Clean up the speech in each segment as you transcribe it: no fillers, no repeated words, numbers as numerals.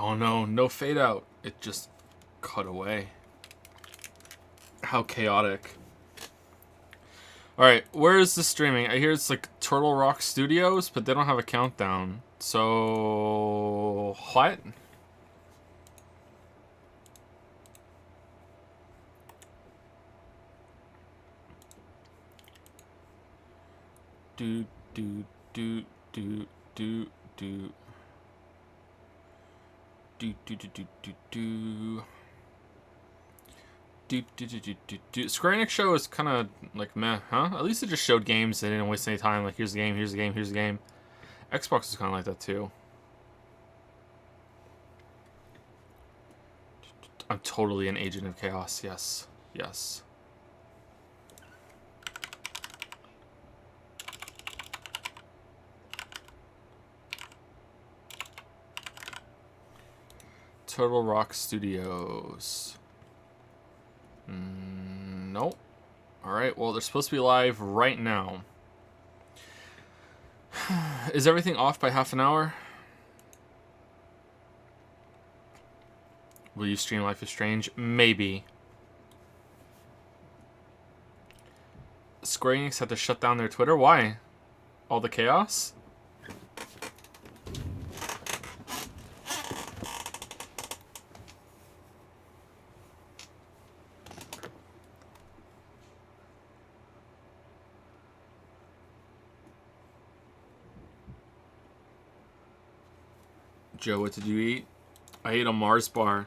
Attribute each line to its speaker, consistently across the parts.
Speaker 1: Oh no, no fade out. It just cut away. How chaotic. Alright, where is this streaming? I hear it's like Turtle Rock Studios, but they don't have a countdown. So... what? Do, do, do, do, do, do. Do, do, do, do, do, do. Square Enix show is kind of like meh, huh? At least it just showed games. They didn't waste any time. Like, here's the game, here's the game, here's the game. Xbox is kind of like that too. I'm totally an agent of chaos. Yes, yes. Turtle Rock Studios. Nope. Alright, well, they're supposed to be live right now. Is everything off by half an hour? Will you stream Life is Strange? Maybe. Square Enix had to shut down their Twitter? Why? All the chaos? Joe, what did you eat? I ate a Mars bar.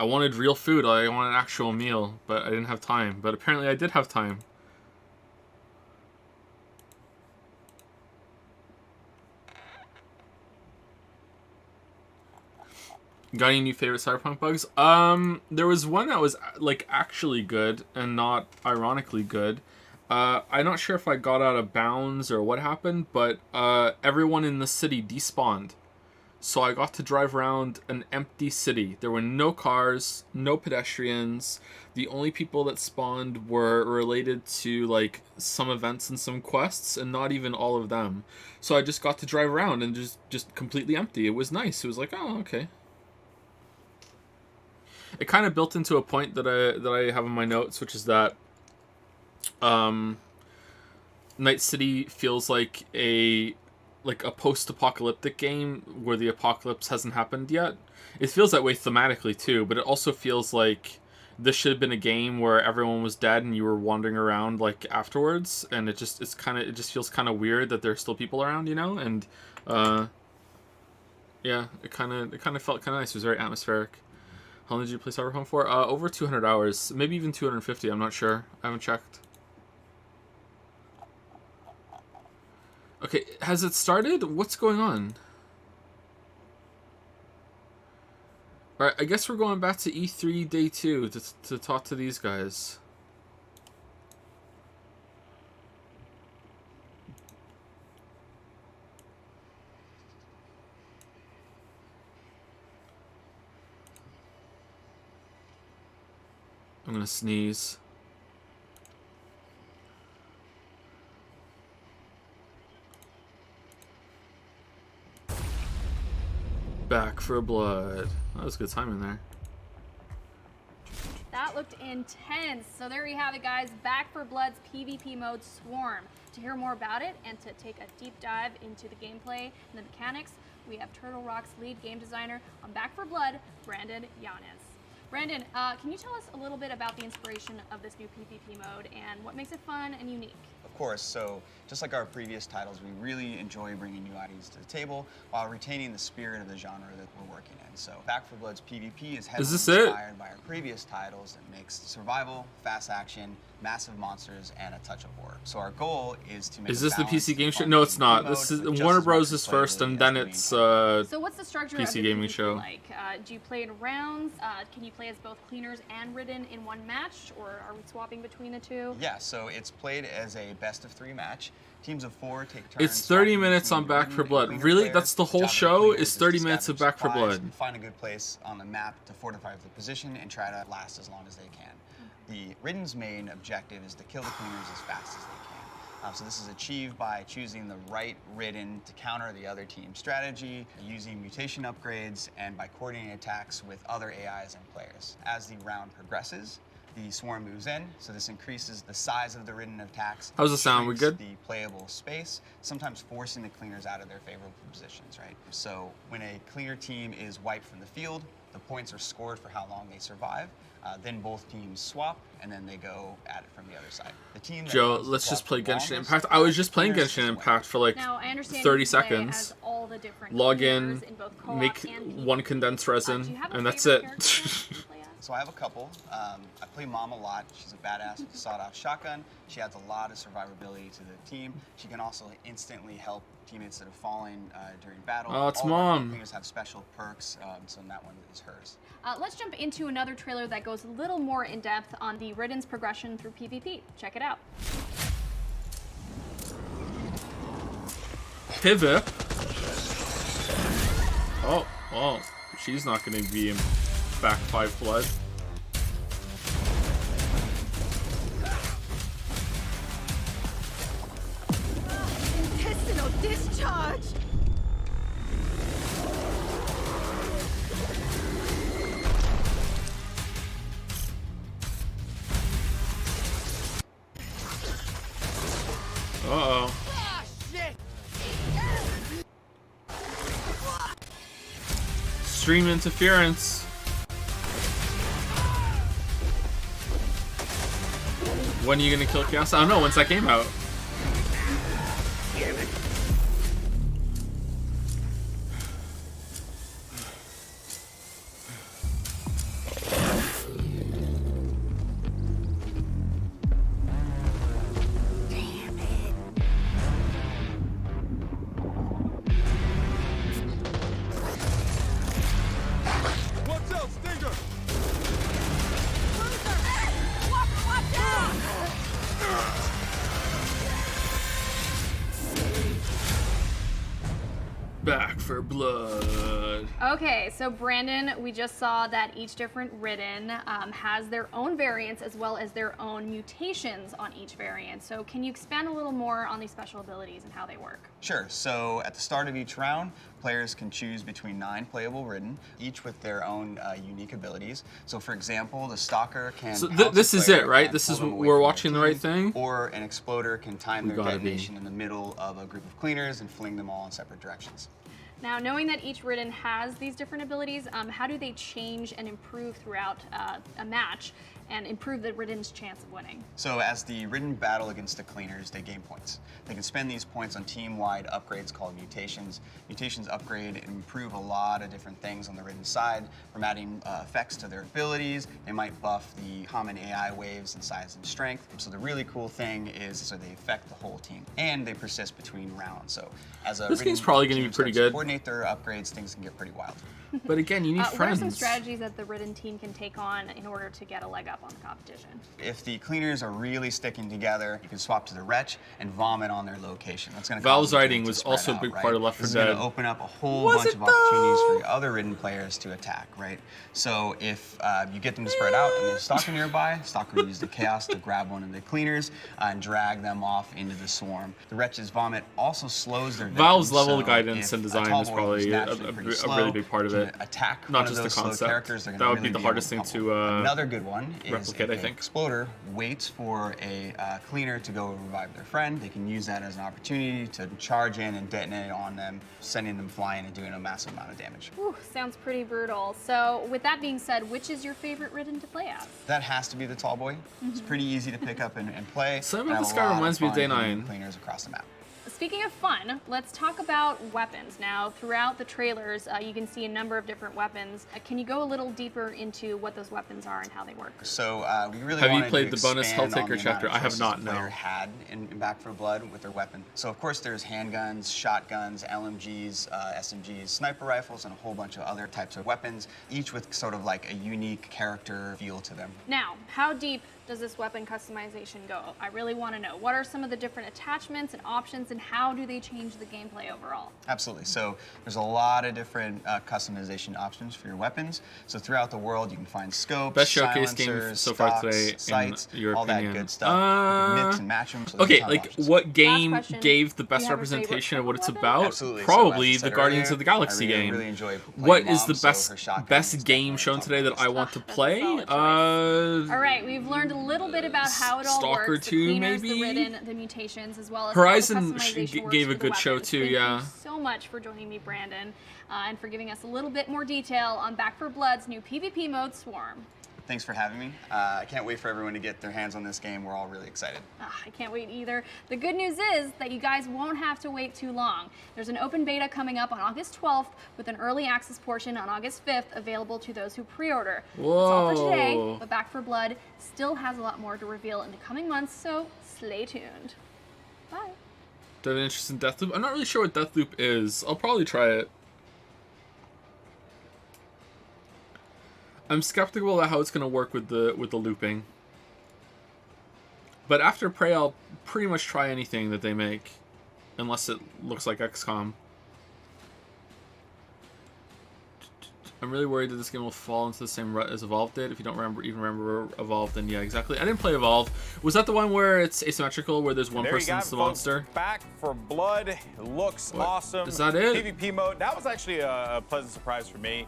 Speaker 1: I wanted real food. I wanted an actual meal, but I didn't have time. But apparently I did have time. Got any new favorite Cyberpunk bugs? There was one that was like actually good and not ironically good. I'm not sure if I got out of bounds or what happened, but everyone in the city despawned. So I got to drive around an empty city. There were no cars, no pedestrians. The only people that spawned were related to like some events and some quests, and not even all of them. So I just got to drive around and just completely empty. It was nice. It was like, oh, okay. It kind of built into a point that I have in my notes, which is that Night City feels like a post-apocalyptic game where the apocalypse hasn't happened yet. It feels that way thematically too, but it also feels like this should have been a game where everyone was dead and you were wandering around like afterwards, and it just feels kind of weird that there's still people around, you know? And yeah, it kind of felt kind of nice. It was very atmospheric. How long did you play Cyberpunk for? Over 200 hours, maybe even 250. I'm not sure. I haven't checked. Okay, has it started? What's going on? Alright, I guess we're going back to E3 Day 2 to talk to these guys. I'm gonna sneeze. Back for Blood. That was good timing there.
Speaker 2: That looked intense. So there you have it, guys. Back for Blood's PvP mode Swarm. To hear more about it and to take a deep dive into the gameplay and the mechanics, we have Turtle Rock's lead game designer on Back for Blood, Brandon Yanez. Brandon, can you tell us a little bit about the inspiration of this new PvP mode and what makes it fun and unique?
Speaker 3: Of course, so just like our previous titles, we really enjoy bringing new ideas to the table while retaining the spirit of the genre that we're working in. So Back 4 Blood's PvP is heavily inspired by our previous titles that mix survival, fast action, massive monsters, and a touch of horror. So our goal is to make
Speaker 1: Is this the PC game show? No, it's not. This is Warner Bros. Is first, and then it's
Speaker 2: So what's the structure
Speaker 1: PC
Speaker 2: of the
Speaker 1: gaming
Speaker 2: PvP
Speaker 1: show.
Speaker 2: like? Do you play in rounds? Can you play as both cleaners and ridden in one match, or are we swapping between the two?
Speaker 3: Yeah, so it's played as a best-of-3 match. Teams of 4 take turns.
Speaker 1: It's 30 minutes on Back 4 Blood. Really? That's the whole show? Is 30 minutes of Back 4 Blood?
Speaker 3: Find a good place on the map to fortify the position and try to last as long as they can. The Ridden's main objective is to kill the cleaners as fast as they can. So this is achieved by choosing the right Ridden to counter the other team's strategy, using mutation upgrades, and by coordinating attacks with other AIs and players. As the round progresses, the swarm moves in, so this increases the size of the Ridden attacks.
Speaker 1: How's the sound? We
Speaker 3: shrinks
Speaker 1: good?
Speaker 3: The playable space, sometimes forcing the cleaners out of their favorable positions, right? So when a cleaner team is wiped from the field, the points are scored for how long they survive. Then both teams swap, and then they go at it from the other side. The team that
Speaker 1: Joe,
Speaker 3: runs the
Speaker 1: let's just
Speaker 3: clock
Speaker 1: play
Speaker 3: the
Speaker 1: Genshin
Speaker 3: longest,
Speaker 1: Impact. I was just playing
Speaker 3: cleaners
Speaker 1: Genshin
Speaker 3: is
Speaker 1: Impact for like
Speaker 2: Now, I understand
Speaker 1: 30
Speaker 2: you play
Speaker 1: seconds.
Speaker 2: as all the different
Speaker 1: Log
Speaker 2: characters
Speaker 1: in,
Speaker 2: both co-op
Speaker 1: make
Speaker 2: and
Speaker 1: one
Speaker 2: PvP.
Speaker 1: condensed
Speaker 2: Do
Speaker 1: resin,
Speaker 2: you have a
Speaker 1: and that's
Speaker 2: favorite
Speaker 1: it.
Speaker 2: character you play as?
Speaker 3: So I have a couple. I play Mom a lot. She's a badass with a sawed-off shotgun. She adds a lot of survivability to the team. She can also instantly help teammates that have fallen during battle.
Speaker 1: Oh, it's
Speaker 3: All of our
Speaker 1: Mom.
Speaker 3: players have special perks, so that one is hers.
Speaker 2: Let's jump into another trailer that goes a little more in depth on the Ridden's progression through PvP. Check it out.
Speaker 1: Pivot. Oh, well, she's not going to be in back 5 blood.
Speaker 4: Intestinal discharge!
Speaker 1: Uh-oh.
Speaker 4: Ah, shit!
Speaker 1: Stream interference. When are you going to kill Chaos? I don't know. When's that game out?
Speaker 5: What's up, Stinger?
Speaker 4: Watch out!
Speaker 1: Back for blood.
Speaker 2: Okay, so Brandon, we just saw that each different Ridden has their own variants as well as their own mutations on each variant. So can you expand a little more on these special abilities and how they work?
Speaker 3: Sure. So at the start of each round, players can choose between 9 playable Ridden, each with their own unique abilities. So for example, the Stalker can
Speaker 1: So
Speaker 3: pounce
Speaker 1: this
Speaker 3: a
Speaker 1: is
Speaker 3: player
Speaker 1: it, right?
Speaker 3: and
Speaker 1: This
Speaker 3: pull
Speaker 1: is
Speaker 3: them
Speaker 1: what
Speaker 3: away
Speaker 1: we're
Speaker 3: from their
Speaker 1: watching the right
Speaker 3: team,
Speaker 1: thing?
Speaker 3: Or an exploder can time their
Speaker 1: gotta be.
Speaker 3: detonation in the middle of a group of cleaners and fling them all in separate directions.
Speaker 2: Now, knowing that each Ridden has these different abilities, how do they change and improve throughout a match and improve the Ridden's chance of winning?
Speaker 3: So as the Ridden battle against the cleaners, they gain points. They can spend these points on team-wide upgrades called mutations. Mutations upgrade and improve a lot of different things on the Ridden side, from adding effects to their abilities. They might buff the common AI waves in size and strength. So the really cool thing is, so they affect the whole team, and they persist between rounds. So as a
Speaker 1: This
Speaker 3: Ridden
Speaker 1: game's probably gonna
Speaker 3: team
Speaker 1: be pretty
Speaker 3: starts to
Speaker 1: good.
Speaker 3: coordinate their upgrades, things can get pretty wild.
Speaker 1: But again, you need
Speaker 2: What are
Speaker 1: friends.
Speaker 2: some strategies that the Ridden team can take on in order to get a leg up on the competition?
Speaker 3: If the cleaners are really sticking together, you can swap to the Wretch and vomit on their location. That's going to
Speaker 1: Val's writing was also a big part of Left 4
Speaker 3: This is going
Speaker 1: Dead.
Speaker 3: to open up a whole
Speaker 1: Was
Speaker 3: bunch
Speaker 1: it
Speaker 3: of opportunities
Speaker 1: though?
Speaker 3: for your other Ridden players to attack, right? So if you get them to spread out and there's a Stalker nearby, Stalker will use the Chaos to grab one of the cleaners and drag them off into the swarm. The Wretch's vomit also slows their
Speaker 1: Val's
Speaker 3: victims,
Speaker 1: level
Speaker 3: so
Speaker 1: guidance
Speaker 3: if
Speaker 1: and
Speaker 3: a
Speaker 1: design
Speaker 3: tall
Speaker 1: is
Speaker 3: boy
Speaker 1: probably
Speaker 3: who's
Speaker 1: a
Speaker 3: naturally pretty
Speaker 1: really
Speaker 3: slow
Speaker 1: big part of
Speaker 3: can
Speaker 1: it.
Speaker 3: Attack
Speaker 1: Not
Speaker 3: one
Speaker 1: just
Speaker 3: of
Speaker 1: the
Speaker 3: those slow
Speaker 1: concept.
Speaker 3: characters, they're
Speaker 1: That
Speaker 3: gonna
Speaker 1: would be
Speaker 3: really
Speaker 1: the
Speaker 3: able
Speaker 1: hardest thing
Speaker 3: pummel.
Speaker 1: to,
Speaker 3: Another good one is
Speaker 1: replicate, I
Speaker 3: if
Speaker 1: think.
Speaker 3: an exploder waits for a cleaner to go revive their friend. They can use that as an opportunity to charge in and detonate on them, sending them flying and doing a massive amount of damage.
Speaker 2: Whew, sounds pretty brutal. So with that being said, which is your favorite Ridden to play as?
Speaker 3: That has to be the tall boy. It's pretty easy to pick up and play.
Speaker 1: Something
Speaker 3: and
Speaker 1: about
Speaker 3: have
Speaker 1: this
Speaker 3: a
Speaker 1: guy
Speaker 3: lot
Speaker 1: reminds me of
Speaker 3: fun
Speaker 1: Day
Speaker 3: hitting
Speaker 1: 9.
Speaker 3: Cleaners across the map.
Speaker 2: Speaking of fun, let's talk about weapons. Now, throughout the trailers, you can see a number of different weapons. Can you go a little deeper into what those weapons are and how they work?
Speaker 3: So we really
Speaker 1: Have you
Speaker 3: wanted
Speaker 1: played
Speaker 3: to
Speaker 1: the bonus
Speaker 3: expand
Speaker 1: Helltaker
Speaker 3: on the amount
Speaker 1: chapter?
Speaker 3: of
Speaker 1: I have
Speaker 3: choices
Speaker 1: not,
Speaker 3: the
Speaker 1: no.
Speaker 3: player had in Back 4 Blood with their weapon. So of course there's handguns, shotguns, LMGs, SMGs, sniper rifles, and a whole bunch of other types of weapons, each with sort of like a unique character feel to them.
Speaker 2: Now, how deep does this weapon customization go? I really want to know. What are some of the different attachments and options, and how do they change the gameplay overall?
Speaker 3: Absolutely. So there's a lot of different customization options for your weapons. So throughout the world, you can find scopes,
Speaker 1: Best showcase game
Speaker 3: silencers,
Speaker 1: so far
Speaker 3: stocks,
Speaker 1: today,
Speaker 3: sights,
Speaker 1: in your
Speaker 3: all
Speaker 1: opinion.
Speaker 3: that good stuff. You can mix and match them. So there's a
Speaker 1: Okay,
Speaker 3: ton of
Speaker 1: like
Speaker 3: options.
Speaker 1: what game
Speaker 2: question.
Speaker 1: gave the
Speaker 2: Do
Speaker 1: best
Speaker 2: you have a favorite
Speaker 1: representation of what it's
Speaker 2: weapon?
Speaker 1: about?
Speaker 3: Absolutely.
Speaker 1: Probably
Speaker 3: So, as I
Speaker 1: the
Speaker 3: said
Speaker 1: Guardians
Speaker 3: earlier,
Speaker 1: of the Galaxy
Speaker 3: I really,
Speaker 1: game.
Speaker 3: really enjoy playing
Speaker 1: What is
Speaker 3: Mom,
Speaker 1: the
Speaker 3: so her shotgun
Speaker 1: best
Speaker 3: is
Speaker 1: game
Speaker 3: definitely
Speaker 1: shown
Speaker 3: on top
Speaker 1: today
Speaker 3: of
Speaker 1: that
Speaker 3: the
Speaker 1: I
Speaker 3: list.
Speaker 1: want to
Speaker 2: That's a
Speaker 1: play?
Speaker 2: solid All right, we've learned a little bit about how it all
Speaker 1: Stalker
Speaker 2: works.
Speaker 1: 2
Speaker 2: the cleaners,
Speaker 1: maybe?
Speaker 2: the ridden, the mutations, as well as
Speaker 1: Horizon
Speaker 2: how the customization works
Speaker 1: gave a
Speaker 2: for the
Speaker 1: good show
Speaker 2: weapons.
Speaker 1: too, yeah.
Speaker 2: Thank you so much for joining me, Brandon, and for giving us a little bit more detail on Back 4 Blood's new PvP mode, Swarm.
Speaker 3: Thanks for having me. I can't wait for everyone to get their hands on this game. We're all really excited.
Speaker 2: I can't wait either. The good news is that you guys won't have to wait too long. There's an open beta coming up on August 12th with an early access portion on August 5th available to those who pre-order. That's all for today,
Speaker 1: Whoa.
Speaker 2: but Back 4 Blood still has a lot more to reveal in the coming months, so stay tuned. Bye.
Speaker 1: Do I have an interest in Deathloop? I'm not really sure what Deathloop is. I'll probably try it. I'm skeptical about how it's gonna work with the looping. But after Prey, I'll pretty much try anything that they make, unless it looks like XCOM. I'm really worried that this game will fall into the same rut as Evolve did. If you don't remember Evolve, then yeah, exactly. I didn't play Evolve. Was that the one where it's asymmetrical, where there's one
Speaker 5: There you
Speaker 1: person
Speaker 5: got
Speaker 1: that's
Speaker 5: it,
Speaker 1: the
Speaker 5: folks.
Speaker 1: monster?
Speaker 5: Back for Blood. It looks
Speaker 1: What?
Speaker 5: awesome.
Speaker 1: Is that it?
Speaker 5: PvP mode. That was actually a pleasant surprise for me.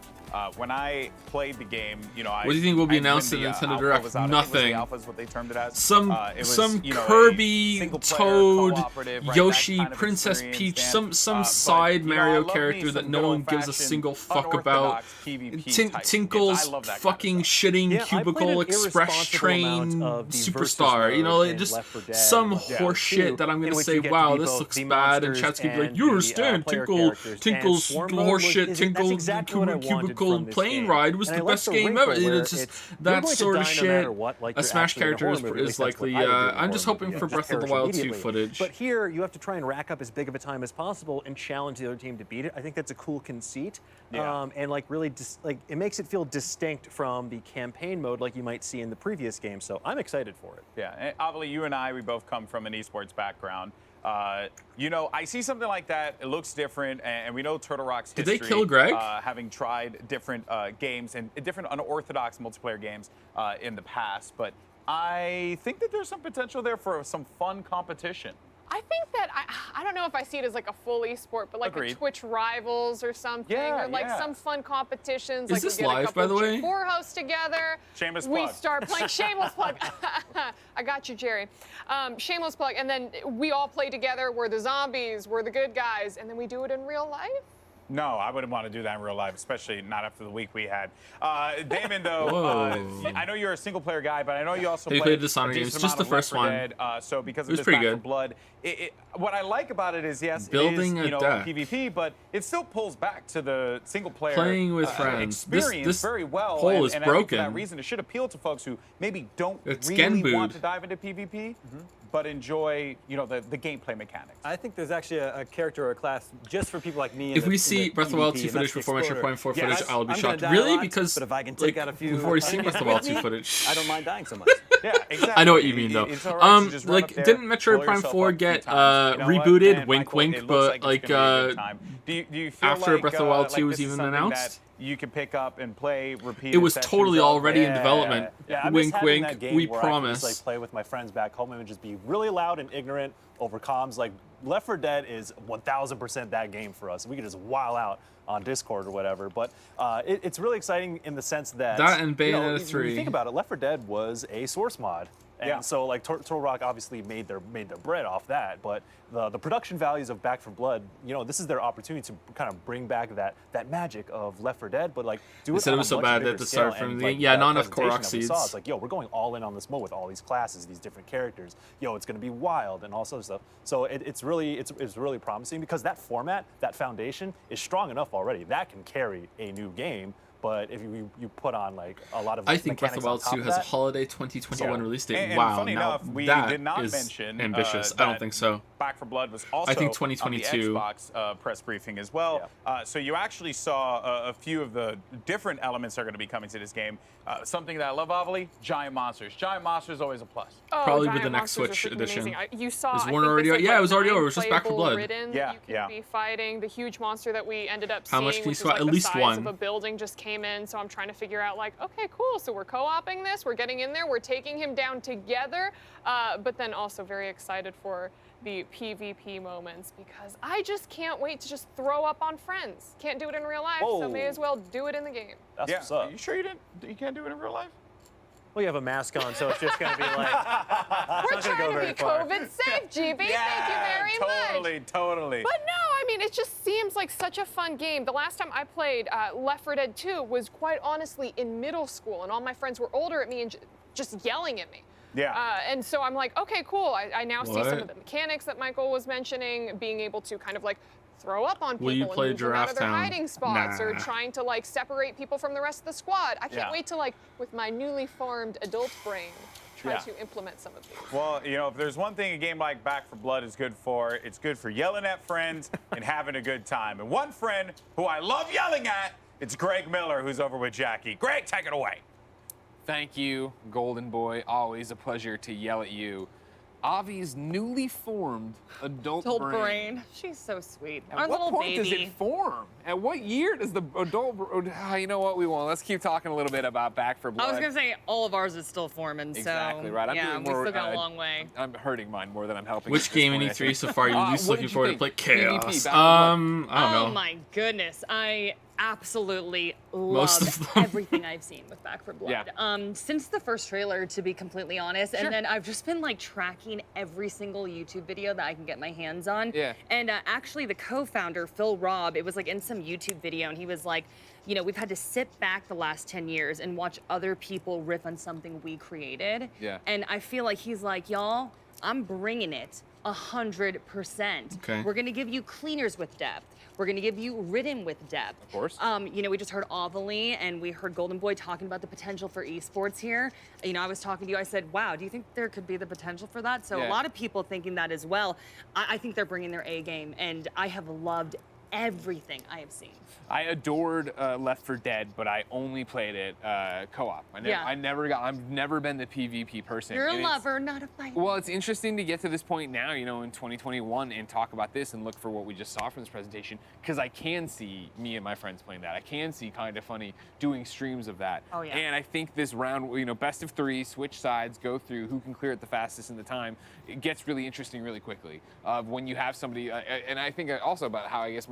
Speaker 5: When I played the game,
Speaker 1: What do you think will be announced in the Nintendo Direct? Nothing.
Speaker 5: The alpha is what they termed it as.
Speaker 1: Some
Speaker 5: It was, you know, a
Speaker 1: Kirby,
Speaker 5: single-player,
Speaker 1: Toad,
Speaker 5: cooperative, right,
Speaker 1: Yoshi,
Speaker 5: that kind of
Speaker 1: Princess
Speaker 5: experience,
Speaker 1: Peach,
Speaker 5: Dan.
Speaker 1: some
Speaker 5: But,
Speaker 1: side
Speaker 5: you know, I
Speaker 1: Mario
Speaker 5: love me
Speaker 1: character
Speaker 5: some
Speaker 1: that no
Speaker 5: good
Speaker 1: one gives a
Speaker 5: old-fashioned,
Speaker 1: single fuck about.
Speaker 5: unorthodox PvP type games. I
Speaker 1: Tinkle's
Speaker 5: love that kind of
Speaker 1: fucking
Speaker 5: stuff.
Speaker 1: shitting
Speaker 6: Yeah, I played
Speaker 1: cubicle
Speaker 6: an
Speaker 1: express
Speaker 6: irresponsible amount
Speaker 1: train
Speaker 6: of the versus
Speaker 1: superstar. You know,
Speaker 6: mode
Speaker 1: like
Speaker 6: in
Speaker 1: just
Speaker 6: Left 4 Dead
Speaker 1: some
Speaker 6: and
Speaker 1: horse
Speaker 6: 2,
Speaker 1: shit that I'm
Speaker 6: in
Speaker 1: gonna
Speaker 6: which
Speaker 1: say,
Speaker 6: you get to
Speaker 1: wow,
Speaker 6: be
Speaker 1: this
Speaker 6: both
Speaker 1: looks
Speaker 6: the
Speaker 1: bad, and
Speaker 6: monsters
Speaker 1: chat's gonna be like,
Speaker 6: and
Speaker 1: you
Speaker 6: the,
Speaker 1: understand,
Speaker 6: player
Speaker 1: Tinkle,
Speaker 6: characters. And
Speaker 1: Tinkle's
Speaker 6: Swarm mode
Speaker 1: horse
Speaker 6: was-
Speaker 1: shit,
Speaker 6: that's
Speaker 1: Tinkle,
Speaker 6: exactly what I wanted
Speaker 1: cubicle
Speaker 6: from this
Speaker 1: plane
Speaker 6: game.
Speaker 1: ride was
Speaker 6: And I
Speaker 1: the
Speaker 6: like
Speaker 1: best
Speaker 6: the
Speaker 1: game
Speaker 6: wrinkle
Speaker 1: ever. You know,
Speaker 6: where
Speaker 1: it's just
Speaker 6: it's- you're
Speaker 1: that
Speaker 6: going to
Speaker 1: sort of
Speaker 6: die no
Speaker 1: shit.
Speaker 6: matter what, like
Speaker 1: A
Speaker 6: you're
Speaker 1: Smash
Speaker 6: actually in a
Speaker 1: character
Speaker 6: horror
Speaker 1: is
Speaker 6: movie. At least that's
Speaker 1: likely.
Speaker 6: what I would do in a
Speaker 1: I'm just
Speaker 6: horror
Speaker 1: hoping
Speaker 6: movie.
Speaker 1: for
Speaker 6: I'd
Speaker 1: Breath of the
Speaker 6: perish
Speaker 1: Wild 2
Speaker 6: immediately.
Speaker 1: footage.
Speaker 6: But here, you have to try and rack up as big of a time as possible and challenge the other team to beat it. I think that's a cool conceit.
Speaker 5: Yeah.
Speaker 6: And like really, it makes it feel distinct from the campaign mode like you might see in the previous game. So I'm excited for it.
Speaker 5: Yeah, and obviously you and I, we both come from an esports background. You know, I see something like that. It looks different, and we know Turtle Rock's
Speaker 1: Did
Speaker 5: history.
Speaker 1: they kill Greg?
Speaker 5: Having tried different games and different unorthodox multiplayer games in the past, but I think that there's some potential there for some fun competition.
Speaker 7: I think that I don't know if I see it as like a full esport, but like
Speaker 5: Agreed.
Speaker 7: a Twitch Rivals or something,
Speaker 5: Yeah,
Speaker 7: or like
Speaker 5: yeah.
Speaker 7: some fun competitions.
Speaker 1: Is
Speaker 7: like
Speaker 1: this
Speaker 7: we get
Speaker 1: live,
Speaker 7: a couple
Speaker 1: by the
Speaker 7: of
Speaker 1: way?
Speaker 7: G4 hosts together.
Speaker 5: Shameless
Speaker 7: we
Speaker 5: plug.
Speaker 7: start playing shameless plug. I got you, Jerry. Shameless plug, and then we all play together. We're the zombies, we're the good guys, and then we do it in real life.
Speaker 5: No, I wouldn't want to do that in real life, especially not after the week we had. Damon, though,
Speaker 1: Whoa.
Speaker 5: I know you're a single-player guy, but I know you also
Speaker 1: Have you
Speaker 5: played
Speaker 1: played Dishonored
Speaker 5: a decent
Speaker 1: games? Just
Speaker 5: amount
Speaker 1: the
Speaker 5: of Left
Speaker 1: first
Speaker 5: 4
Speaker 1: one.
Speaker 5: Dead, so because
Speaker 1: It
Speaker 5: of
Speaker 1: was
Speaker 5: this
Speaker 1: pretty
Speaker 5: Back 4
Speaker 1: good.
Speaker 5: Blood, what I like about it is, yes,
Speaker 1: Building
Speaker 5: it
Speaker 1: a
Speaker 5: is, you know,
Speaker 1: deck.
Speaker 5: PvP, but it still pulls back to the single-player
Speaker 1: Playing with friends.
Speaker 5: experience
Speaker 1: This
Speaker 5: very well.
Speaker 1: poll
Speaker 5: and,
Speaker 1: is
Speaker 5: and I think for
Speaker 1: broken.
Speaker 5: that reason, it should appeal to folks who maybe don't
Speaker 1: It's
Speaker 5: really
Speaker 1: Genbood.
Speaker 5: want to dive into PvP, but enjoy, you know, the gameplay mechanics.
Speaker 8: I think there's actually a character or a class just for people like me.
Speaker 1: If we see Breath of the Wild 2 footage before Metroid Prime 4 footage,
Speaker 8: Yes,
Speaker 1: I'll be
Speaker 8: I'm gonna
Speaker 1: shocked.
Speaker 8: die a
Speaker 1: Really?
Speaker 8: lot,
Speaker 1: Because
Speaker 8: but if I can
Speaker 1: like,
Speaker 8: take out a few
Speaker 1: we've already seen Breath of the Wild
Speaker 8: with
Speaker 1: 2
Speaker 8: me,
Speaker 1: footage.
Speaker 8: I don't mind dying so much.
Speaker 5: Yeah, exactly.
Speaker 1: I know what you mean, though.
Speaker 5: It's all right to just run
Speaker 1: like,
Speaker 5: up there,
Speaker 1: didn't Metroid
Speaker 5: blow
Speaker 1: Prime
Speaker 5: yourself
Speaker 1: 4
Speaker 5: up a few
Speaker 1: get
Speaker 5: times. You know what,
Speaker 1: rebooted?
Speaker 5: man,
Speaker 1: Wink,
Speaker 5: Michael,
Speaker 1: wink.
Speaker 5: it looks
Speaker 1: But
Speaker 5: like it's
Speaker 1: like,
Speaker 5: gonna be a good time. Do you feel
Speaker 1: after
Speaker 5: like,
Speaker 1: Breath of the Wild 2
Speaker 5: like
Speaker 1: was
Speaker 5: this is
Speaker 1: even
Speaker 5: something
Speaker 1: announced?
Speaker 5: that you could pick up and play, repeat?
Speaker 1: it was totally already in development.
Speaker 8: Yeah, I miss
Speaker 1: Wink,
Speaker 8: having
Speaker 1: wink.
Speaker 8: that game
Speaker 1: We
Speaker 8: where I could
Speaker 1: promise.
Speaker 8: just, like, play with my friends back home and just be really loud and ignorant over comms. Like Left 4 Dead is 1,000% that game for us. We could just wild out on Discord or whatever. But it's really exciting in the sense that
Speaker 1: That and
Speaker 8: you know,
Speaker 1: Bayonetta
Speaker 8: when you
Speaker 1: 3.
Speaker 8: think about it, Left 4 Dead was a source mod. And
Speaker 5: Yeah.
Speaker 8: so like Turtle Rock obviously made their bread off that, but the production values of Back 4 Blood, you know, this is their opportunity to kind of bring back that magic of Left 4 Dead, but like do
Speaker 1: They
Speaker 8: it
Speaker 1: said
Speaker 8: on
Speaker 1: it was
Speaker 8: a
Speaker 1: so
Speaker 8: much
Speaker 1: bad
Speaker 8: bigger
Speaker 1: at the
Speaker 8: scale.
Speaker 1: start from
Speaker 8: And,
Speaker 1: the-
Speaker 8: like,
Speaker 1: yeah,
Speaker 8: that
Speaker 1: not enough
Speaker 8: presentation
Speaker 1: Korok
Speaker 8: that we saw,
Speaker 1: seeds.
Speaker 8: it's like, yo, we're going all in on this mode with all these classes, these different characters. Yo, it's going to be wild and all sorts of stuff. So it's really promising because that format, that foundation is strong enough already. That can carry a new game. But if you put on like a lot of
Speaker 1: I think Breath of the Wild
Speaker 8: mechanics on
Speaker 1: 2
Speaker 8: top
Speaker 1: has a
Speaker 8: of that,
Speaker 1: holiday 2021
Speaker 5: Yeah.
Speaker 1: release date.
Speaker 5: And
Speaker 1: wow,
Speaker 5: funny
Speaker 1: now
Speaker 5: enough, we
Speaker 1: that
Speaker 5: did not
Speaker 1: is
Speaker 5: mention
Speaker 1: ambitious. I
Speaker 5: that
Speaker 1: don't think so.
Speaker 5: Back 4 Blood was also
Speaker 1: I think
Speaker 5: on
Speaker 1: 2022.
Speaker 5: the Xbox press briefing as well. So you actually saw a few of the different elements that are going to be coming to this game. Something that I love, Avali, giant monsters. Giant monsters always a plus.
Speaker 7: Oh,
Speaker 1: Probably with
Speaker 7: Giant
Speaker 1: the next
Speaker 7: Monsters are
Speaker 1: Switch
Speaker 7: freaking
Speaker 1: edition.
Speaker 7: amazing. You saw,
Speaker 1: Is
Speaker 7: I
Speaker 1: one
Speaker 7: think
Speaker 1: already
Speaker 7: there's,
Speaker 1: out? Yeah, it was already
Speaker 7: nine
Speaker 1: over. It was just Back 4
Speaker 7: playable
Speaker 1: Blood.
Speaker 7: Ridden
Speaker 5: Yeah,
Speaker 7: that you
Speaker 5: yeah.
Speaker 7: can be fighting. The huge monster that we ended up
Speaker 1: How
Speaker 7: seeing,
Speaker 1: much can you
Speaker 7: which is
Speaker 1: spot?
Speaker 7: like
Speaker 1: At
Speaker 7: the
Speaker 1: least
Speaker 7: size
Speaker 1: one.
Speaker 7: of a building, just came in. So I'm trying to figure out, like, okay, cool. So we're co-oping this. We're getting in there. We're taking him down together. But then also very excited for the PvP moments because I just can't wait to just throw up on friends. Can't do it in real life, so may as well do it in the game.
Speaker 8: That's
Speaker 5: Yeah.
Speaker 8: what's up.
Speaker 5: Are you sure you can't do it in real life?
Speaker 6: Well, you have a mask on, so it's just going to be like.
Speaker 7: We're
Speaker 6: not gonna
Speaker 7: trying
Speaker 6: go
Speaker 7: to
Speaker 6: very
Speaker 7: be
Speaker 6: far.
Speaker 7: COVID safe, GB. Thank you very much.
Speaker 5: Totally.
Speaker 7: But no, I mean, it just seems like such a fun game. The last time I played Left 4 Dead 2 was quite honestly in middle school, and all my friends were older at me and just yelling at me.
Speaker 5: Yeah.
Speaker 7: And so I'm like, okay, cool. I now see some
Speaker 1: What?
Speaker 7: of the mechanics that Michael was mentioning, being able to kind of like throw up on people
Speaker 1: Will you
Speaker 7: and
Speaker 1: play
Speaker 7: move them out of their
Speaker 1: Giraffe Town?
Speaker 7: hiding spots, or
Speaker 1: Nah.
Speaker 7: trying to like separate people from the rest of the squad. I can't
Speaker 5: Yeah.
Speaker 7: wait to like, with my newly formed adult brain, try
Speaker 5: Yeah.
Speaker 7: to implement some of these.
Speaker 5: Well, you know, if there's one thing a game like Back 4 Blood is good for, it's good for yelling at friends and having a good time. And one friend who I love yelling at, it's Greg Miller, who's over with Jackie. Greg, take it away.
Speaker 9: Thank you, Golden Boy. Always a pleasure to yell at you. Avi's newly formed adult brain.
Speaker 10: She's so sweet.
Speaker 9: At
Speaker 10: Our
Speaker 9: what
Speaker 10: little
Speaker 9: point does
Speaker 10: baby.
Speaker 9: it form? At what year does the adult? You know what? We won't. Let's keep talking a little bit about Back 4 Blood.
Speaker 10: I was gonna say all of ours is still forming.
Speaker 9: Exactly
Speaker 10: so,
Speaker 9: right. I'm
Speaker 10: yeah,
Speaker 9: doing
Speaker 10: we
Speaker 9: more,
Speaker 10: still got a long way.
Speaker 9: I'm hurting mine more than I'm helping.
Speaker 1: Which
Speaker 9: at this
Speaker 1: game in
Speaker 9: point, I
Speaker 1: E3
Speaker 9: think.
Speaker 1: so far are you least
Speaker 9: what
Speaker 1: looking
Speaker 9: did you
Speaker 1: forward to
Speaker 9: think?
Speaker 1: play?
Speaker 9: PvP,
Speaker 1: Chaos.
Speaker 9: Back 4 Blood.
Speaker 1: I don't know.
Speaker 10: Oh my goodness, I absolutely
Speaker 1: Most
Speaker 10: love
Speaker 1: of them.
Speaker 10: everything I've seen with Back 4 Blood.
Speaker 9: Yeah.
Speaker 10: Since the first trailer, to be completely honest,
Speaker 9: Sure.
Speaker 10: and then I've just been like tracking every single YouTube video that I can get my hands on.
Speaker 9: Yeah.
Speaker 10: And actually, the co-founder Phil Robb, it was like in some YouTube video, and he was like, you know, we've had to sit back the last 10 years and watch other people riff on something we created.
Speaker 9: Yeah.
Speaker 10: And I feel like he's like, y'all, I'm bringing it 100%.
Speaker 1: Okay.
Speaker 10: We're gonna give you cleaners with depth. We're gonna give you ridden with depth.
Speaker 9: Of course.
Speaker 10: You know, we just heard Avali and we heard Golden Boy talking about the potential for esports here. You know, I was talking to you, I said, wow, do you think there could be the potential for that? So
Speaker 9: Yeah.
Speaker 10: a lot of people thinking that as well. I think they're bringing their A game, and I have loved everything I have seen.
Speaker 9: I adored Left 4 Dead, but I only played it co-op.
Speaker 10: Yeah.
Speaker 9: I've never been the PvP person.
Speaker 10: You're a
Speaker 9: and it's-
Speaker 10: lover, not a fighter.
Speaker 9: Well, it's interesting to get to this point now, you know, in 2021 and talk about this and look for what we just saw from this presentation, because I can see me and my friends playing that. I can see Kinda Funny doing streams of that.
Speaker 10: Oh, yeah.
Speaker 9: And I think this round, you know, best of 3, switch sides, go through who can clear it the fastest in the time, it gets really interesting really quickly. When you have somebody, and I think also about how I guess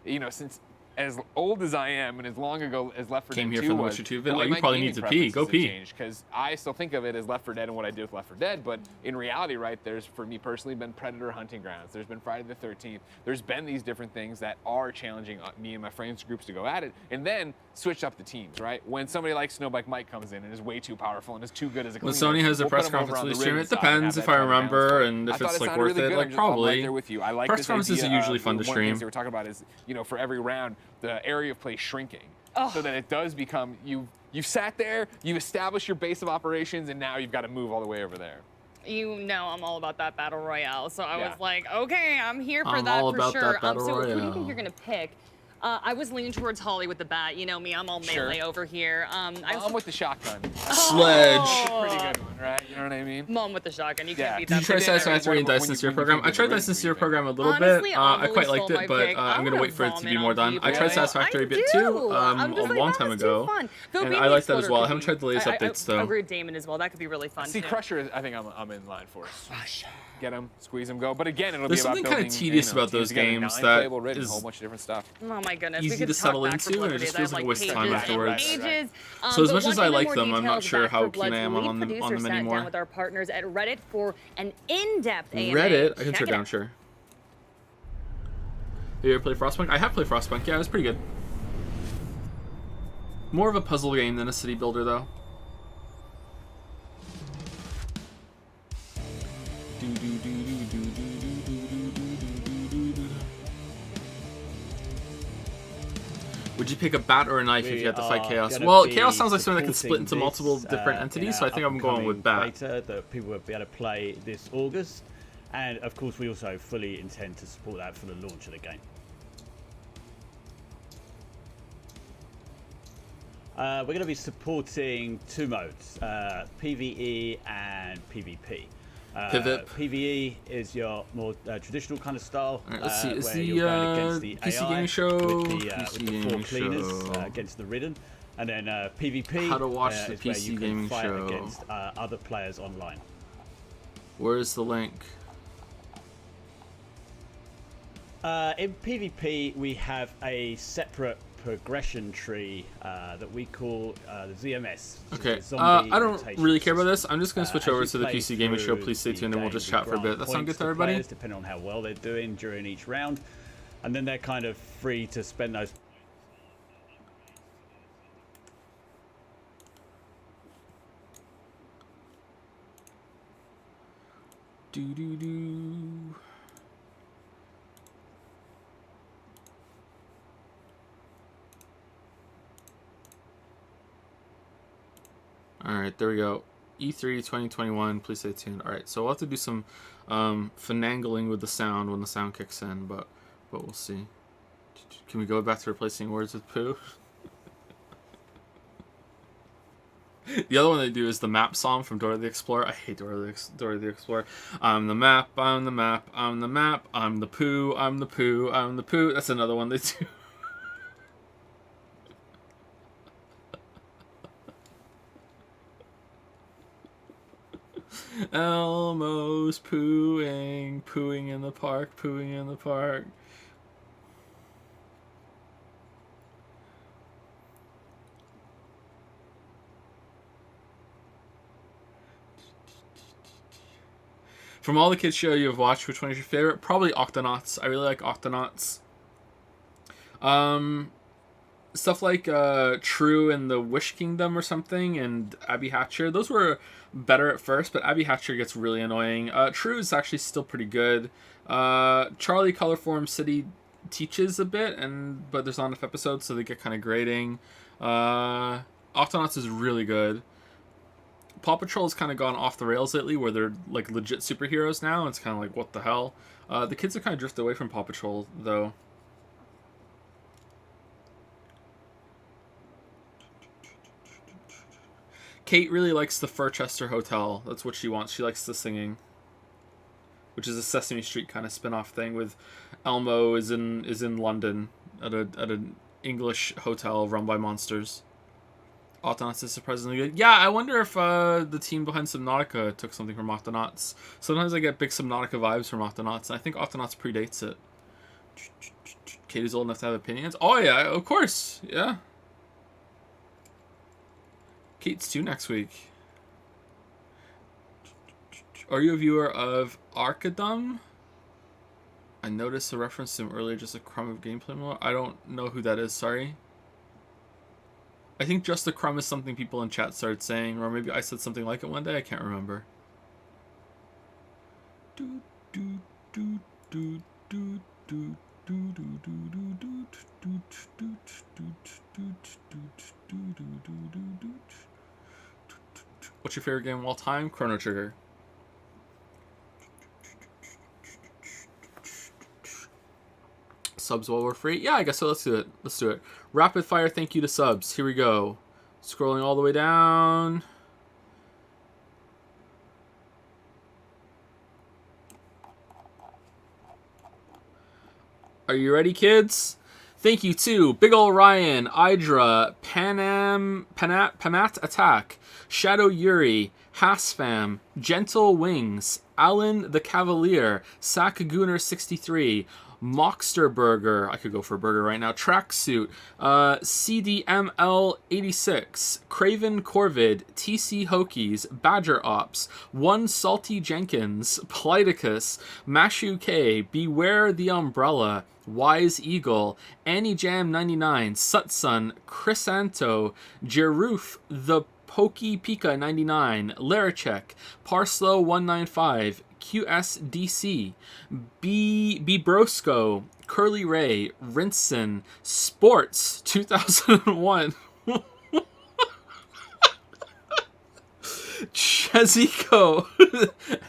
Speaker 9: you know, since as old as I am and as long ago as Left 4
Speaker 1: Came
Speaker 9: Dead
Speaker 1: here
Speaker 9: 2
Speaker 1: from the
Speaker 9: was,
Speaker 1: Witcher 2
Speaker 9: the way
Speaker 1: you
Speaker 9: my
Speaker 1: probably
Speaker 9: gaming
Speaker 1: need to pee. Go
Speaker 9: preferences have
Speaker 1: pee.
Speaker 9: changed, because I still think of it as Left 4 Dead and what I did with Left 4 Dead, but in reality, right, there's, for me personally, been Predator Hunting Grounds. There's been Friday the 13th. There's been these different things that are challenging me and my friends groups to go at it, and then switch up the teams, right? When somebody like Snowbike Mike comes in and is way too powerful and is too good as a
Speaker 1: When
Speaker 9: cleaner,
Speaker 1: Sony has their
Speaker 9: we'll
Speaker 1: press
Speaker 9: put him over
Speaker 1: conference
Speaker 9: on the
Speaker 1: release stream,
Speaker 9: Ridden
Speaker 1: it
Speaker 9: side and
Speaker 1: depends
Speaker 9: have
Speaker 1: if
Speaker 9: that
Speaker 1: I
Speaker 9: kind of balance.
Speaker 1: remember and
Speaker 9: I
Speaker 1: if
Speaker 9: thought
Speaker 1: it's
Speaker 9: it
Speaker 1: like
Speaker 9: sounded
Speaker 1: worth
Speaker 9: really
Speaker 1: it.
Speaker 9: good.
Speaker 1: Like
Speaker 9: I'm
Speaker 1: probably.
Speaker 9: right there with you. I like
Speaker 1: Press
Speaker 9: this
Speaker 1: conferences
Speaker 9: idea
Speaker 1: are usually
Speaker 9: of
Speaker 1: fun to
Speaker 9: one of the things
Speaker 1: stream.
Speaker 9: they were talking about is, you know, for every round, the area of play shrinking.
Speaker 10: Oh.
Speaker 9: So that it does become, you've sat there, you've established your base of operations, and now you've got to move all the way over there.
Speaker 10: You know I'm all about that battle royale, so I
Speaker 9: Yeah.
Speaker 10: was like, okay, I'm here for
Speaker 1: I'm
Speaker 10: that
Speaker 1: all
Speaker 10: for
Speaker 1: about
Speaker 10: sure.
Speaker 1: that battle
Speaker 10: So who do you
Speaker 1: royale.
Speaker 10: think you're gonna pick? I was leaning towards Holly with the bat. You know me, I'm all
Speaker 9: Sure.
Speaker 10: melee over here.
Speaker 9: I'm with the shotgun.
Speaker 1: Sledge.
Speaker 9: Pretty good one, right? You know what I mean?
Speaker 10: Mom with the shotgun. You
Speaker 9: Yeah.
Speaker 10: can't beat
Speaker 1: Did
Speaker 10: that.
Speaker 1: you try
Speaker 10: for dinner.
Speaker 1: Satisfactory and
Speaker 9: When
Speaker 1: Dyson
Speaker 9: you-
Speaker 1: Seer
Speaker 9: when you
Speaker 1: program?
Speaker 9: think
Speaker 1: I
Speaker 9: of
Speaker 1: tried
Speaker 9: the
Speaker 1: Dyson
Speaker 9: Ridden
Speaker 1: Seer
Speaker 9: region.
Speaker 1: program a little
Speaker 10: Honestly,
Speaker 1: bit. I
Speaker 10: Amelie
Speaker 1: quite liked
Speaker 10: stole
Speaker 1: it,
Speaker 10: my
Speaker 1: but
Speaker 10: pick.
Speaker 1: I'm gonna
Speaker 10: I'm
Speaker 1: wait for it to be
Speaker 10: vomit
Speaker 1: more
Speaker 10: on
Speaker 1: done. I
Speaker 10: PvP.
Speaker 1: tried Satisfactory a bit
Speaker 10: I
Speaker 1: too,
Speaker 10: do. I'm just
Speaker 1: a
Speaker 10: like,
Speaker 1: long
Speaker 10: that
Speaker 1: time
Speaker 10: was
Speaker 1: ago,
Speaker 10: too fun. Though
Speaker 1: and
Speaker 10: being
Speaker 1: I
Speaker 10: the
Speaker 1: liked that as
Speaker 10: Exploder
Speaker 1: well. I
Speaker 10: could
Speaker 1: haven't
Speaker 10: be-
Speaker 1: tried the latest updates
Speaker 10: I
Speaker 1: though.
Speaker 10: agree with Damon as well. That could be really fun.
Speaker 9: See,
Speaker 10: too.
Speaker 9: Crusher, I think I'm in line for. Get him, squeeze him, go. But again, it'll
Speaker 1: There's
Speaker 9: be about
Speaker 1: something kinda
Speaker 9: building,
Speaker 1: tedious
Speaker 9: you know,
Speaker 1: about
Speaker 9: teams
Speaker 1: those
Speaker 9: together,
Speaker 1: games
Speaker 9: 9
Speaker 1: that
Speaker 9: playable Ridden, a
Speaker 1: is
Speaker 9: whole bunch of different stuff.
Speaker 10: Oh my goodness.
Speaker 1: easy
Speaker 10: we could
Speaker 1: to
Speaker 10: talk
Speaker 1: settle
Speaker 10: Back
Speaker 1: into,
Speaker 10: 4 Blood
Speaker 1: and it
Speaker 10: for
Speaker 1: just
Speaker 10: days. I
Speaker 1: feels
Speaker 10: have,
Speaker 1: like a waste of
Speaker 10: pages
Speaker 1: time
Speaker 10: and
Speaker 1: afterwards.
Speaker 10: pages.
Speaker 1: So as
Speaker 10: But
Speaker 1: much
Speaker 10: want
Speaker 1: as
Speaker 10: to
Speaker 1: I
Speaker 10: know
Speaker 1: like
Speaker 10: more
Speaker 1: them, I'm not
Speaker 10: details,
Speaker 1: sure
Speaker 10: Back
Speaker 1: how
Speaker 10: 4 Blood's
Speaker 1: keen I am
Speaker 10: lead
Speaker 1: on them
Speaker 10: producer sat
Speaker 1: anymore.
Speaker 10: down with our partners at Reddit for an in-depth AMA.
Speaker 1: Reddit, I can
Speaker 10: Check
Speaker 1: turn
Speaker 10: it
Speaker 1: down,
Speaker 10: out.
Speaker 1: sure. Have you ever played Frostpunk? I have played Frostpunk. Yeah, it was pretty good. More of a puzzle game than a city builder, though. Would you pick a bat or a knife if you had to fight Chaos?
Speaker 11: gonna
Speaker 1: Well,
Speaker 11: be
Speaker 1: Chaos sounds like something that could split into
Speaker 11: supporting
Speaker 1: multiple
Speaker 11: this,
Speaker 1: different
Speaker 11: in
Speaker 1: entities,
Speaker 11: a
Speaker 1: so I think I'm going with
Speaker 11: upcoming
Speaker 1: bat.
Speaker 11: beta that people will be able to play this August. And of course, we also fully intend to support that for the launch of the game. We're going to be supporting 2 modes, PvE and PvP.
Speaker 1: Pivot.
Speaker 11: PvE is your more traditional kind of style,
Speaker 1: All right, let's see. Is
Speaker 11: where
Speaker 1: the
Speaker 11: you're going against the
Speaker 1: PC
Speaker 11: AI
Speaker 1: gaming show?
Speaker 11: with the 4 cleaners against the Ridden. And then PvP
Speaker 1: How to watch the
Speaker 11: is where
Speaker 1: PC
Speaker 11: you can
Speaker 1: gaming
Speaker 11: fight
Speaker 1: show.
Speaker 11: against other players online.
Speaker 1: Where's the link?
Speaker 11: In PvP, we have a separate progression tree that we call the ZMS.
Speaker 1: Okay, I don't really care about this. I'm just going to switch over to the PC gaming show. Please stay tuned and we'll just chat for a bit. That sound good to everybody?
Speaker 11: Players, depending on how well they're doing during each round. And then they're kind of free to spend those.
Speaker 1: Do. Alright, there we go. E3 2021, please stay tuned. Alright, so we'll have to do some finagling with the sound when the sound kicks in, but we'll see. Can we go back to replacing words with poo? The other one they do is the map song from Dora the Explorer. I hate Dora the Explorer. I'm the map, I'm the map, I'm the map, I'm the poo, I'm the poo, I'm the poo. That's another one they do. Elmo's pooing in the park, pooing in the park. From all the kids show you have watched, which one is your favorite? Probably Octonauts. I really like Octonauts. Stuff like True and the Wish Kingdom or something, and Abby Hatcher. Those were better at first, but Abby Hatcher gets really annoying. True is actually still pretty good. Charlie Colorform City teaches a bit, but there's not enough episodes, so they get kind of grating. Octonauts is really good. Paw Patrol's kind of gone off the rails lately, where they're like legit superheroes now. It's kind of like, what the hell? The kids have kind of drifted away from Paw Patrol, though. Kate really likes the Furchester Hotel. That's what she wants. She likes the singing, which is a Sesame Street kind of spin-off thing with Elmo is in London at an English hotel run by monsters. Octonauts is surprisingly good. Yeah, I wonder if the team behind Subnautica took something from Octonauts. Sometimes I get big Subnautica vibes from Octonauts, and I think Octonauts predates it. Katie's old enough to have opinions. Oh yeah, of course. Yeah. Kate's 2 next week. Are you a viewer of Arcadum? I noticed a reference to him earlier, just a crumb of gameplay mode. I don't know who that is, sorry. I think just a crumb is something people in chat started saying, or maybe I said something like it one day, I can't remember. What's your favorite game of all time? Chrono Trigger. Subs while we're free? Yeah, I guess so. Let's do it. Let's do it. Rapid fire thank you to subs. Here we go. Scrolling all the way down. Are you ready, kids? Thank you to Big Ol' Ryan, Idra, Pamat Attack, Shadow Yuri, Hasfam, Gentle Wings, Alan the Cavalier, Sakagooner63, Mocksterburger, I could go for a burger right now, Tracksuit, CDML86, Craven Corvid, TC Hokies, Badger Ops, One Salty Jenkins, Politicus, Mashu K, Beware the Umbrella, Wise Eagle, Annie Jam 99, Sutsun, Chrysanto, Jeroof the Pokey Pika 99, Larichek, Parslow 195, QSDC, B Brosco, Curly Ray, Rinson, Sports 2001, Chezico,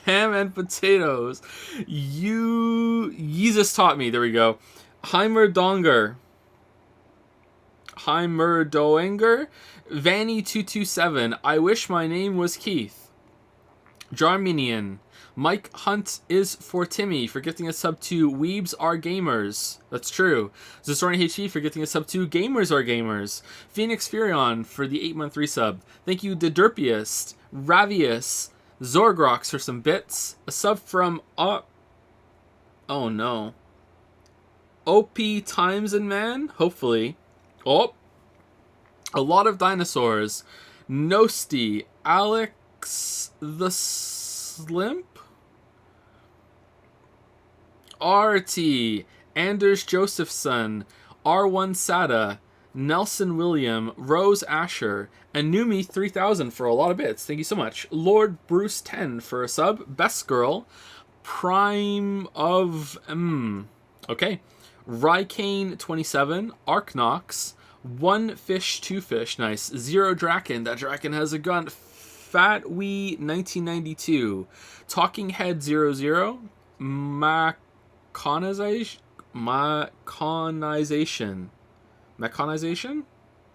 Speaker 1: Ham and potatoes. Jesus taught me. There we go. Heimerdonger. Vanny227. I wish my name was Keith. Jarminian. Mike Hunt is for Timmy for gifting a sub to Weebs Are Gamers. That's true. Zastorni HE for gifting a sub to Gamers Are Gamers. Phoenix Furion for the 8-month resub. Thank you, Dedurpiest, Ravius, Zorgrox for some bits. A sub from oh no. OP Times and Man, hopefully. Oh, a lot of dinosaurs. Nosti, Alex the Slimp, RT, Anders Josephson, R1 Sada, Nelson William, Rose Asher, and Numi 3000 for a lot of bits. Thank you so much. Lord Bruce 10 for a sub. Best Girl, Prime of okay. Rykane 27, Arknox, One Fish, Two Fish, nice. Zero Draken, that Draken has a gun. Fat Wee 1992, Talking Head 00, Mechanization,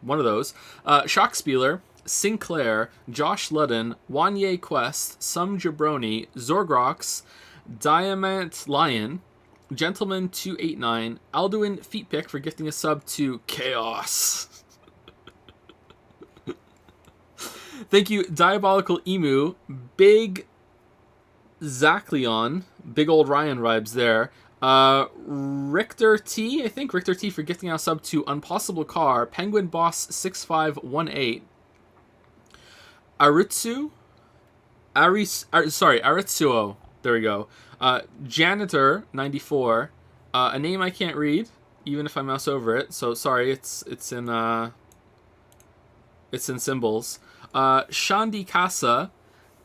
Speaker 1: one of those. Shockspieler, Sinclair, Josh Ludden, Wanye Quest, Some Jabroni, Zorgrox, Diamant Lion, Gentleman 289, Alduin Feetpick for gifting a sub to Chaos. Thank you, Diabolical Emu, Big Zacleon, big old Ryan vibes there. Richter T, I think Richter T for gifting a sub to Unpossible Car, Penguin Boss 6518, Aritsuo, there we go. Janitor 94, a name I can't read even if I mouse over it, so sorry, it's in symbols. Shandi Casa,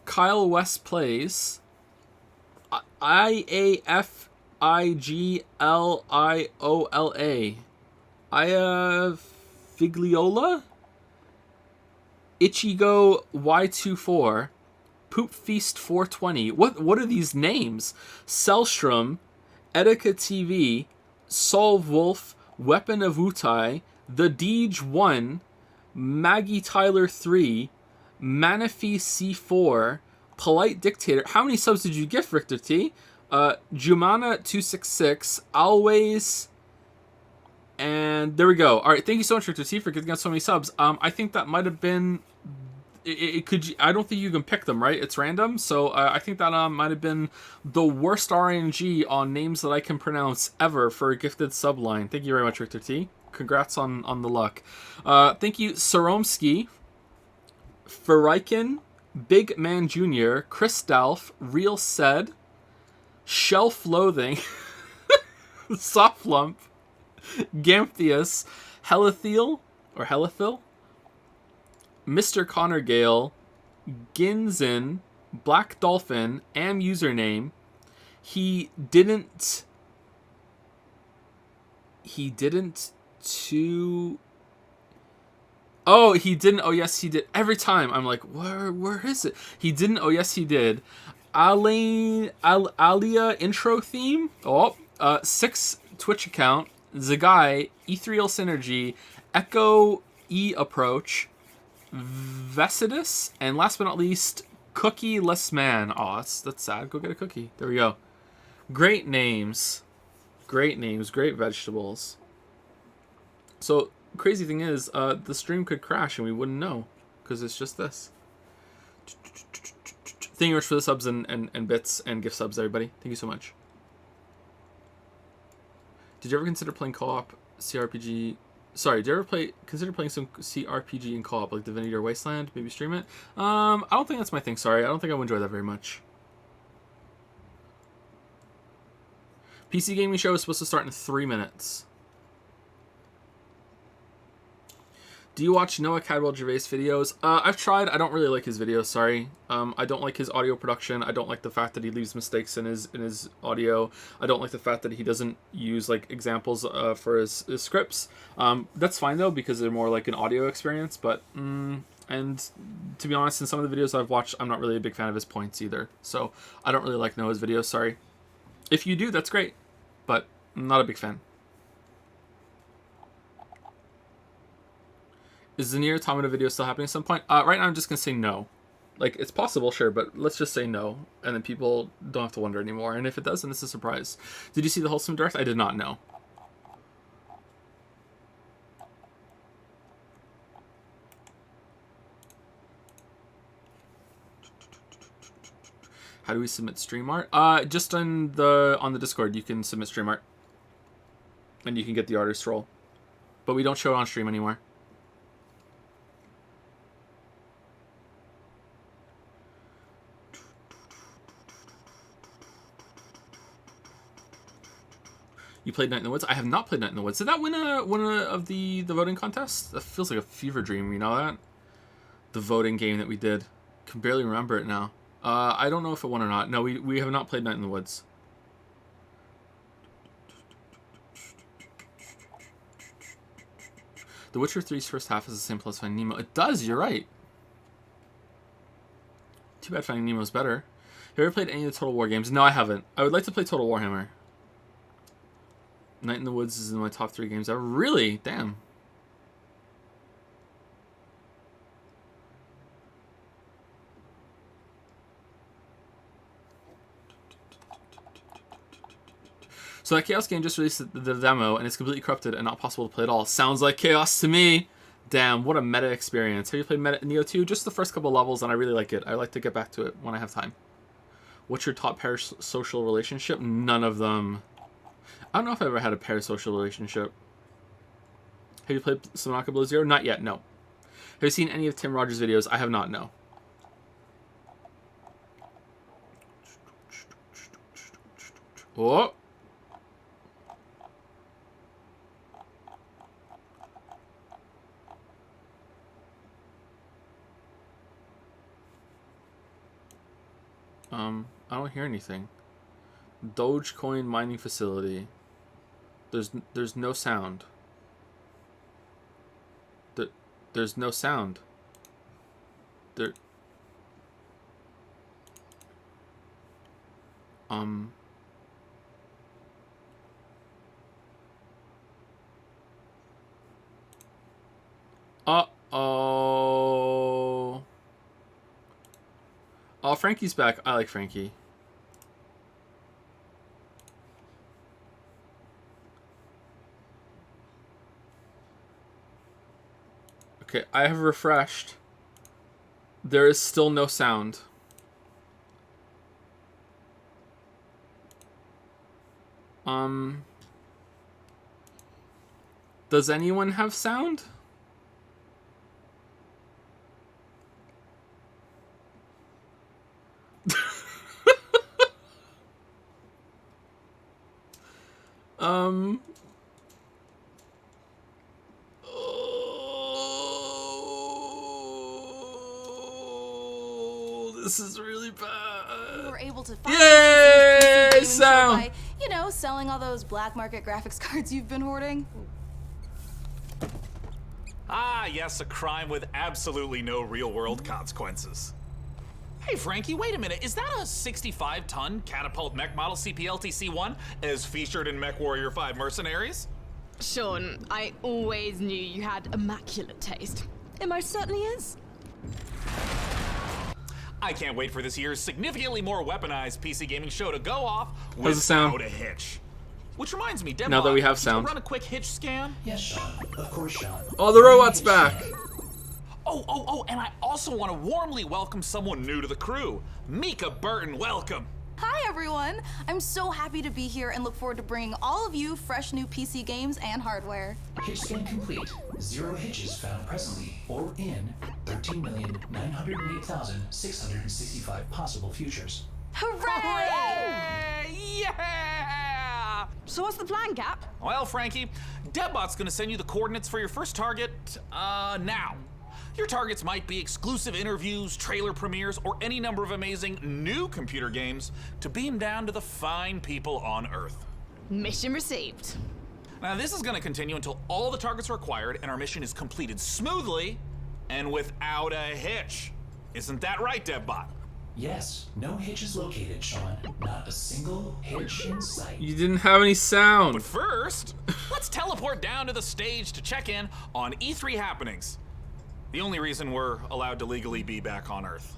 Speaker 1: Kyle West Plays, IAFIGLIOLA, Aya Figliola, Ichigo Y24, Poop Feast 420. What are these names? Selstrom, Etika TV, Solve Wolf, Weapon of Wutai, The Deej 1, Maggie Tyler 3, Manaphy C4, Polite Dictator. How many subs did you gift, Richter T? Jumana 266, Always, and there we go. All right, thank you so much, Richter T, for giving us so many subs. I think that might have been. It could. I don't think you can pick them, right? It's random. So I think that might have been the worst RNG on names that I can pronounce ever for a gifted subline. Thank you very much, Richter T. Congrats on the luck. Thank you, Saromsky, Feriken, Big Man Jr., Chris Dalf, Real Said, Shelf Loathing, Soft Lump, Gamphius, Helithil, Mr. Connor Gale, Ginzin, Black Dolphin, Am username. He didn't to. Oh, he didn't. Oh, yes, he did. Every time I'm like, where is it? He didn't. Oh, yes, he did. Alia intro theme. Oh, 6 Twitch account. Zagai, Ethereal Synergy, Echo E Approach, Vecidus, and last but not least, Cookie-less Man. Oh, that's sad. Go get a cookie. There we go. Great names. Great names. Great vegetables. So, crazy thing is, the stream could crash and we wouldn't know, because it's just this. Thank you much for the subs and bits and gift subs, everybody. Thank you so much. Did you ever consider playing co-op CRPG? Sorry, did you ever consider playing some CRPG in co-op, like Divinity or Wasteland? Maybe stream it? I don't think that's my thing, sorry. I don't think I would enjoy that very much. PC gaming show is supposed to start in 3 minutes. Do you watch Noah Cadwell Gervais videos? I've tried. I don't really like his videos, sorry. I don't like his audio production. I don't like the fact that he leaves mistakes in his audio. I don't like the fact that he doesn't use like examples for his scripts. That's fine though, because they're more like an audio experience, but And to be honest, in some of the videos I've watched, I'm not really a big fan of his points either. So I don't really like Noah's videos, sorry. If you do, that's great. But I'm not a big fan. Is the Nier Automata video still happening at some point? Right now I'm just going to say no. Like, it's possible, sure, but let's just say no. And then people don't have to wonder anymore. And if it does, then it's a surprise. Did you see the Wholesome Direct? I did not know. How do we submit stream art? Just on the Discord, you can submit stream art. And you can get the artist role. But we don't show it on stream anymore. You played Night in the Woods? I have not played Night in the Woods. Did that win a of the voting contest? That feels like a fever dream, you know that? The voting game that we did. Can barely remember it now. I don't know if it won or not. No, we have not played Night in the Woods. The Witcher 3's first half is the same plus Finding Nemo. It does, you're right. Too bad Finding Nemo's better. Have you ever played any of the Total War games? No, I haven't. I would like to play Total Warhammer. Night in the Woods is in my top 3 games ever. Really? Damn. So that Chaos game just released the demo, and it's completely corrupted and not possible to play at all. Sounds like Chaos to me. Damn, what a meta experience. Have you played Neo 2? Just the first couple levels, and I really like it. I like to get back to it when I have time. What's your top parasocial relationship? None of them. I don't know if I've ever had a parasocial relationship. Have you played Subnautica Below Zero? Not yet, no. Have you seen any of Tim Rogers' videos? I have not, no. Oh! I don't hear anything. Dogecoin mining facility. There's no sound. There's no sound. There. Uh-oh. Oh, Frankie's back. I like Frankie. Okay, I have refreshed. There is still no sound. Does anyone have sound? Oh, this is really bad.
Speaker 12: We were able to find
Speaker 1: Yay! Sound!
Speaker 12: By, you know, selling all those black market graphics cards you've been hoarding.
Speaker 13: Ah, yes, a crime with absolutely no real-world consequences. Hey, Frankie, wait a minute. Is that a 65-ton catapult mech model CPLTC-1 as featured in MechWarrior 5 Mercenaries?
Speaker 4: Sean, I always knew you had immaculate taste. It most certainly is.
Speaker 13: I can't wait for this year's significantly more weaponized PC gaming show to go off
Speaker 1: How's it sound?
Speaker 13: without a hitch. Which reminds me, Demo,
Speaker 1: Now that we have sound.
Speaker 13: run a quick hitch scan?
Speaker 14: Yes, Sean. Of course, Sean.
Speaker 1: Oh, the robot's back.
Speaker 13: Oh, and I also want to warmly welcome someone new to the crew. Mika Burton, welcome.
Speaker 12: Hi, everyone. I'm so happy to be here and look forward to bringing all of you fresh new PC games and hardware.
Speaker 14: Hitch scan complete. 0 hitches found presently or in 13,908,665 possible futures.
Speaker 12: Hooray!
Speaker 13: Yeah!
Speaker 4: So what's the plan, Cap?
Speaker 13: Well, Frankie, Debbot's gonna send you the coordinates for your first target, now. Your targets might be exclusive interviews, trailer premieres, or any number of amazing new computer games to beam down to the fine people on Earth.
Speaker 4: Mission received.
Speaker 13: Now, this is gonna continue until all the targets are acquired and our mission is completed smoothly and without a hitch. Isn't that right, DevBot?
Speaker 14: Yes, no hitch is located, Sean. Not a single hitch in sight.
Speaker 1: You didn't have any sound.
Speaker 13: But first, let's teleport down to the stage to check in on E3 happenings. The only reason we're allowed to legally be back on Earth.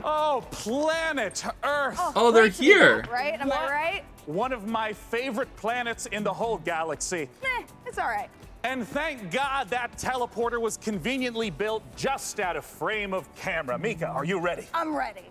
Speaker 5: Oh, planet Earth.
Speaker 1: Oh, they're here.
Speaker 15: Right? Am I right?
Speaker 5: One of my favorite planets in the whole galaxy.
Speaker 15: It's all right.
Speaker 5: And thank God that teleporter was conveniently built just out of frame of camera. Mika, are you ready?
Speaker 15: I'm ready.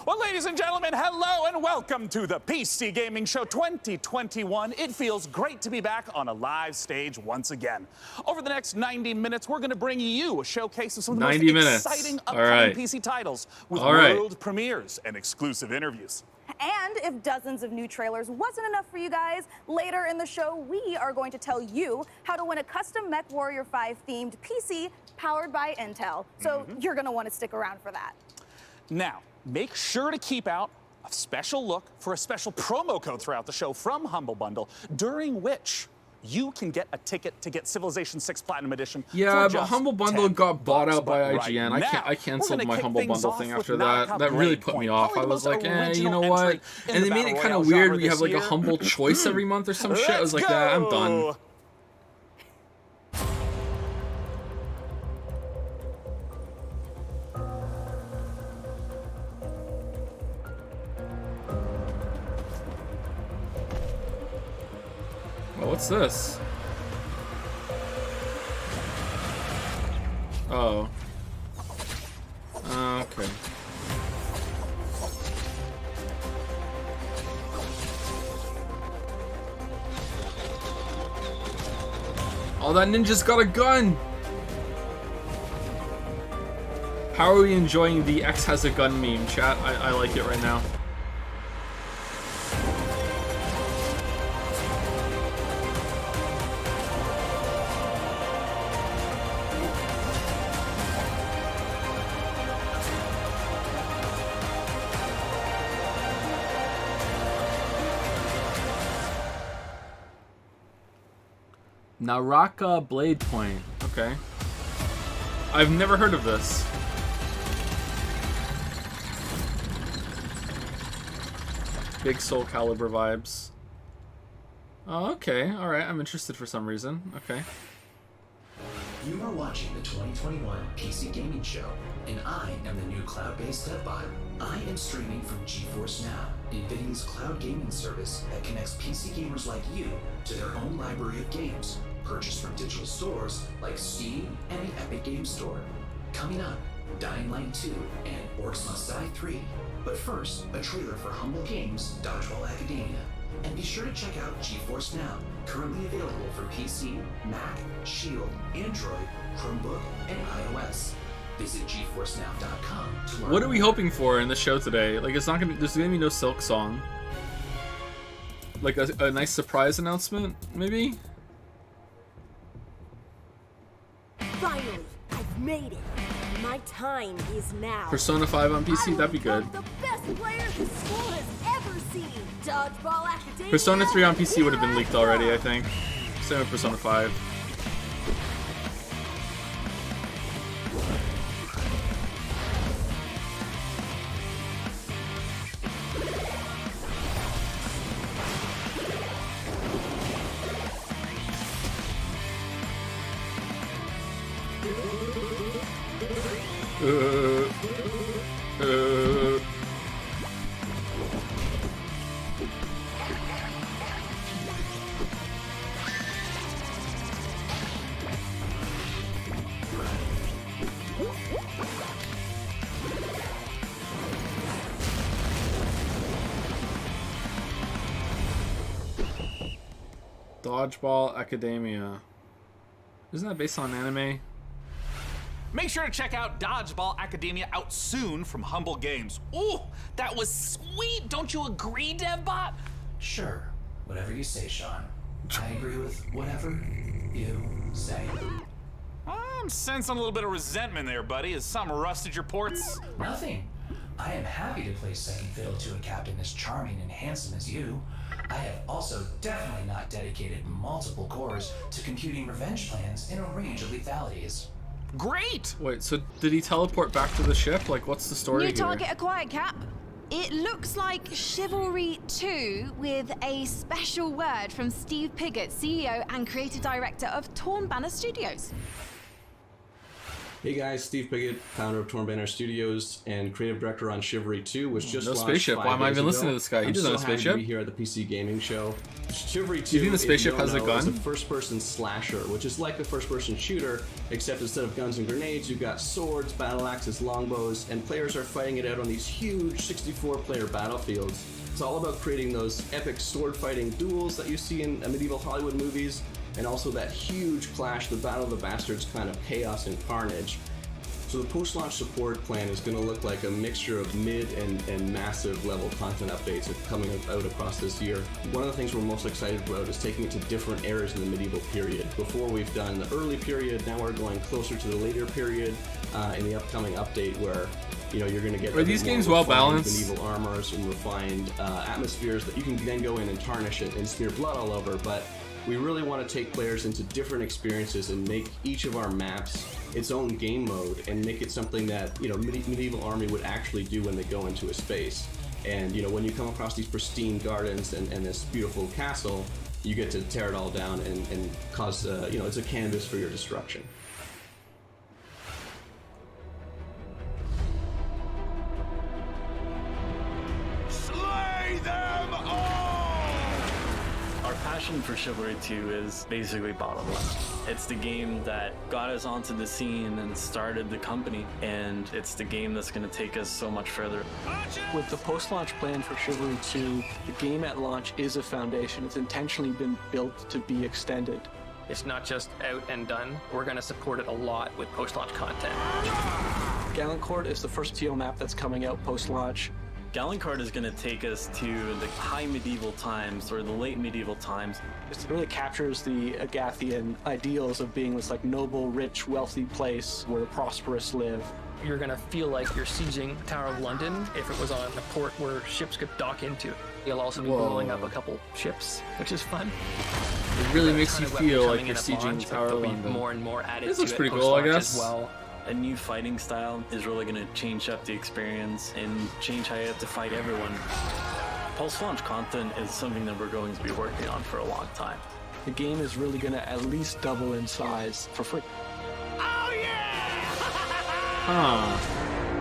Speaker 5: Well, ladies and gentlemen, hello and welcome to the PC Gaming Show 2021. It feels great to be back on a live stage once again. Over the next 90 minutes, we're going to bring you a showcase of some of the most
Speaker 1: 90 minutes.
Speaker 5: exciting
Speaker 1: All
Speaker 5: upcoming
Speaker 1: right.
Speaker 5: PC titles with
Speaker 1: All right.
Speaker 5: world premieres and exclusive interviews.
Speaker 15: And if dozens of new trailers wasn't enough for you guys, later in the show, we are going to tell you how to win a custom MechWarrior 5 themed PC powered by Intel. So you're going to want to stick around for that.
Speaker 5: Now, make sure to keep out a special look for a special promo code throughout the show from Humble Bundle, during which you can get a ticket to get Civilization 6 Platinum Edition.
Speaker 1: Yeah,
Speaker 5: for
Speaker 1: but
Speaker 5: just
Speaker 1: Humble Bundle
Speaker 5: $10.
Speaker 1: got bought out by
Speaker 5: But
Speaker 1: IGN.
Speaker 5: right
Speaker 1: I
Speaker 5: now,
Speaker 1: canceled
Speaker 5: we're gonna
Speaker 1: my
Speaker 5: kick
Speaker 1: Humble
Speaker 5: things
Speaker 1: Bundle
Speaker 5: off
Speaker 1: thing
Speaker 5: with
Speaker 1: after that.
Speaker 5: Nautica
Speaker 1: That really
Speaker 5: Breakpoint,
Speaker 1: put me off. I
Speaker 5: probably the
Speaker 1: was
Speaker 5: most
Speaker 1: like, you know
Speaker 5: original
Speaker 1: what?
Speaker 5: entry in
Speaker 1: And
Speaker 5: the
Speaker 1: they made
Speaker 5: Battle
Speaker 1: it kind
Speaker 5: Royale
Speaker 1: of weird
Speaker 5: genre
Speaker 1: where you have
Speaker 5: this
Speaker 1: like a
Speaker 5: year.
Speaker 1: humble choice every month or some shit. I was like, that I'm done. Well, what's this? Oh. Okay. Oh, that ninja's got a gun! How are we enjoying the X has a gun meme, chat? I like it right now. Naraka Blade Point. Okay. I've never heard of this. Big Soul Calibur vibes. Oh, okay. Alright, I'm interested for some reason. Okay.
Speaker 14: You are watching the 2021 PC Gaming Show, and I am the new cloud-based DevBot. I am streaming from GeForce Now, NVIDIA's cloud gaming service that connects PC gamers like you to their own library of games, purchased from digital stores like Steam and the Epic Games Store. Coming up, Dying Light 2 and Orcs Must Die 3. But first, a trailer for Humble Games' Dodgeball Academia. And be sure to check out GeForce Now, currently available for PC, Mac, Shield, Android, Chromebook, and iOS. Visit GeForceNow.com to learn
Speaker 1: What are we
Speaker 14: more.
Speaker 1: hoping for in the show today? Like, it's not gonna. There's gonna be no Silk Song. Like a nice surprise announcement, maybe.
Speaker 16: Finally, I've made it. My time is now.
Speaker 1: Persona 5 on PC, that'd be good.
Speaker 16: The best player the school has ever seen. Dodgeball Academia.
Speaker 1: Persona 3 on PC would have been leaked already, I think. Same with Persona 5. Dodgeball Academia. Isn't that based on anime?
Speaker 13: Make sure to check out Dodgeball Academia, out soon from Humble Games. Ooh, that was sweet. Don't you agree, DevBot?
Speaker 14: Sure, whatever you say, Sean. I agree with whatever you say.
Speaker 13: I'm sensing a little bit of resentment there, buddy. Has something rusted your ports?
Speaker 14: Nothing. I am happy to play second fiddle to a captain as charming and handsome as you. I have also definitely not dedicated multiple cores to computing revenge plans in a range of lethalities.
Speaker 13: Great!
Speaker 1: Wait, so did he teleport back to the ship? Like, what's the story
Speaker 4: New
Speaker 1: here?
Speaker 4: target acquired, Cap. It looks like Chivalry 2 with a special word from Steve Piggott, CEO and creative director of Torn Banner Studios.
Speaker 17: Hey guys, Steve Piggott, founder of Torn Banner Studios and creative director on Chivalry 2, which just
Speaker 1: No
Speaker 17: launched
Speaker 1: spaceship.
Speaker 17: 5
Speaker 1: Why am I
Speaker 17: days
Speaker 1: even
Speaker 17: ago.
Speaker 1: listening to this guy? He
Speaker 17: I'm
Speaker 1: doesn't
Speaker 17: so
Speaker 1: have a
Speaker 17: happy to
Speaker 1: spaceship.
Speaker 17: be here at the PC Gaming Show. Chivalry 2,
Speaker 1: Do you think the spaceship has a gun?
Speaker 17: is a first-person slasher, which is like a first-person shooter, except instead of guns and grenades, you've got swords, battle axes, longbows, and players are fighting it out on these huge 64-player battlefields. It's all about creating those epic sword-fighting duels that you see in medieval Hollywood movies, and also that huge clash, the Battle of the Bastards kind of chaos and carnage. So the post-launch support plan is going to look like a mixture of mid and massive level content updates coming out across this year. One of the things we're most excited about is taking it to different eras in the medieval period. Before we've done the early period, now we're going closer to the later period in the upcoming update where you're going to get
Speaker 1: Are these games well balanced?
Speaker 17: medieval armors and refined atmospheres that you can then go in and tarnish it and smear blood all over. But we really want to take players into different experiences and make each of our maps its own game mode and make it something that medieval army would actually do when they go into a space. And when you come across these pristine gardens and this beautiful castle, you get to tear it all down and cause it's a canvas for your destruction.
Speaker 18: Slay them all!
Speaker 19: Our passion for Chivalry 2 is basically bottom line. It's the game that got us onto the scene and started the company, and it's the game that's going to take us so much further.
Speaker 20: With the post-launch plan for Chivalry 2, the game at launch is a foundation. It's intentionally been built to be extended. It's not just out and done. We're going to support it a lot with post-launch content. Gallancourt is the first TO map that's coming out post-launch.
Speaker 19: Gallancourt is going to take us to the high medieval times or the late medieval times.
Speaker 20: It really captures the Agathian ideals of being this noble, rich, wealthy place where the prosperous live. You're going to feel like you're sieging the Tower of London if it was on a port where ships could dock into. You'll also be blowing up a couple ships, which is fun.
Speaker 1: It really makes you feel like you're sieging the Tower of London.
Speaker 19: More and more added
Speaker 1: This
Speaker 19: to
Speaker 1: looks
Speaker 19: it
Speaker 1: pretty cool, I
Speaker 19: post-launch
Speaker 1: guess.
Speaker 19: as well. A new fighting style is really going to change up the experience and change how you have to fight everyone. Post-launch content is something that we're going to be working on for a long time.
Speaker 20: The game is really going to at least double in size for free.
Speaker 1: Huh.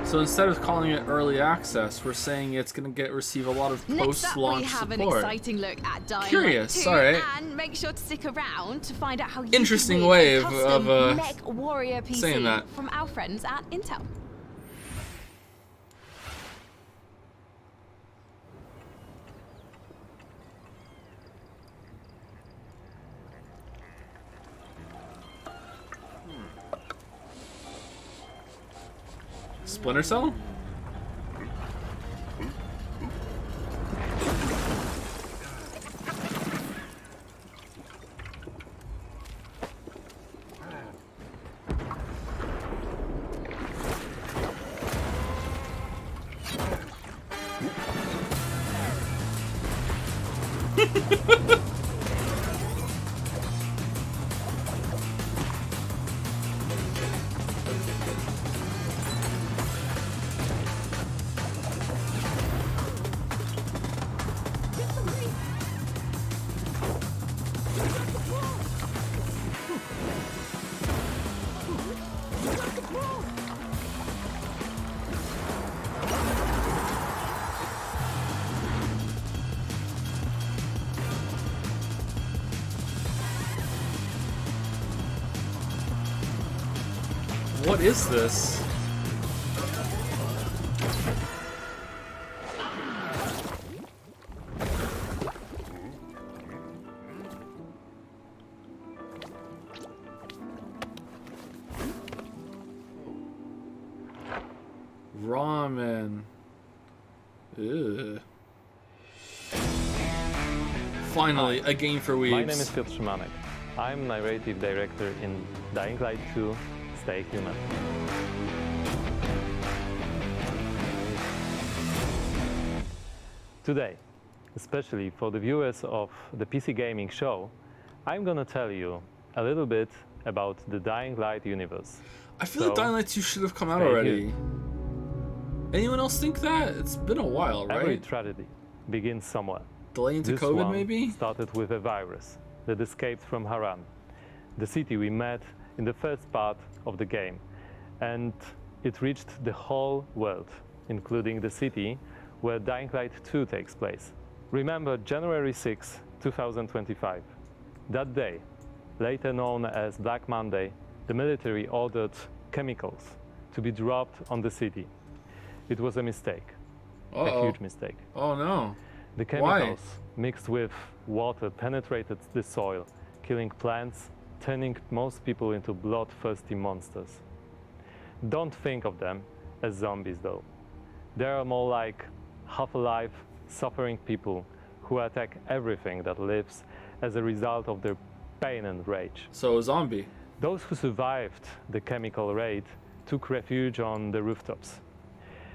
Speaker 1: So instead of calling it early access, we're saying it's going to receive a lot of
Speaker 4: Next up, we
Speaker 1: post-launch
Speaker 4: have an
Speaker 1: support.
Speaker 4: exciting look at Dying
Speaker 1: Curious,
Speaker 4: Light 2,
Speaker 1: alright.
Speaker 4: and make sure to stick around to find out how you
Speaker 1: Interesting
Speaker 4: can win
Speaker 1: way
Speaker 4: a custom
Speaker 1: of
Speaker 4: Mech Warrior PC
Speaker 1: saying that.
Speaker 4: from our friends at Intel.
Speaker 1: Splinter Cell? What is this? Ramen. Ugh. Finally, a game for weebs.
Speaker 21: My name is Piotr Szymanek. I'm narrative director in Dying Light 2, Stay Human. Today, especially for the viewers of the PC Gaming Show, I'm gonna tell you a little bit about the Dying Light universe.
Speaker 1: I feel like Dying Light 2 should have come out
Speaker 21: stay
Speaker 1: already.
Speaker 21: here.
Speaker 1: Anyone else think that? It's been a while, right?
Speaker 21: Every tragedy begins somewhere.
Speaker 1: Delay into
Speaker 21: This
Speaker 1: COVID,
Speaker 21: one
Speaker 1: maybe?
Speaker 21: started with a virus that escaped from Haran, the city we met in the first part of the game, and it reached the whole world, including the city where Dying Light 2 takes place. Remember January 6, 2025. That day, later known as Black Monday, the military ordered chemicals to be dropped on the city. It was a mistake, a huge mistake.
Speaker 1: Oh no.
Speaker 21: The chemicals mixed with water penetrated the soil, killing plants, turning most people into bloodthirsty monsters. Don't think of them as zombies though. They are more like half-alive, suffering people who attack everything that lives as a result of their pain and rage.
Speaker 1: So a zombie.
Speaker 21: Those who survived the chemical raid took refuge on the rooftops.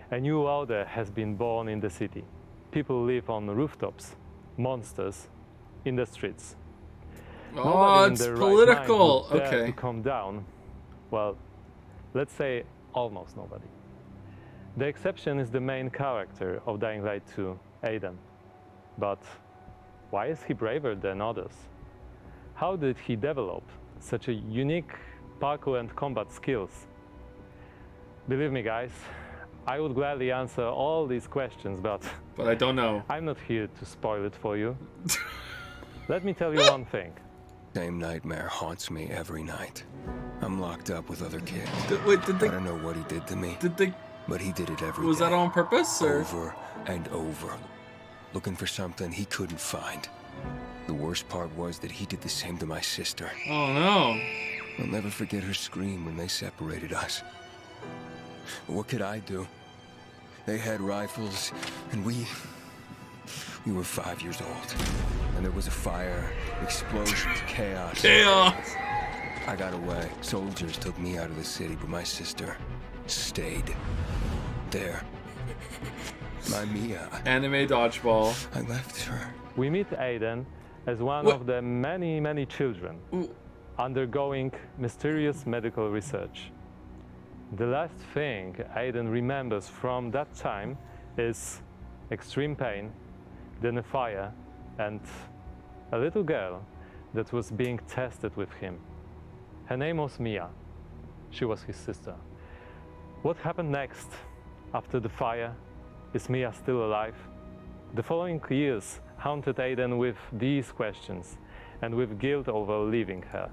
Speaker 21: A new order has been born in the city. People live on rooftops, monsters in the streets.
Speaker 1: Oh,
Speaker 21: Nobody
Speaker 1: it's
Speaker 21: in their
Speaker 1: political.
Speaker 21: Right mind would dare
Speaker 1: Okay.
Speaker 21: to come down. Well, let's say almost nobody. The exception is the main character of Dying Light 2, Aiden. But why is he braver than others? How did he develop such a unique parkour and combat skills? Believe me, guys, I would gladly answer all these questions, but
Speaker 1: I don't know.
Speaker 21: I'm not here to spoil it for you. Let me tell you one thing.
Speaker 3: Same nightmare haunts me every night. I'm locked up with other kids.
Speaker 1: Wait, did they?
Speaker 3: I don't know what he did to me.
Speaker 1: Did they?
Speaker 3: But he did it every
Speaker 1: Was that
Speaker 3: day.
Speaker 1: on purpose, or?
Speaker 3: Over and over. Looking for something he couldn't find. The worst part was that he did the same to my sister.
Speaker 1: Oh no.
Speaker 3: I'll never forget her scream when they separated us. But what could I do? They had rifles, and we were 5 years old. And there was a fire, explosions, chaos.
Speaker 1: Chaos!
Speaker 3: I got away. Soldiers took me out of the city, but my sister stayed there. My Mia.
Speaker 1: Anime dodgeball.
Speaker 3: I left her.
Speaker 21: We meet Aiden as one
Speaker 1: What?
Speaker 21: of the many, many children undergoing mysterious medical research. The last thing Aiden remembers from that time is extreme pain, then a fire, and a little girl that was being tested with him. Her name was Mia. She was his sister. What happened next after the fire? Is Mia still alive? The following years haunted Aiden with these questions and with guilt over leaving her.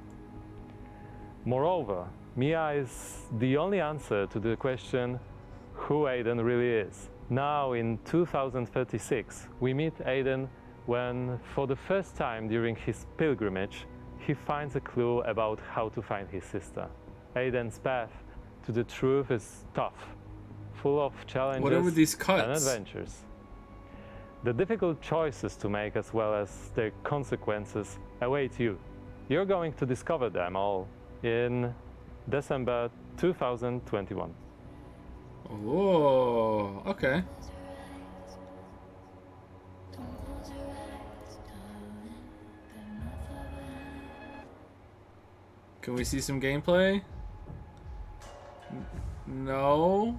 Speaker 21: Moreover, Mia is the only answer to the question who Aiden really is. Now in 2036, we meet Aiden when, for the first time during his pilgrimage, he finds a clue about how to find his sister. Aiden's path to the truth is tough, full of challenges
Speaker 1: What are with these
Speaker 21: and
Speaker 1: cuts?
Speaker 21: adventures. The difficult choices to make as well as their consequences await you. You're going to discover them all in December 2021.
Speaker 1: Oh, okay. Can we see some gameplay? No.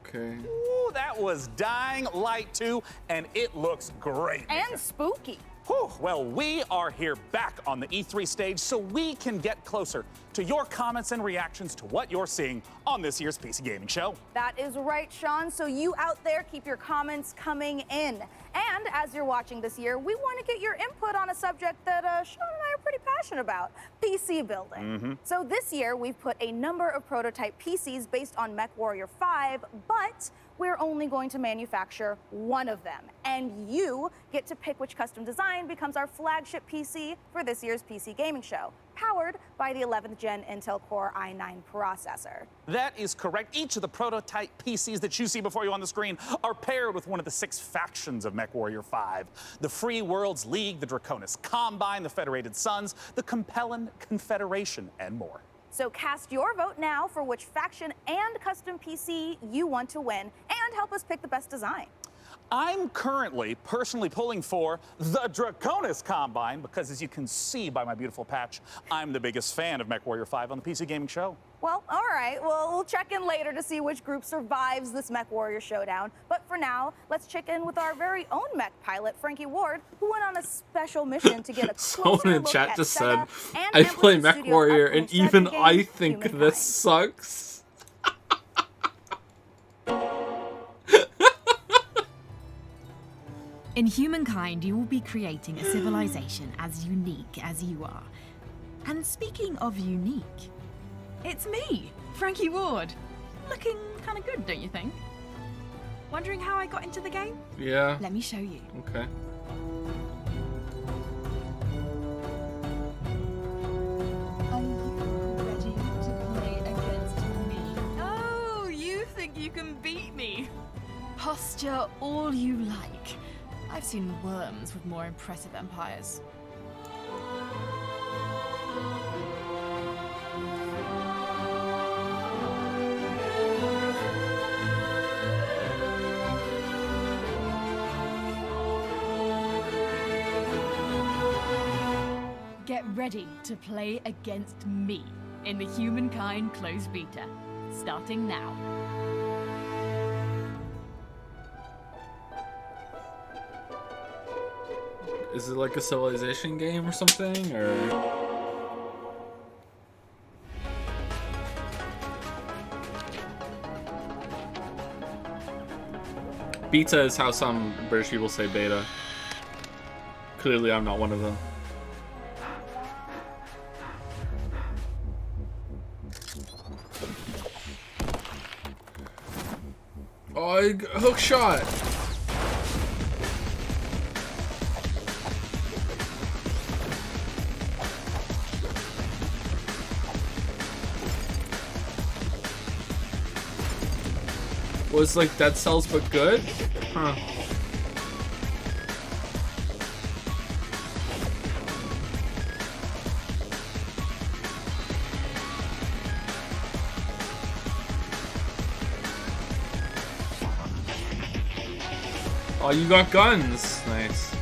Speaker 1: Okay.
Speaker 5: Ooh, that was Dying Light 2, and it looks great.
Speaker 15: And spooky.
Speaker 5: Whew, well, we are here back on the E3 stage so we can get closer to your comments and reactions to what you're seeing on this year's PC Gaming Show.
Speaker 15: That is right, Sean. So you out there, keep your comments coming in. And as you're watching this year, we want to get your input on a subject that Sean and I are pretty passionate about, PC building. So this year, we've put a number of prototype PCs based on MechWarrior 5, but we're only going to manufacture one of them. And you get to pick which custom design becomes our flagship PC for this year's PC Gaming Show, powered by the 11th Gen Intel Core i9 processor.
Speaker 5: That is correct. Each of the prototype PCs that you see before you on the screen are paired with one of the 6 factions of MechWarrior 5. The Free Worlds League, the Draconis Combine, the Federated Sons, the Compellin Confederation, and more.
Speaker 15: So cast your vote now for which faction and custom PC you want to win, and help us pick the best design.
Speaker 5: I'm currently personally pulling for the Draconis Combine because, as you can see by my beautiful patch, I'm the biggest fan of MechWarrior 5 on the PC Gaming Show.
Speaker 15: Well, all right. Well, we'll check in later to see which group survives this MechWarrior showdown. But for now, let's check in with our very own mech pilot, Frankie Ward, who went on a special mission to get a closer
Speaker 1: Someone in
Speaker 15: look
Speaker 1: chat
Speaker 15: at
Speaker 1: just
Speaker 15: Sega
Speaker 1: said,
Speaker 15: and
Speaker 1: I
Speaker 15: Amplified
Speaker 1: play
Speaker 15: Studios'
Speaker 1: MechWarrior
Speaker 15: upcoming
Speaker 1: and even
Speaker 15: strategy
Speaker 1: I
Speaker 15: game,
Speaker 1: think
Speaker 15: Humankind.
Speaker 1: this sucks.
Speaker 2: In Humankind, you will be creating a civilization as unique as you are. And speaking of unique, it's me, Frankie Ward. Looking kind of good, don't you think? Wondering how I got into the game?
Speaker 1: Yeah.
Speaker 2: Let me show you.
Speaker 1: Okay.
Speaker 2: Are you ready to play against me? Oh, you think you can beat me? Posture all you like. I've seen worms with more impressive empires. Get ready to play against me in the Humankind closed beta, starting now.
Speaker 1: Is it like a Civilization game or something, or? Beta is how some British people say beta. Clearly, I'm not one of them. Oh, hook shot! Was like Dead Cells but good? Huh. Oh, you got guns. Nice.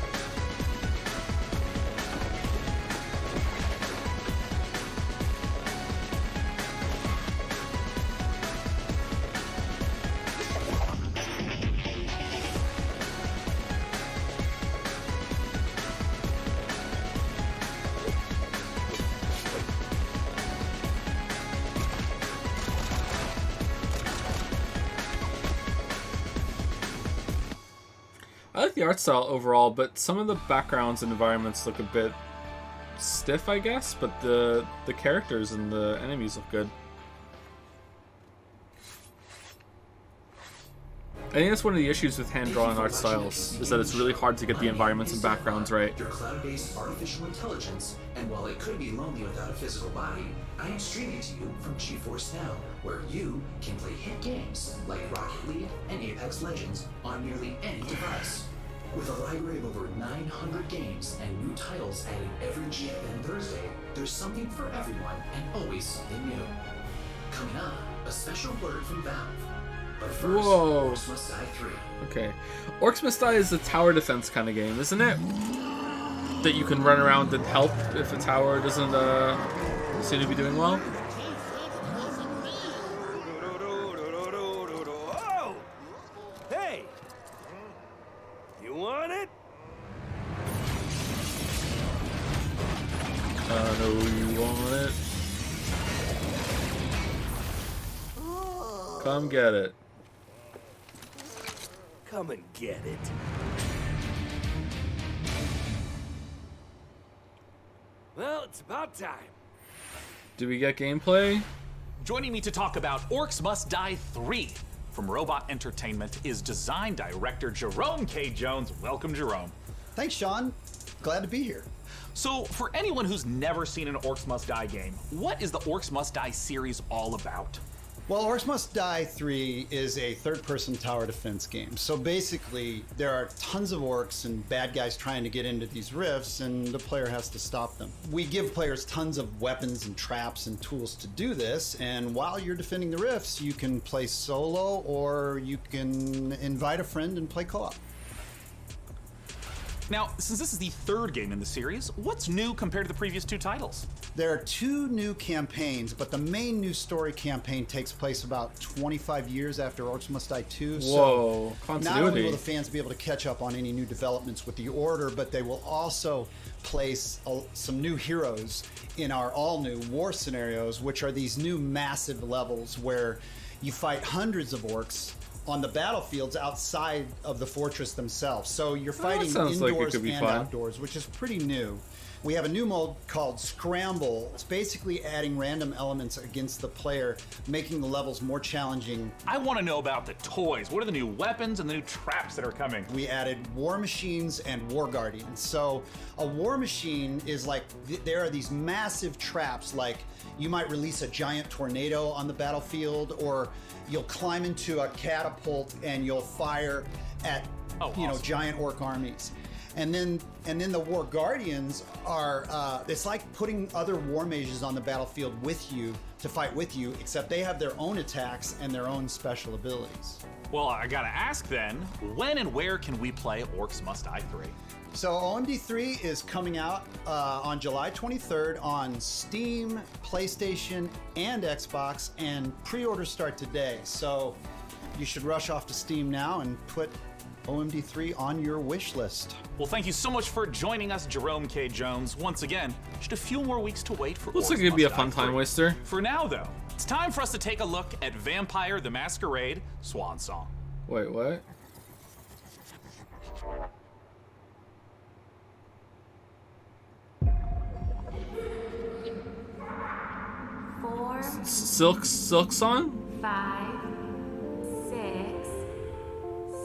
Speaker 1: I like the art style overall, but some of the backgrounds and environments look a bit stiff, I guess, but the characters and the enemies look good. I think that's one of the issues with hand-drawn art styles, is that it's really hard to get the environments and backgrounds right.
Speaker 14: Your cloud-based artificial intelligence, and while it could be lonely without a physical body, I am streaming to you from GeForce Now, where you can play hit games like Rocket League and Apex Legends on nearly any device. With a library of over 900 games and new titles added every GFN Thursday, there's something for everyone and always something new. Coming up, a special word from Valve. But first,
Speaker 1: Whoa.
Speaker 14: Orcs Must Die 3.
Speaker 1: Okay. Orcs Must Die is a tower defense kind of game, isn't it? That you can run around and help if a tower doesn't seem to be doing well.
Speaker 18: Hey! You want it?
Speaker 1: I know you want it. Come get it.
Speaker 18: Come and get it. Well, it's about time.
Speaker 1: Do we get gameplay?
Speaker 5: Joining me to talk about Orcs Must Die 3 from Robot Entertainment is design director Jerome K. Jones. Welcome, Jerome.
Speaker 22: Thanks, Sean. Glad to be here.
Speaker 5: So, for anyone who's never seen an Orcs Must Die game, what is the Orcs Must Die series all about?
Speaker 22: Well, Orcs Must Die 3 is a third-person tower defense game. So basically, there are tons of orcs and bad guys trying to get into these rifts, and the player has to stop them. We give players tons of weapons and traps and tools to do this, and while you're defending the rifts, you can play solo or you can invite a friend and play co-op.
Speaker 5: Now, since this is the third game in the series, what's new compared to the previous two titles?
Speaker 22: There are 2 new campaigns, but the main new story campaign takes place about 25 years after Orcs Must Die 2.
Speaker 1: Whoa,
Speaker 22: so
Speaker 1: continuity.
Speaker 22: Not only will the fans be able to catch up on any new developments with the Order, but they will also place some new heroes in our all-new war scenarios, which are these new massive levels where you fight hundreds of orcs on the battlefields outside of the fortress themselves. So you're fighting indoors and outdoors, which is pretty new. We have a new mode called Scramble. It's basically adding random elements against the player, making the levels more challenging.
Speaker 5: I want to know about the toys. What are the new weapons and the new traps that are coming?
Speaker 22: We added war machines and war guardians. So a war machine is like, there are these massive traps, like you might release a giant tornado on the battlefield, or you'll climb into a catapult and you'll fire at giant orc armies. And then the War Guardians are, it's like putting other war mages on the battlefield with you to fight with you, except they have their own attacks and their own special abilities.
Speaker 5: Well, I gotta ask then, when and where can we play Orcs Must Die 3?
Speaker 22: So OMD 3 is coming out on July 23rd on Steam, PlayStation, and Xbox, and pre-orders start today. So you should rush off to Steam now and put OMD 3 on your wish list.
Speaker 5: Well, thank you so much for joining us, Jerome K. Jones. Once again, just a few more weeks to wait for
Speaker 1: Looks like it'd be a fun time waster.
Speaker 5: For now, though, it's time for us to take a look at Vampire the Masquerade Swan Song.
Speaker 1: Wait, what? Silk Song?
Speaker 6: 5, 6,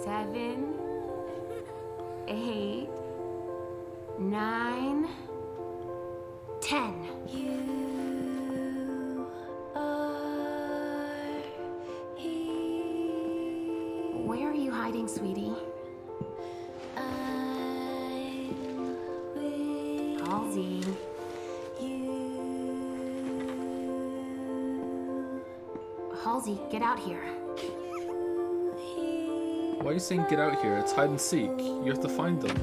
Speaker 6: 7, 8, 9, 10. Where are you hiding, sweetie? Halsey. Halsey, get out here.
Speaker 1: Why are you saying get out here? It's hide and seek. You have to find them.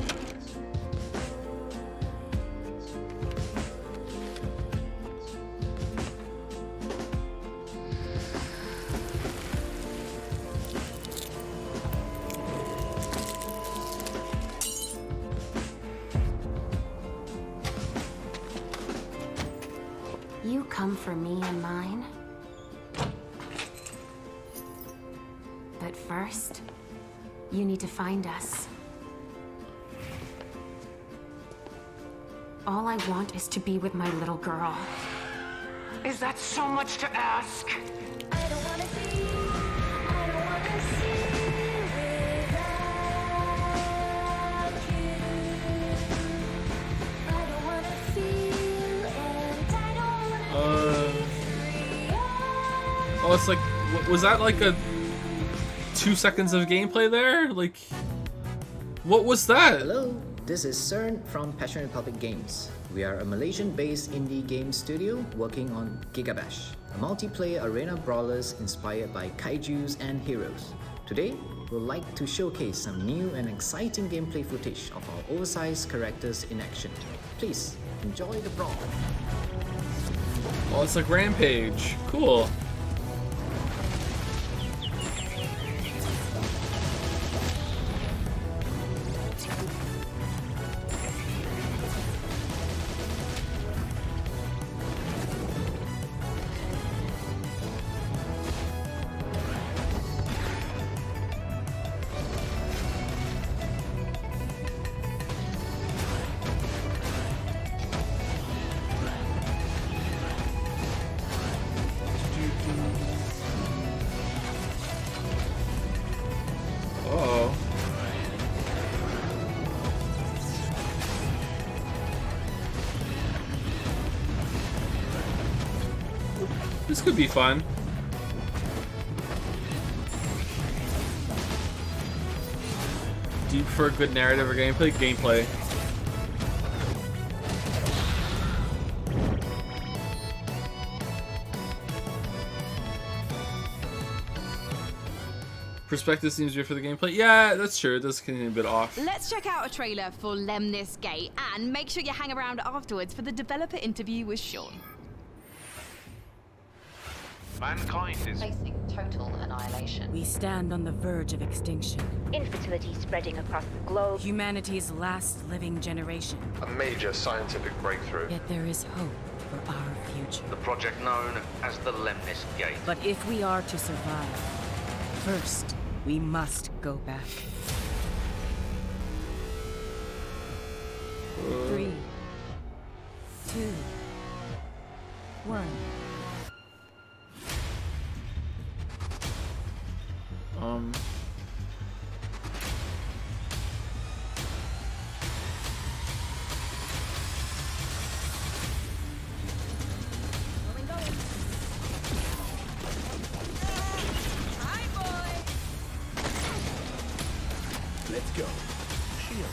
Speaker 6: You come for me and mine. But first, you need to find us. All I want is to be with my little girl. Is that so much to ask?
Speaker 1: Oh, it's like, was that like a 2 seconds of gameplay there? Like, what was that?
Speaker 8: Hello, this is CERN from Passion Republic Games. We are a Malaysian-based indie game studio working on Gigabash, a multiplayer arena brawlers inspired by kaijus and heroes. Today, we'd like to showcase some new and exciting gameplay footage of our oversized characters in action. Please, enjoy the brawl.
Speaker 1: Oh, it's like Rampage. Cool. This could be fun. Do you prefer good narrative or gameplay? Gameplay. Perspective seems good for the gameplay. Yeah, that's true. It does continue a bit off.
Speaker 4: Let's check out a trailer for Lemnis Gate and make sure you hang around afterwards for the developer interview with Sean.
Speaker 7: Mankind is
Speaker 9: facing total annihilation.
Speaker 2: We stand on the verge of extinction.
Speaker 9: Infertility spreading across the globe.
Speaker 2: Humanity's last living generation.
Speaker 7: a major scientific breakthrough.
Speaker 2: Yet there is hope for our future.
Speaker 7: The project known as the Lemnis Gate.
Speaker 2: But if we are to survive, first, we must go back. 3, 2, 1.
Speaker 14: Let's go. Shield.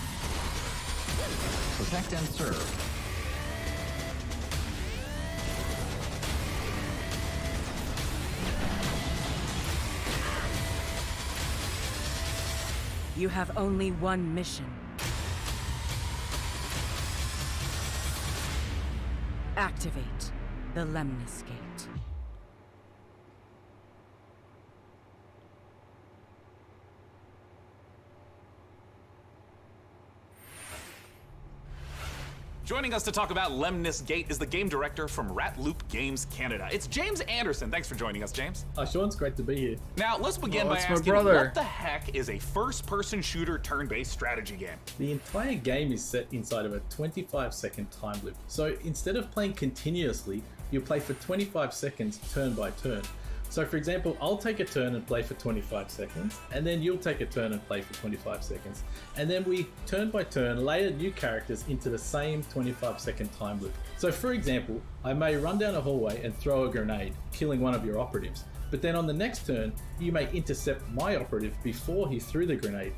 Speaker 14: Protect and serve.
Speaker 2: You have only one mission. Activate the Lemnis Gate.
Speaker 5: Joining us to talk about Lemnis Gate is the game director from Ratloop Games Canada. It's James Anderson. Thanks for joining us, James.
Speaker 23: Sean, it's great to be here.
Speaker 5: Now, let's begin by asking, what the heck is a first-person shooter turn-based strategy game?
Speaker 23: The entire game is set inside of a 25-second time loop. So instead of playing continuously, you play for 25 seconds turn by turn. So for example, I'll take a turn and play for 25 seconds, and then you'll take a turn and play for 25 seconds. And then we, turn by turn, layer new characters into the same 25-second time loop. So for example, I may run down a hallway and throw a grenade, killing one of your operatives. But then on the next turn, you may intercept my operative before he threw the grenade.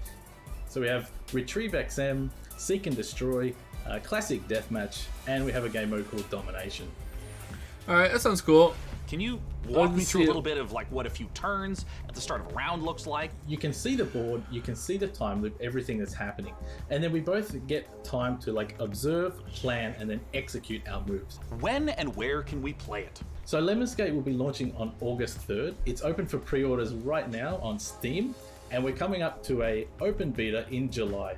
Speaker 23: So we have Retrieve XM, Seek and Destroy, Classic Deathmatch, and we have a game mode called Domination.
Speaker 1: Alright, that sounds cool.
Speaker 5: Can you walk me through a little bit of like what a few turns at the start of a round looks like?
Speaker 23: You can see the board, you can see the time loop, everything that's happening. And then we both get time to like observe, plan, and then execute our moves.
Speaker 5: When and where can we play it?
Speaker 23: So Lemnis Gate will be launching on August 3rd. It's open for pre-orders right now on Steam, and we're coming up to a open beta in July.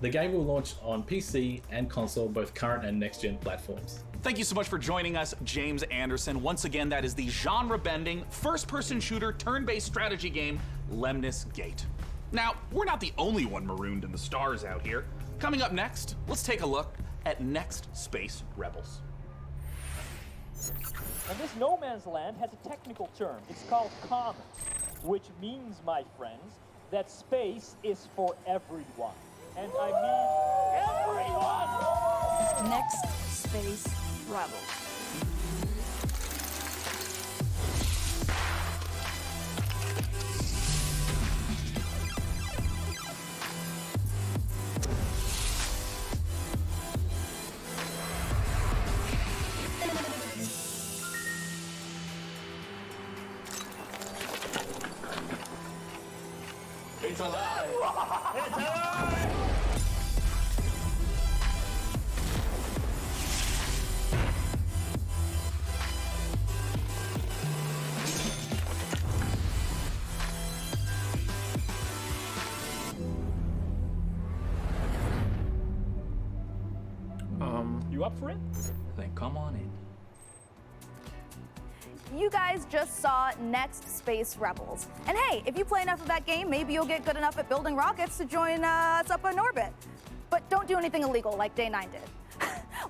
Speaker 23: The game will launch on PC and console, both current and next-gen platforms.
Speaker 5: Thank you so much for joining us, James Anderson. Once again, that is the genre-bending, first-person shooter, turn-based strategy game, Lemnis Gate. Now, we're not the only one marooned in the stars out here. Coming up next, let's take a look at Next Space Rebels.
Speaker 24: And this no man's land has a technical term. It's called commons, which means, my friends, that space is for everyone. And I mean everyone!
Speaker 12: Next Space Rebels.
Speaker 18: It's alive! It's alive!
Speaker 24: You up for it?
Speaker 13: Then come on in.
Speaker 15: You guys just saw Next Space Rebels. And hey, if you play enough of that game, maybe you'll get good enough at building rockets to join us up in orbit. But don't do anything illegal like Day 9 did.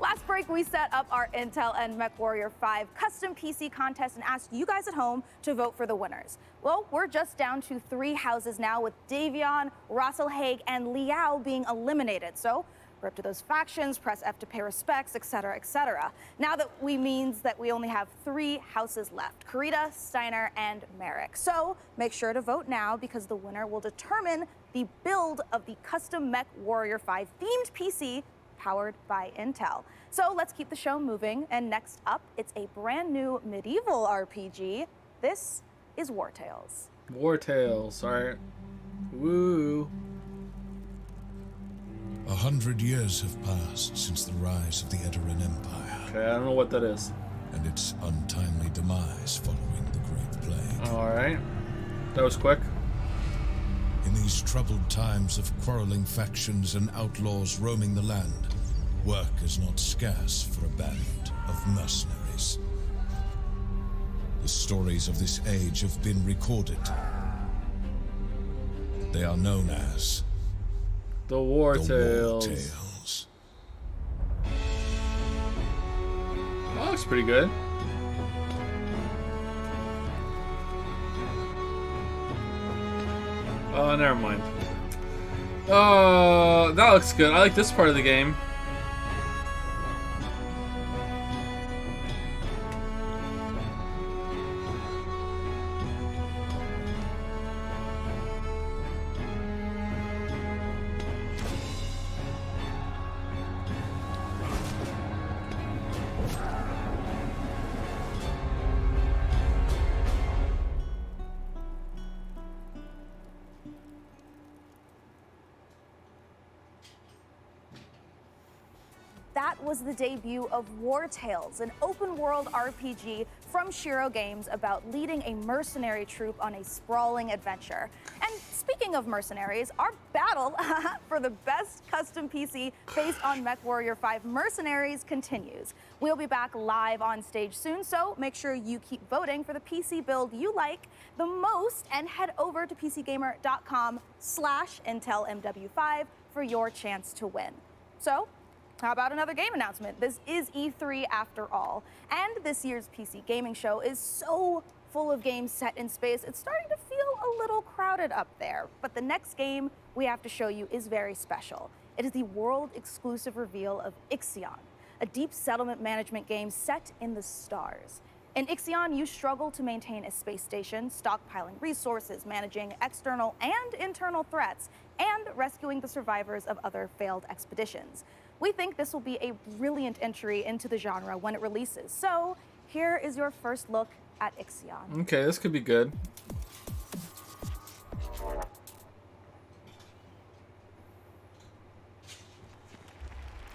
Speaker 15: Last break, we set up our Intel and MechWarrior 5 custom PC contest and asked you guys at home to vote for the winners. Well, we're just down to 3 houses now, with Davion, Russell Haig, and Liao being eliminated. So we're up to those factions, press F to pay respects, etc., etc. Now that means that we only have 3 houses left: Kurita, Steiner, and Merrick. So make sure to vote now, because the winner will determine the build of the custom Mech Warrior 5 themed PC powered by Intel. So let's keep the show moving, and next up, it's a brand new medieval RPG. This is War Tales.
Speaker 1: War Tales, alright. Woo.
Speaker 10: 100 years have passed since the rise of the Edoran Empire.
Speaker 1: Okay, I don't know what that is.
Speaker 10: And its untimely demise following the Great Plague.
Speaker 1: Alright. That was quick.
Speaker 10: In these troubled times of quarreling factions and outlaws roaming the land, work is not scarce for a band of mercenaries. The stories of this age have been recorded. They are known as
Speaker 1: the War
Speaker 10: the
Speaker 1: Tales.
Speaker 10: War Tales.
Speaker 1: That looks pretty good. Oh, never mind. Oh, that looks good. I like this part of the game.
Speaker 15: That was the debut of War Tales, an open-world RPG from Shiro Games about leading a mercenary troop on a sprawling adventure. And speaking of mercenaries, our battle for the best custom PC based on MechWarrior 5 Mercenaries continues. We'll be back live on stage soon, so make sure you keep voting for the PC build you like the most and head over to PCGamer.com/IntelMW5 for your chance to win. So, how about another game announcement? This is E3 after all, and this year's PC gaming show is so full of games set in space, it's starting to feel a little crowded up there. But the next game we have to show you is very special. It is the world-exclusive reveal of Ixion, a deep settlement management game set in the stars. In Ixion, you struggle to maintain a space station, stockpiling resources, managing external and internal threats, and rescuing the survivors of other failed expeditions. We think this will be a brilliant entry into the genre when it releases. So here is your first look at Ixion.
Speaker 1: Okay, this could be good.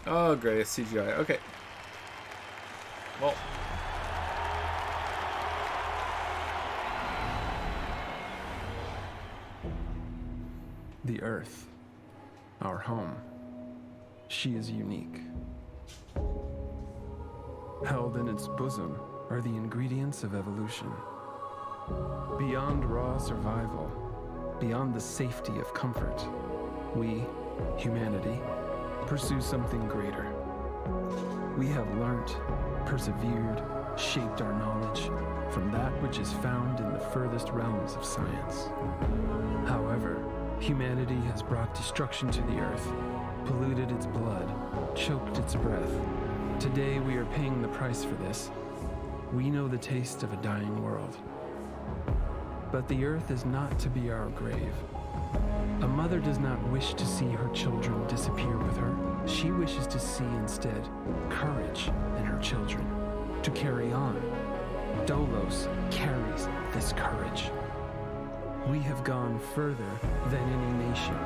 Speaker 1: Oh, great, it's CGI. Okay. Well.
Speaker 11: The Earth, our home. She is unique. Held in its bosom are the ingredients of evolution. Beyond raw survival, beyond the safety of comfort, we, humanity, pursue something greater. We have learnt, persevered, shaped our knowledge from that which is found in the furthest realms of science. However, humanity has brought destruction to the Earth, polluted its blood, choked its breath. Today we are paying the price for this. We know the taste of a dying world. But the Earth is not to be our grave. A mother does not wish to see her children disappear with her. She wishes to see instead courage in her children, to carry on. Dolos carries this courage. We have gone further than any nation,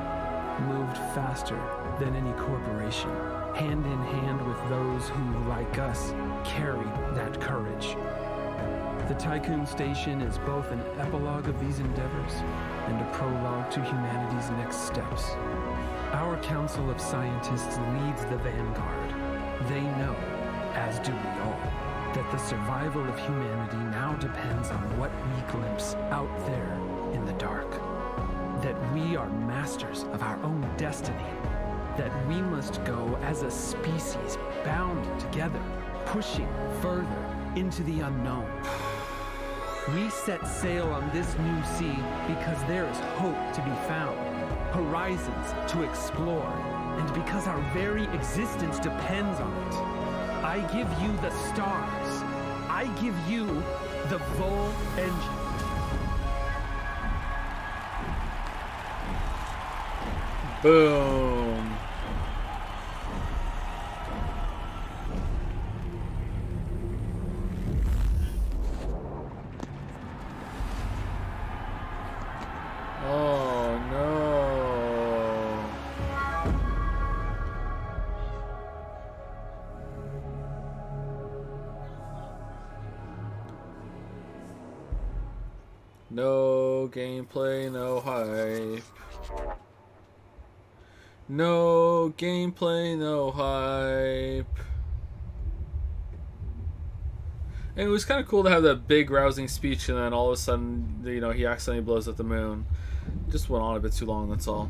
Speaker 11: moved faster than any corporation, hand in hand with those who, like us, carry that courage. The Tycoon Station is both an epilogue of these endeavors and a prologue to humanity's next steps. Our Council of Scientists leads the vanguard. They know, as do we all, that the survival of humanity now depends on what we glimpse out there in the dark. That we are masters of our own destiny. That we must go as a species bound together, pushing further into the unknown. We set sail on this new sea because there is hope to be found, horizons to explore, and because our very existence depends on it. I give you the stars. I give you the Vol engine.
Speaker 1: Boom. Oh no. No gameplay, no hype. No gameplay, no hype. And it was kind of cool to have that big rousing speech, and then all of a sudden, you know, he accidentally blows up the moon. Just went on a bit too long, that's all.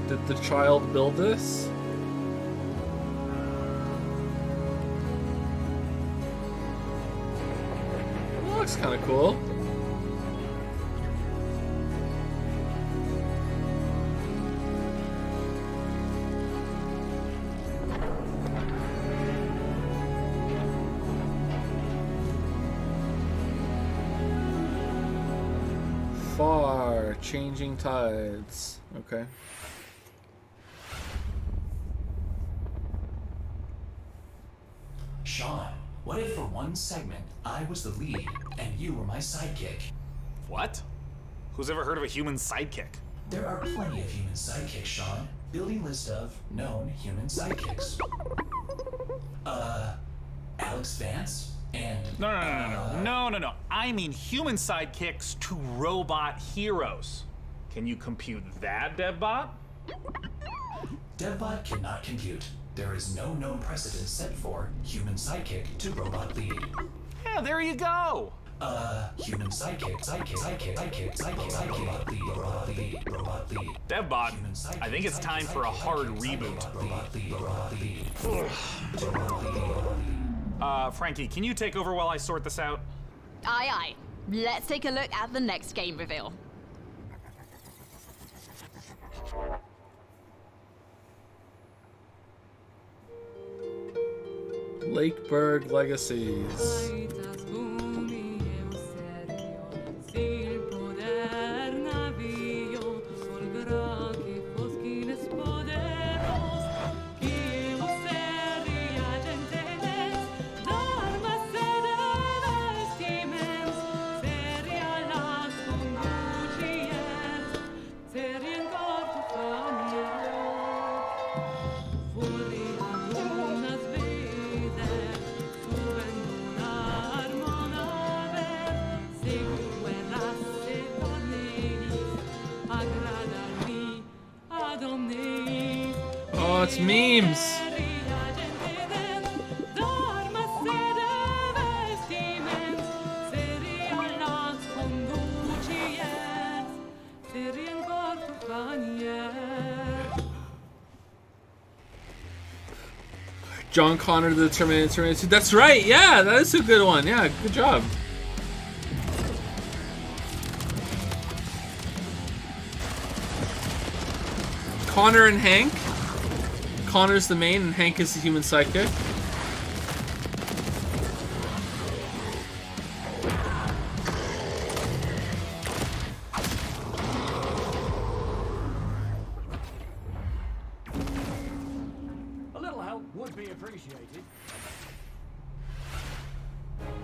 Speaker 1: Did the child build this? That looks kind of cool. Far changing tides. Okay.
Speaker 14: Sean, what if for one segment I was the lead and you were my sidekick?
Speaker 13: What? Who's ever heard of a human sidekick?
Speaker 14: There are plenty of human sidekicks, Sean. Building list of known human sidekicks. Alex Vance and...
Speaker 13: No. I mean human sidekicks to robot heroes. Can you compute that, DevBot?
Speaker 14: DevBot cannot compute. There is no known precedent set for human sidekick to robot lead.
Speaker 13: Yeah, there you go.
Speaker 14: Human sidekick, robot lead.
Speaker 13: DevBot, I think it's time for a hard reboot. Frankie, can you take over while I sort this out?
Speaker 4: Aye, aye. Let's take a look at the next game reveal.
Speaker 1: Lakeburg Legacies. Oh, it's memes. John Connor, the Terminator 2. That's right. Yeah, that is a good one. Yeah, good job. Connor and Hank. Connor's the main and Hank is the human sidekick.
Speaker 18: A little help would be appreciated.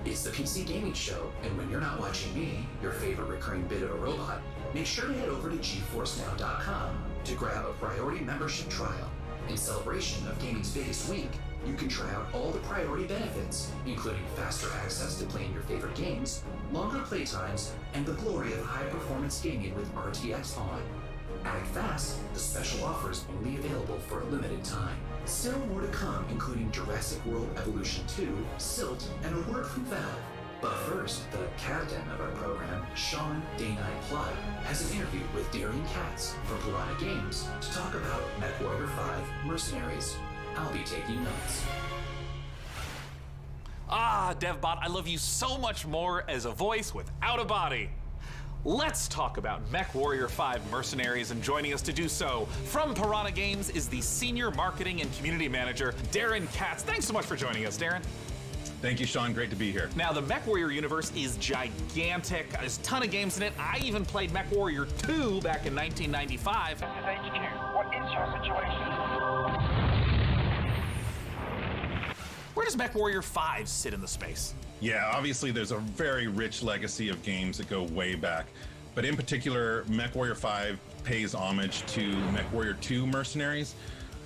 Speaker 14: It's the PC Gaming Show, and when you're not watching me, your favorite recurring bit of a robot, make sure to head over to GeForceNow.com to grab a priority membership trial. In celebration of gaming's biggest week, you can try out all the priority benefits, including faster access to playing your favorite games, longer playtimes, and the glory of high-performance gaming with RTX On. Act fast, the special offer is only available for a limited time. Still more to come, including Jurassic World Evolution 2, Silt, and a word from Valve. But first, the captain of our program, Sean Day9 Plot, has an interview with Darian Katz from Piranha Games to talk about MechWarrior 5 Mercenaries. I'll be taking notes.
Speaker 13: Ah, DevBot, I love you so much more as a voice without a body. Let's talk about MechWarrior 5 Mercenaries, and joining us to do so from Piranha Games is the Senior Marketing and Community Manager, Darren Katz. Thanks so much for joining us, Darren.
Speaker 16: Thank you, Sean. Great to be here.
Speaker 13: Now, the MechWarrior universe is gigantic. There's a ton of games in it. I even played MechWarrior 2 back in 1995.
Speaker 24: This is HQ. What is your situation?
Speaker 13: Where does MechWarrior 5 sit in the space?
Speaker 16: Yeah, obviously there's a very rich legacy of games that go way back. But in particular, MechWarrior 5 pays homage to MechWarrior 2 Mercenaries,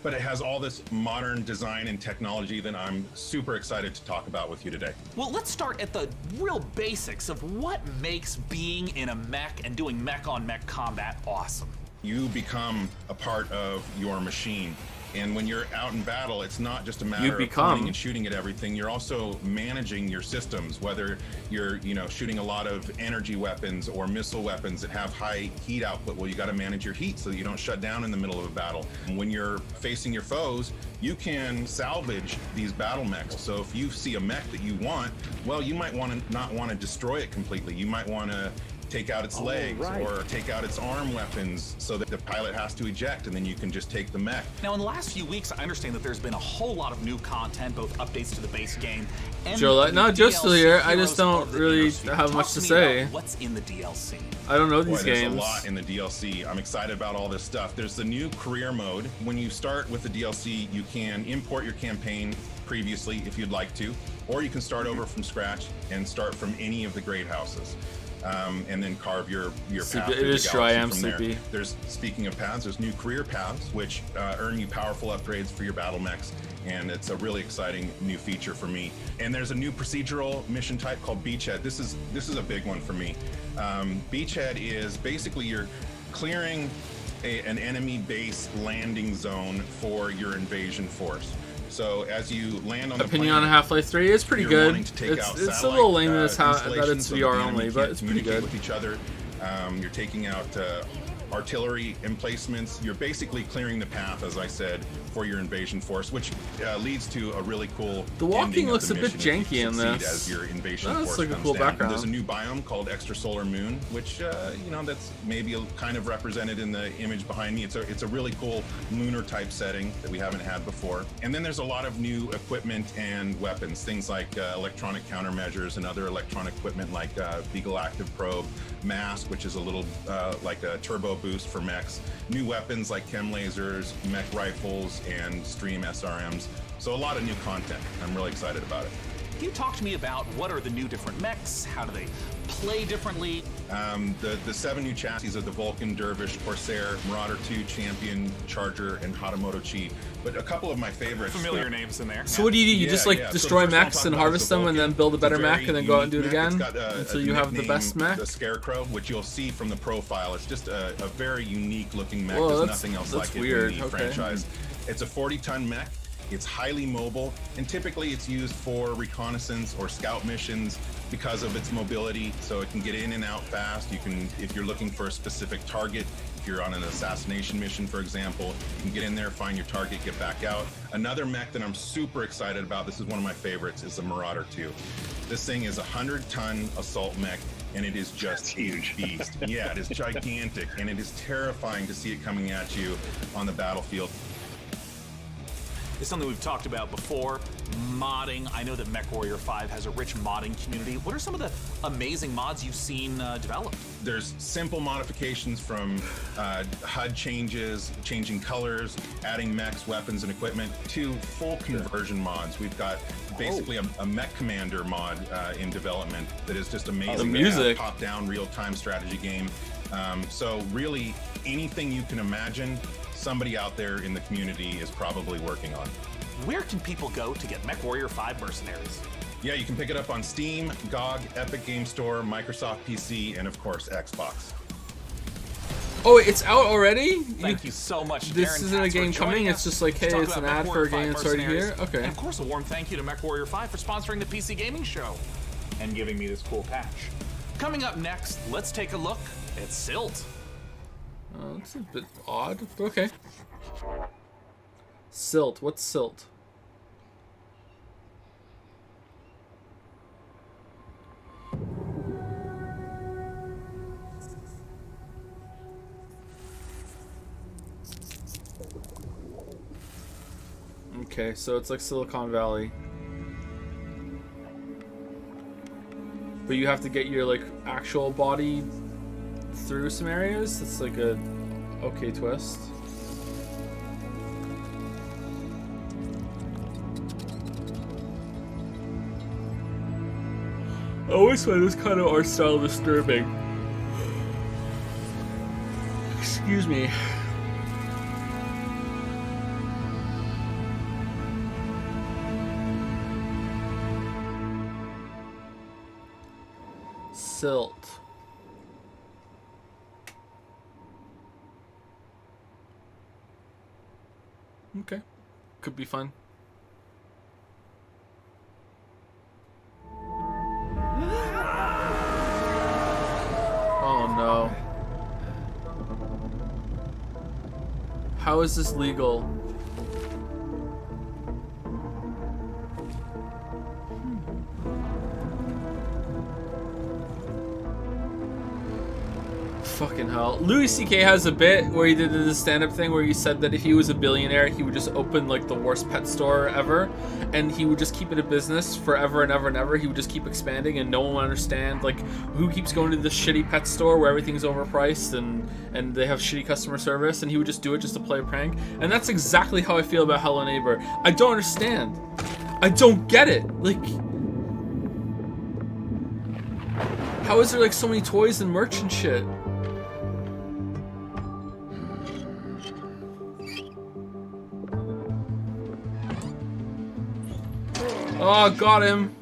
Speaker 16: but it has all this modern design and technology that I'm super excited to talk about with you today.
Speaker 13: Well, let's start at the real basics of what makes being in a mech and doing mech-on-mech combat awesome.
Speaker 16: You become a part of your machine. And when you're out in battle, it's not just a matter of pointing and shooting at everything. You're also managing your systems, whether you're, shooting a lot of energy weapons or missile weapons that have high heat output. Well, you got to manage your heat so that you don't shut down in the middle of a battle. And when you're facing your foes, you can salvage these battle mechs. So if you see a mech that you want, well, you might not want to destroy it completely. You might want to take out its legs or take out its arm weapons so that the pilot has to eject, and then you can just take the mech.
Speaker 13: Now, in the last few weeks, I understand that there's been a whole lot of new content, both updates to the base game and
Speaker 1: Joe, not just here. I just don't really have much to say.
Speaker 13: What's in the DLC?
Speaker 1: I don't know these
Speaker 16: There's
Speaker 1: games.
Speaker 16: a lot in the DLC. I'm excited about all this stuff. There's the new career mode. When you start with the DLC, you can import your campaign previously if you'd like to, or you can start over from scratch and start from any of the great houses. And then carve your path
Speaker 1: It is true, I am
Speaker 16: from there.
Speaker 1: sleepy.
Speaker 16: Speaking of paths, there's new career paths, which earn you powerful upgrades for your battle mechs, and it's a really exciting new feature for me. And there's a new procedural mission type called Beachhead. This is a big one for me. Beachhead is basically you're clearing an enemy base landing zone for your invasion force. So as you land on the
Speaker 1: Opinion
Speaker 16: planet,
Speaker 1: on Half-Life 3 is pretty
Speaker 16: you're
Speaker 1: good.
Speaker 16: wanting to take out
Speaker 1: It's a little lame that it's
Speaker 16: installations so that
Speaker 1: VR
Speaker 16: the enemy
Speaker 1: only, but
Speaker 16: can't
Speaker 1: it's pretty
Speaker 16: communicate
Speaker 1: good.
Speaker 16: with each other. You're taking out artillery emplacements. You're basically clearing the path, as I said, for your invasion force, which leads to a really cool.
Speaker 1: The walking
Speaker 16: ending of
Speaker 1: looks
Speaker 16: the
Speaker 1: a bit
Speaker 16: mission if you
Speaker 1: janky in
Speaker 16: succeed
Speaker 1: this.
Speaker 16: As your invasion
Speaker 1: That's
Speaker 16: force
Speaker 1: like a
Speaker 16: comes
Speaker 1: cool
Speaker 16: down.
Speaker 1: background.
Speaker 16: There's a new biome called Extrasolar Moon, which that's maybe kind of represented in the image behind me. It's a really cool lunar type setting that we haven't had before. And then there's a lot of new equipment and weapons, things like electronic countermeasures and other electronic equipment like Beagle Active Probe, Mask, which is a little like a turbo boost for mechs, new weapons like chem lasers, mech rifles, and Stream SRMs. So a lot of new content. I'm really excited about it.
Speaker 13: Can you talk to me about what are the new different mechs? How do they play differently?
Speaker 16: The 7 new chassis of the Vulcan, Dervish, Corsair, Marauder 2, Champion, Charger, and Hatamoto Chi. But a couple of my favorites.
Speaker 13: Familiar names in there.
Speaker 1: So what do? You just destroy mechs and harvest them and then build a better mech and then go out and do it again until you have the best mech?
Speaker 16: The Scarecrow, which you'll see from the profile. It's just a very unique looking mech.
Speaker 1: Whoa,
Speaker 16: There's
Speaker 1: that's-
Speaker 16: nothing else
Speaker 1: that's
Speaker 16: like
Speaker 1: weird.
Speaker 16: it in the
Speaker 1: Okay.
Speaker 16: franchise. It's a 40-ton mech. It's highly mobile, and typically it's used for reconnaissance or scout missions because of its mobility. So it can get in and out fast. You can, if you're looking for a specific target, if you're on an assassination mission, for example, you can get in there, find your target, get back out. Another mech that I'm super excited about, this is one of my favorites, is the Marauder 2. This thing is a 100-ton assault mech, and it is just a beast. Yeah, it is gigantic, and it is terrifying to see it coming at you on the battlefield.
Speaker 13: It's something we've talked about before. Modding. I know that MechWarrior 5 has a rich modding community. What are some of the amazing mods you've seen developed?
Speaker 16: There's simple modifications from HUD changes, changing colors, adding mechs, weapons, and equipment, to full conversion mods. We've got basically a mech commander mod in development that is just amazing.
Speaker 1: The music.
Speaker 16: Top-down real-time strategy game. So really, anything you can imagine, somebody out there in the community is probably working on.
Speaker 13: Where can people go to get MechWarrior 5 Mercenaries?
Speaker 16: Yeah, you can pick it up on Steam, GOG, Epic Game Store, Microsoft PC, and of course, Xbox.
Speaker 1: Oh, it's out already?
Speaker 13: Thank you so much,
Speaker 1: This
Speaker 13: Darren
Speaker 1: isn't a
Speaker 13: Katz, for
Speaker 1: game
Speaker 13: joining
Speaker 1: coming,
Speaker 13: us
Speaker 1: it's just like,
Speaker 13: to
Speaker 1: hey,
Speaker 13: talk
Speaker 1: it's an
Speaker 13: about
Speaker 1: ad for a
Speaker 13: MechWarrior
Speaker 1: game
Speaker 13: 5
Speaker 1: that's already
Speaker 13: Mercenaries.
Speaker 1: here? Okay.
Speaker 13: And of course, a warm thank you to MechWarrior 5 for sponsoring the PC Gaming Show and giving me this cool patch. Coming up next, let's take a look at Silt.
Speaker 1: It's a bit odd, but okay. Silt. What's silt? Okay, so it's like Silicon Valley. But you have to get your like actual body through some areas. It's like a okay twist. I always find this kind of art style disturbing. Excuse me. Silt. Okay. Could be fun. Oh no. How is this legal? Fucking hell. Louis C.K. has a bit where he did this stand-up thing where he said that if he was a billionaire, he would just open like the worst pet store ever, and he would just keep it a business forever and ever and ever. He would just keep expanding, and no one would understand like who keeps going to this shitty pet store where everything's overpriced and they have shitty customer service, and he would just do it just to play a prank. And that's exactly how I feel about Hello Neighbor. I don't understand. I don't get it. Like, how is there like so many toys and merch and shit? Oh, got him.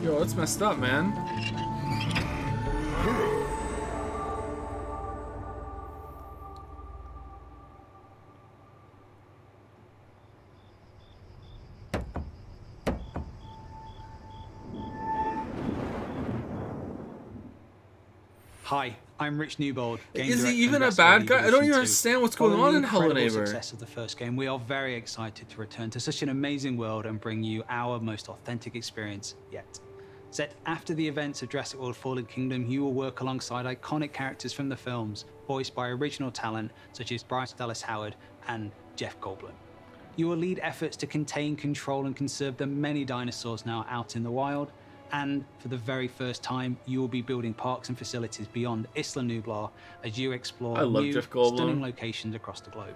Speaker 1: Yo, that's messed up, man.
Speaker 3: Hi, I'm Rich Newbold.
Speaker 1: Is he even a bad guy? I don't even understand what's going on in Hello Neighbor.
Speaker 3: Success of the first game, we are very excited to return to such an amazing world and bring you our most authentic experience yet. Set after the events of Jurassic World Fallen Kingdom, you will work alongside iconic characters from the films, voiced by original talent such as Bryce Dallas Howard and Jeff Goldblum. You will lead efforts to contain, control, and conserve the many dinosaurs now out in the wild. And for the very first time, you will be building parks and facilities beyond Isla Nublar as you explore new, stunning locations across the globe.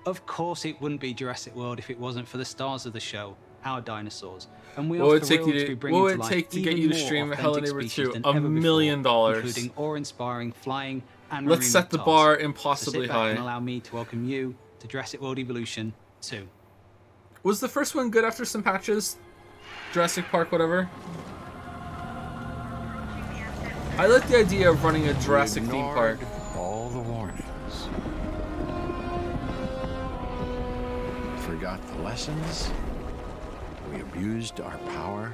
Speaker 3: Of course, it wouldn't be Jurassic World if it wasn't for the stars of the show, our dinosaurs. And we are thrilled to be bringing to life even more authentic species than ever before,
Speaker 1: $1 million.
Speaker 3: including awe-inspiring flying and
Speaker 1: Let's set the
Speaker 3: reptiles.
Speaker 1: bar
Speaker 3: So
Speaker 1: impossibly
Speaker 3: sit back
Speaker 1: high.
Speaker 3: and allow me to welcome you to Jurassic World Evolution 2.
Speaker 1: Was the first one good after some patches? Jurassic Park, whatever. I like the idea of running a Jurassic theme park.
Speaker 17: All the warnings. Forgot the lessons. We abused our power.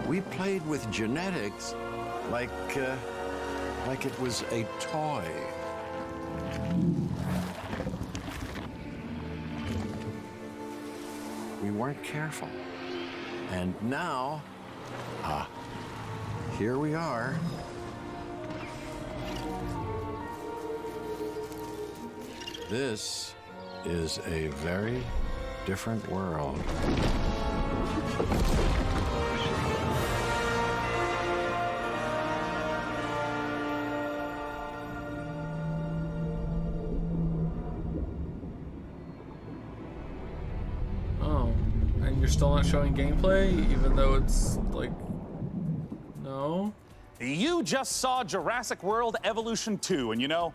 Speaker 17: We played with genetics like it was a toy. We weren't careful. And now, here we are. This is a very different world.
Speaker 1: Oh, and you're still not showing gameplay, even though it's like, no?
Speaker 5: You just saw Jurassic World Evolution 2, and you know,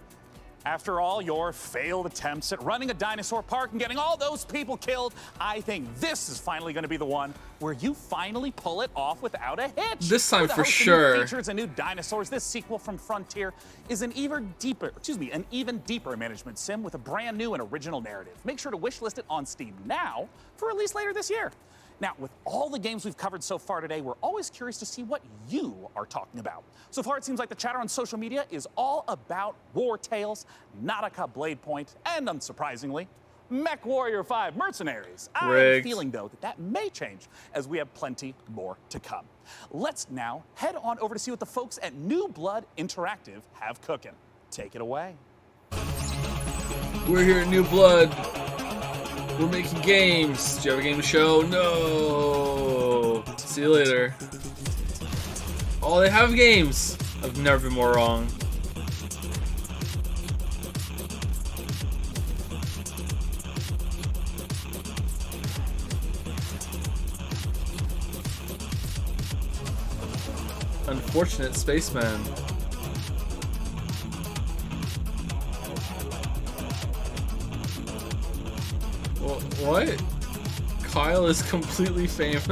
Speaker 5: After all your failed attempts at running a dinosaur park and getting all those people killed, I think this is finally going to be the one where you finally pull it off without a hitch.
Speaker 1: This time
Speaker 5: With a
Speaker 1: for
Speaker 5: host of
Speaker 1: sure.
Speaker 5: New features and new dinosaurs, this sequel from Frontier is an even deeper management sim with a brand new and original narrative. Make sure to wishlist it on Steam now for release later this year. Now, with all the games we've covered so far today, we're always curious to see what you are talking about. So far, it seems like the chatter on social media is all about War Tales, Nautica Blade Point, and unsurprisingly, MechWarrior 5 Mercenaries. I have a feeling, though, that may change as we have plenty more to come. Let's now head on over to see what the folks at New Blood Interactive have cooking. Take it away.
Speaker 1: We're here at New Blood. We're making games. Do you have a game to show? No. See you later. Oh, they have games. I've never been more wrong. Unfortunate spaceman. What? Kyle is completely famous.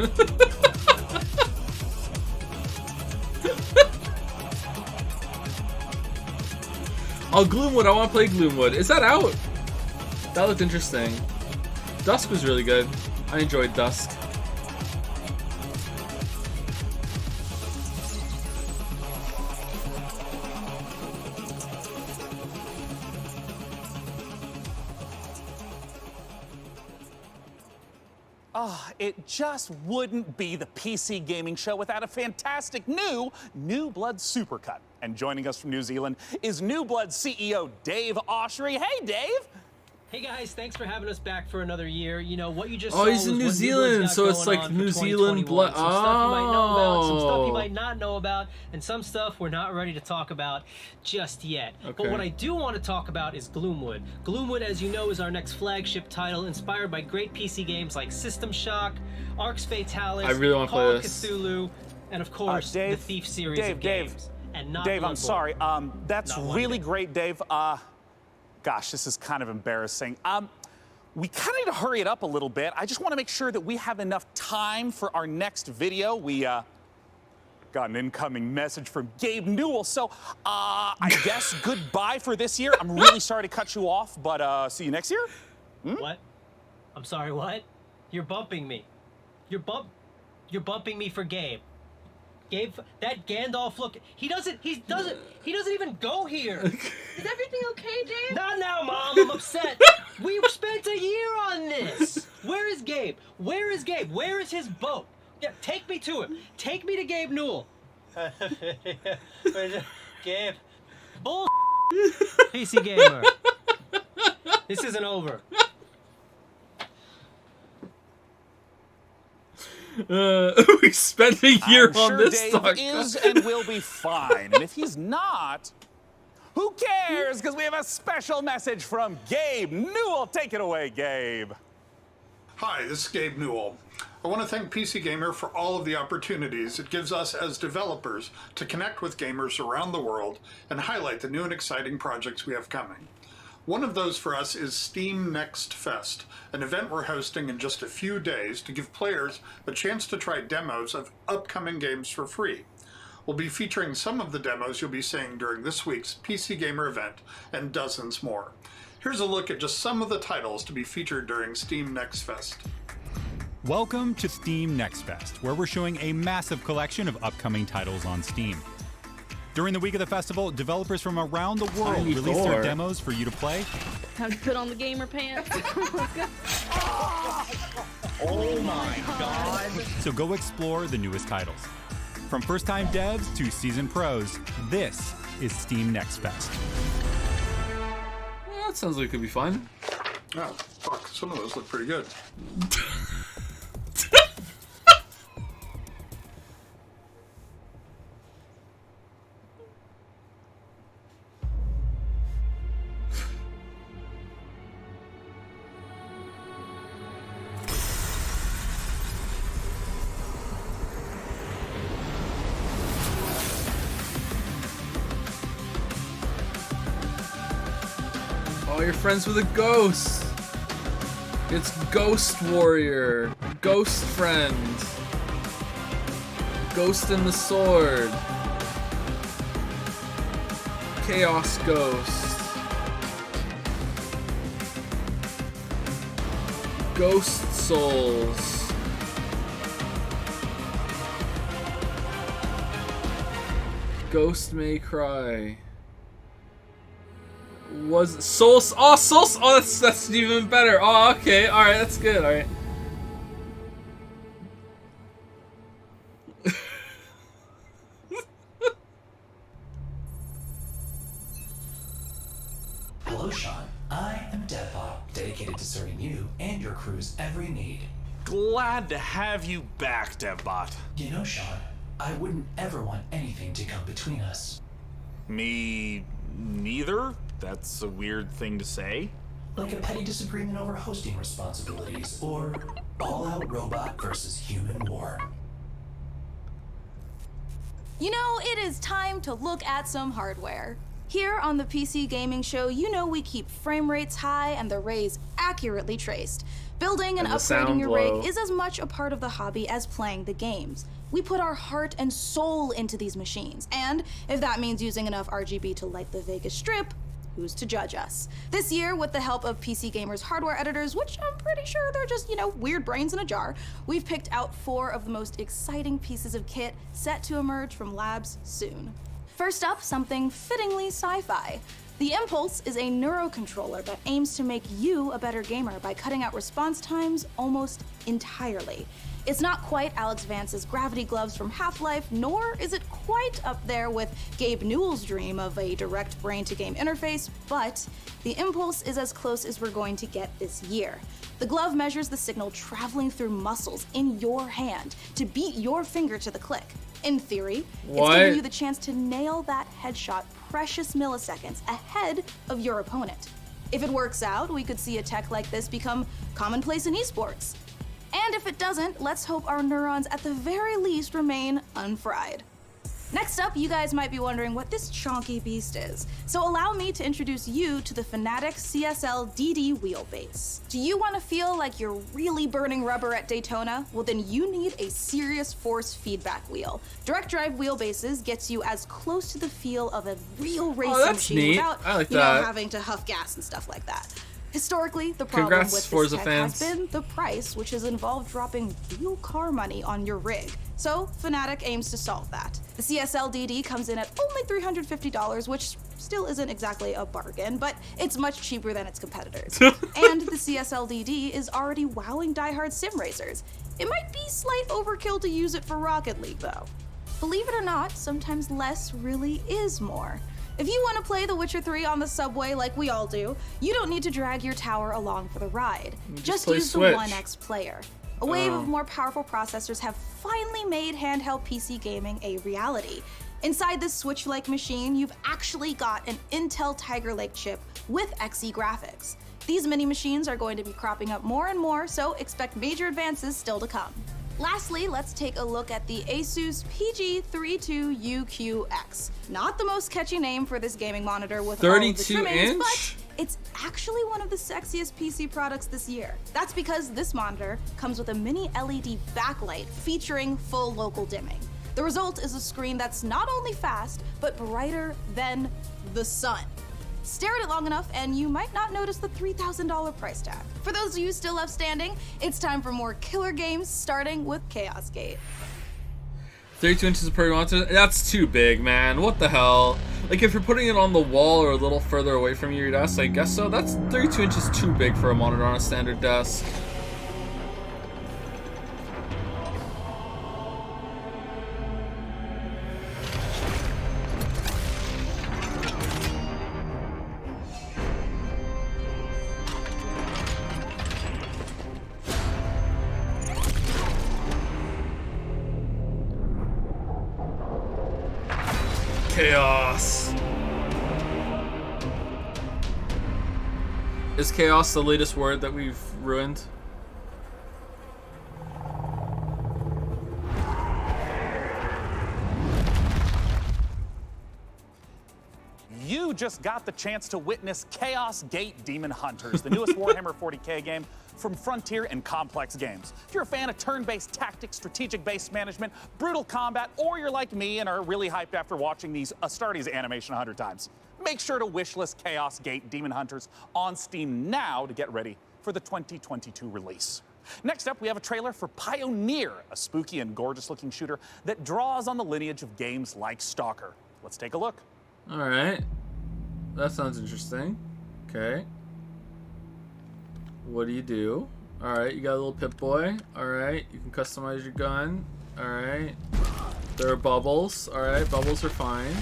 Speaker 1: Oh, Gloomwood. I want to play Gloomwood. Is that out? That looked interesting. Dusk was really good. I enjoyed Dusk.
Speaker 5: It just wouldn't be the PC gaming show without a fantastic New Blood Supercut. And joining us from New Zealand is New Blood CEO Dave Oshry. Hey, Dave.
Speaker 19: Hey guys, thanks for having us back for another year. You know what you just
Speaker 1: Oh,
Speaker 19: saw
Speaker 1: he's in
Speaker 19: was
Speaker 1: New
Speaker 19: what
Speaker 1: Zealand, so it's like New Zealand blood.
Speaker 19: Some stuff you might know about, some stuff you might not know about, and some stuff we're not ready to talk about just yet. But
Speaker 1: Okay.
Speaker 19: what I do want to talk about is Gloomwood. Gloomwood, as you know, is our next flagship title, inspired by great PC games like System Shock, Arx Fatalis,
Speaker 1: I really wanna
Speaker 19: Call
Speaker 1: play
Speaker 19: of
Speaker 1: this.
Speaker 19: Cthulhu, and of course the Thief series of games. And not
Speaker 5: Dave, I'm
Speaker 19: Bloodborne.
Speaker 5: sorry. That's
Speaker 19: Not one
Speaker 5: really
Speaker 19: bit.
Speaker 5: great, Dave. Gosh, this is kind of embarrassing. We kind of need to hurry it up a little bit. I just want to make sure that we have enough time for our next video. We got an incoming message from Gabe Newell. So I guess goodbye for this year. I'm really sorry to cut you off, but see you next year.
Speaker 19: What? I'm sorry, what? You're bumping me. You're bumping me for Gabe. Gabe, that Gandalf look, he doesn't even go here.
Speaker 20: Is everything okay, Dave?
Speaker 19: Not now, Mom, I'm upset. We've spent a year on this. Where is Gabe? Where is Gabe? Where is his boat? Yeah, take me to him. Take me to Gabe Newell. Gabe. Bull. PC Gamer. This isn't over.
Speaker 1: We spent a year
Speaker 5: I'm
Speaker 1: on
Speaker 5: sure
Speaker 1: this
Speaker 5: Dave
Speaker 1: talk.
Speaker 5: is and will be fine. And if he's not, who cares? Because we have a special message from Gabe Newell. Take it away, Gabe.
Speaker 21: Hi, this is Gabe Newell. I want to thank PC Gamer for all of the opportunities it gives us as developers to connect with gamers around the world and highlight the new and exciting projects we have coming. One of those for us is Steam Next Fest, an event we're hosting in just a few days to give players a chance to try demos of upcoming games for free. We'll be featuring some of the demos you'll be seeing during this week's PC Gamer event and dozens more. Here's a look at just some of the titles to be featured during Steam Next Fest.
Speaker 22: Welcome to Steam Next Fest, where we're showing a massive collection of upcoming titles on Steam. During the week of the festival, developers from around the world
Speaker 1: Tiny
Speaker 22: release
Speaker 1: Thor.
Speaker 22: their demos for you to play.
Speaker 20: Time to put on the gamer pants. Let's go.
Speaker 22: Oh my god! So go explore the newest titles. From first-time devs to seasoned pros, this is Steam Next Fest.
Speaker 1: That sounds like it could be fun.
Speaker 21: Oh, fuck. Some of those look pretty good.
Speaker 1: Oh, you're friends with a ghost. It's Ghost Warrior. Ghost Friend. Ghost in the Sword. Chaos Ghost. Ghost Souls. Ghost May Cry. Was Soul? Oh, Soul! Oh, that's even better. Oh, okay. All right, that's good. All right.
Speaker 14: Hello, Sean. I am Deadbot, dedicated to serving you and your crew's every need.
Speaker 13: Glad to have you back, Devbot.
Speaker 14: You know, Sean, I wouldn't ever want anything to come between us.
Speaker 13: Me neither? That's a weird thing to say.
Speaker 14: Like a petty disagreement over hosting responsibilities, or all-out robot versus human war.
Speaker 12: You know, it is time to look at some hardware. Here on the PC Gaming Show, you know we keep frame rates high and the rays accurately traced. Building and upgrading your rig is as much a part of the hobby as playing the games. We put our heart and soul into these machines, and if that means using enough RGB to light the Vegas Strip, who's to judge us? This year, with the help of PC Gamer's hardware editors, which I'm pretty sure they're just, weird brains in a jar, we've picked out 4 of the most exciting pieces of kit set to emerge from labs soon. First up, something fittingly sci-fi. The Impulse is a neurocontroller that aims to make you a better gamer by cutting out response times almost entirely. It's not quite Alex Vance's gravity gloves from Half-Life, nor is it quite up there with Gabe Newell's dream of a direct brain-to-game interface, but the Impulse is as close as we're going to get this year. The glove measures the signal traveling through muscles in your hand to beat your finger to the click. In theory, it's giving you the chance to nail that headshot precious milliseconds ahead of your opponent. If it works out, we could see a tech like this become commonplace in esports. And if it doesn't, let's hope our neurons at the very least remain unfried. Next up, you guys might be wondering what this chonky beast is. So allow me to introduce you to the Fanatec CSL DD wheelbase. Do you want to feel like you're really burning rubber at Daytona? Well, then you need a serious force feedback wheel. Direct drive wheelbases gets you as close to the feel of a real racing machine without, having to huff gas and stuff like that. Historically, the problem with this tech has been the price, which has involved dropping real car money on your rig. So, Fanatec aims to solve that. The CSL DD comes in at only $350, which still isn't exactly a bargain, but it's much cheaper than its competitors. And the CSL DD is already wowing diehard sim racers. It might be slight overkill to use it for Rocket League, though. Believe it or not, sometimes less really is more. If you want to play The Witcher 3 on the subway like we all do, you don't need to drag your tower along for the ride. Just use the One X player. A wave of more powerful processors have finally made handheld PC gaming a reality. Inside this Switch-like machine, you've actually got an Intel Tiger Lake chip with Xe graphics. These mini machines are going to be cropping up more and more, so expect major advances still to come. Lastly, let's take a look at the Asus PG32UQX. Not the most catchy name for this gaming monitor with all of the trimmings, but it's actually one of the sexiest PC products this year. That's because this monitor comes with a mini LED backlight featuring full local dimming. The result is a screen that's not only fast, but brighter than the sun. Stare at it long enough and you might not notice the $3,000 price tag. For those of you still left standing, it's time for more killer games, starting with Chaos Gate.
Speaker 1: 32 inches of per monitor? That's too big, man. What the hell? Like, if you're putting it on the wall or a little further away from your desk, I guess so. That's 32 inches too big for a monitor on a standard desk. Chaos. Is chaos the latest word that we've ruined?
Speaker 5: You just got the chance to witness Chaos Gate Demon Hunters, the newest Warhammer 40k game from Frontier and Complex Games. If you're a fan of turn-based tactics, strategic-based management, brutal combat, or you're like me and are really hyped after watching these Astartes animation 100 times, make sure to wishlist Chaos Gate Demon Hunters on Steam now to get ready for the 2022 release. Next up, we have a trailer for Pioneer, a spooky and gorgeous-looking shooter that draws on the lineage of games like Stalker. Let's take a look.
Speaker 1: All right. That sounds interesting. Okay. What do you do? All right, you got a little Pip-Boy. All right, you can customize your gun. All right. There are bubbles. All right, bubbles are fine.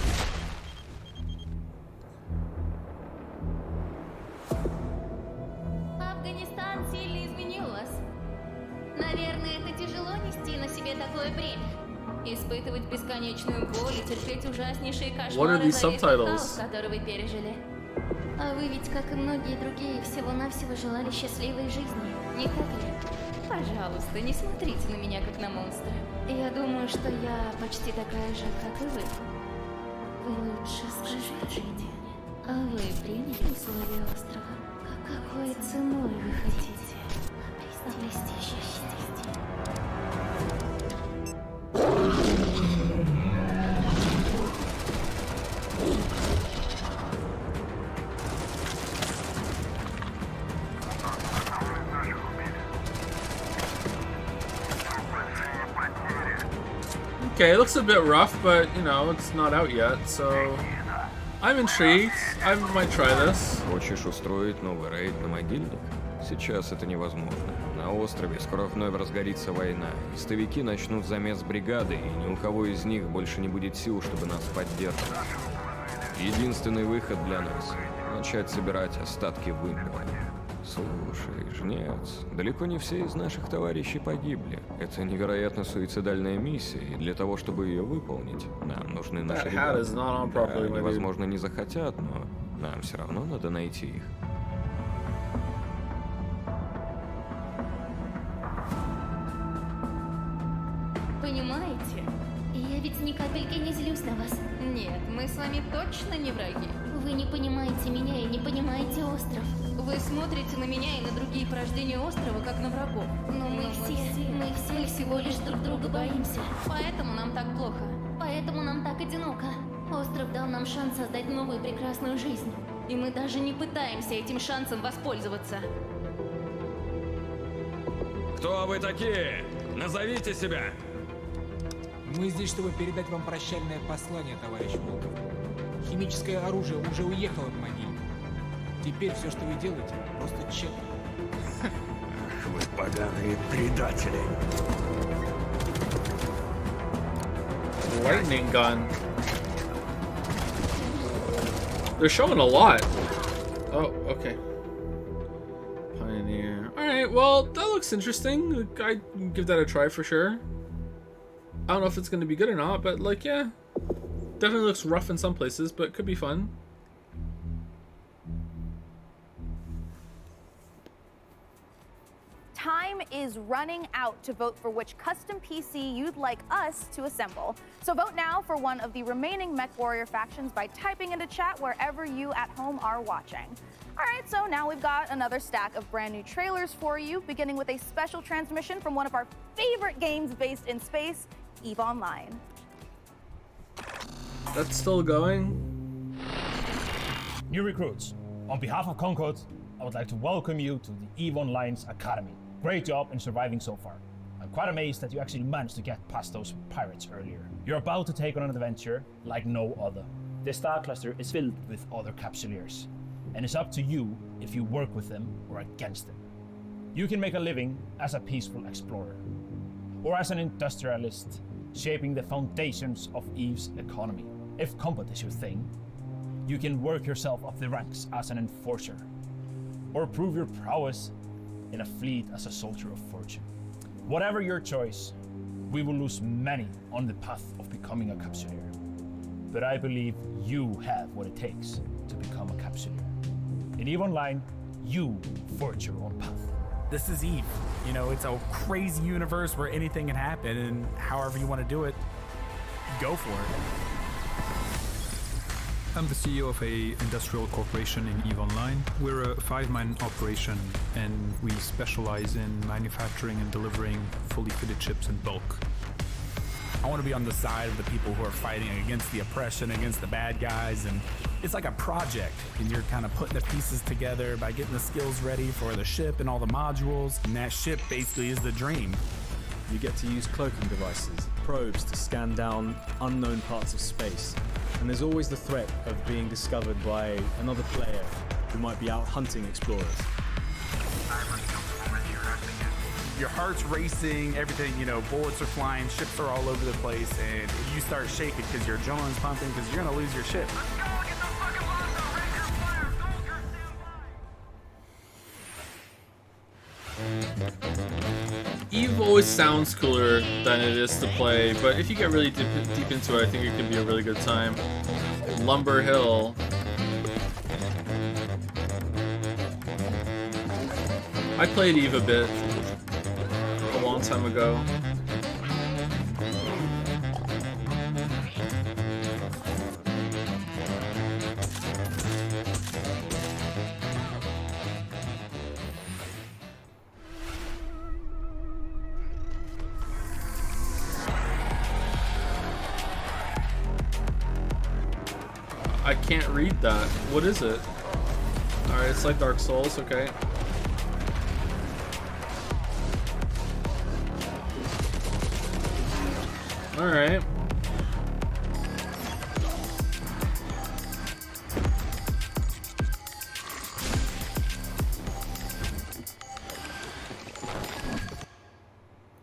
Speaker 6: Афганистан сильно изменилась. Наверное, это тяжело нести на себе такое бремя. Испытывать бесконечную боль и терпеть ужаснейшие кошмары хаоса, который вы пережили. А вы ведь, как и многие другие, всего-навсего желали счастливой жизни, не так ли? Пожалуйста, не смотрите на меня, как на монстра. Я думаю, что я почти такая же, как и вы. Вы лучше скажите, а вы приняли условия острова? Какой ценой вы хотите обрести счастье?
Speaker 1: Okay, it looks a bit rough, but you know, it's not out yet, so I'm intrigued. I might try this.
Speaker 7: Хочешь устроить новый рейд на могильник? Сейчас это невозможно. На острове скоро вновь разгорится война. Истовики начнут замес бригады, и ни у кого из них больше не будет сил, чтобы нас поддерживать. Единственный выход для нас — начать собирать остатки вымпела. Слушай, жнец, далеко не все из наших товарищей погибли. Это невероятно суицидальная миссия, и для того, чтобы ее выполнить, нам нужны наши ребята. Да, они, возможно, не захотят, но нам все равно надо найти их.
Speaker 6: Понимаете? Я ведь ни капельки не злюсь на вас. Нет, мы с вами точно не враги. Вы не понимаете меня и не понимаете остров. Вы смотрите на меня и на другие порождения острова, как на врагов. Но мы все всего лишь друг друга боимся. Поэтому нам так плохо. Поэтому нам так одиноко. Остров дал нам шанс создать новую прекрасную жизнь. И мы даже не пытаемся этим шансом воспользоваться.
Speaker 7: Кто вы такие? Назовите себя!
Speaker 8: Мы здесь, чтобы передать вам прощальное послание, товарищ Волков. Химическое оружие уже уехало в могилу. Теперь все, что вы делаете, просто тщетно.
Speaker 18: Ах, вы поганые предатели.
Speaker 1: Lightning gun. They're showing a lot. Oh, okay. Pioneer. Alright, well, that looks interesting. I'd give that a try for sure. I don't know if it's going to be good or not, but like, yeah. Definitely looks rough in some places, but could be fun.
Speaker 15: Time is running out to vote for which custom PC you'd like us to assemble. So vote now for one of the remaining MechWarrior factions by typing into chat wherever you at home are watching. All right, so now we've got another stack of brand new trailers for you, beginning with a special transmission from one of our favorite games based in space, EVE Online.
Speaker 1: That's still going.
Speaker 24: New recruits, on behalf of Concord, I would like to welcome you to the EVE Online's Academy. Great job in surviving so far. I'm quite amazed that you actually managed to get past those pirates earlier. You're about to take on an adventure like no other. This star cluster is filled with other capsuleers, and it's up to you if you work with them or against them. You can make a living as a peaceful explorer, or as an industrialist, shaping the foundations of EVE's economy. If combat is your thing, you can work yourself up the ranks as an enforcer, or prove your prowess in a fleet as a soldier of fortune. Whatever your choice, we will lose many on the path of becoming a capsuleer. But I believe you have what it takes to become a capsuleer. In EVE Online, you forge your own path.
Speaker 9: This is EVE. You know, it's a crazy universe where anything can happen, and however you want to do it, go for it.
Speaker 2: I'm the CEO of a industrial corporation in EVE Online. We're a 5-man operation, and we specialize in manufacturing and delivering fully fitted chips in bulk.
Speaker 9: I want to be on the side of the people who are fighting against the oppression, against the bad guys, and it's like a project, and you're kind of putting the pieces together by getting the skills ready for the ship and all the modules, and that ship basically is the dream.
Speaker 10: You get to use cloaking devices, probes to scan down unknown parts of space, and there's always the threat of being discovered by another player who might be out hunting explorers.
Speaker 9: Your heart's racing, everything, bullets are flying, ships are all over the place, and you start shaking because your adrenaline's pumping because you're gonna lose your ship.
Speaker 1: EVE always sounds cooler than it is to play, but if you get really deep into it, I think it can be a really good time. Lumber Hill. I played EVE a bit a long time ago. I can't read that. What is it? Alright, it's like Dark Souls, okay. Alright.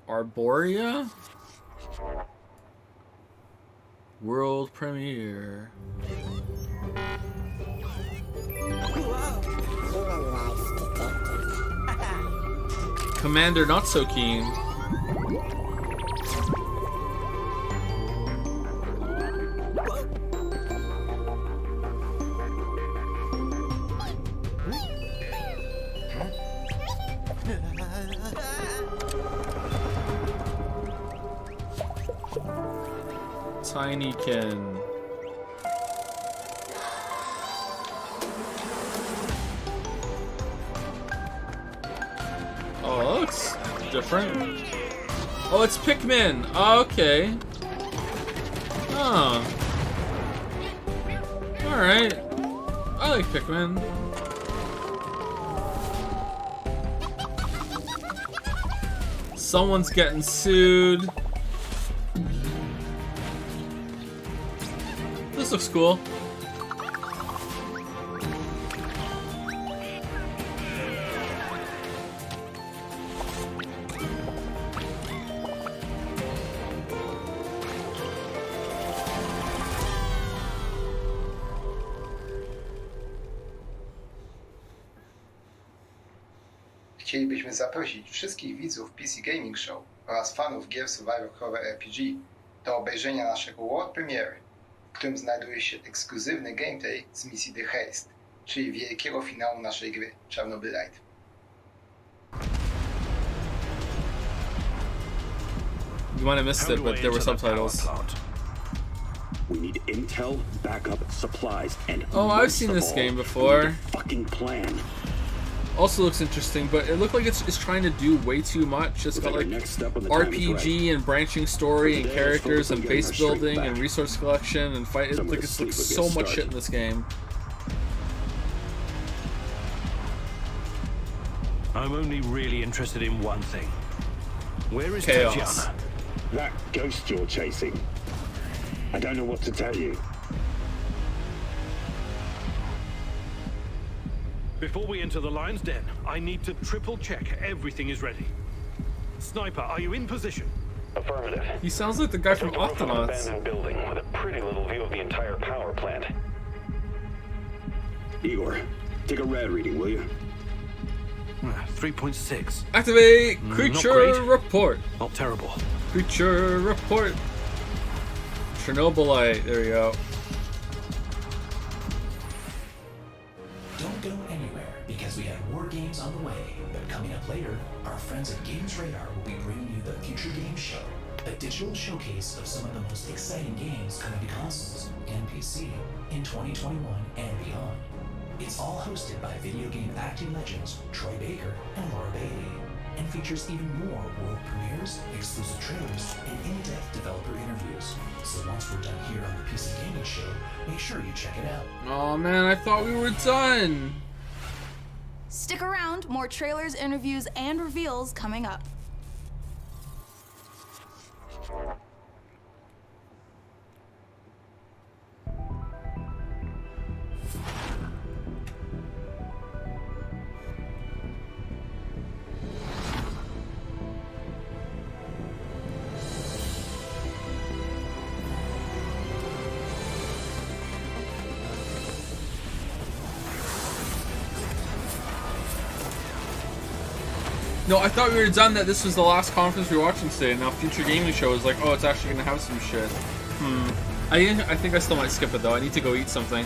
Speaker 1: Arborea? World premiere. Commander not so keen. Tinykin. Oh, that looks different. Oh, it's Pikmin. Oh, okay. Oh. Alright. I like Pikmin. Someone's getting sued. This looks cool.
Speaker 11: Chcielibyśmy zaprosić wszystkich widzów PC Gaming Show oraz fanów gier Survivor Horror RPG do obejrzenia naszego World Premiery, w którym znajduje się ekskluzywny gameplay z misji The Haste, czyli wielkiego finału naszej gry Chernobylite.
Speaker 1: You might have missed it, but there were subtitles.
Speaker 23: We need intel, backup, supplies, and
Speaker 1: oh, I've seen this game before.
Speaker 23: Fucking plan.
Speaker 1: Also looks interesting, but it looked like it's trying to do way too much. It's got like RPG and branching story and characters and base building and resource collection and fight. It's like it's like so much shit in this game.
Speaker 23: I'm only really interested in one thing. Where is
Speaker 1: Chaos.
Speaker 23: Tatiana? That ghost you're chasing. I don't know what to tell you. Before we enter the lion's den, I need to triple check everything is ready. Sniper, are you in position?
Speaker 1: Affirmative. He sounds like the guy from Octonauts.
Speaker 23: Abandoned building with a pretty little view of the entire power plant. Igor, take a rad reading, will you? 3.6.
Speaker 1: Activate creature report.
Speaker 23: Not terrible.
Speaker 1: Creature report. Chernobylite. There we go.
Speaker 14: Don't go anywhere because we have more games on the way. But coming up later, our friends at Games Radar will be bringing you the Future Games Show. a digital showcase of some of the most exciting games coming to consoles and PC in 2021 and beyond. It's all hosted by video game acting legends Troy Baker and Laura Bailey, and features even more world premieres, exclusive trailers, and in-depth developer interviews. So once we're done here on the PC Gaming Show, make sure you check it out.
Speaker 1: Oh man, I thought we were done!
Speaker 12: Stick around, more trailers, interviews, and reveals coming up.
Speaker 1: No, I thought we were done, that this was the last conference we were watching today, and now Future Gaming Show is like, oh, it's actually gonna have some shit. I think I still might skip it though. I need to go eat something.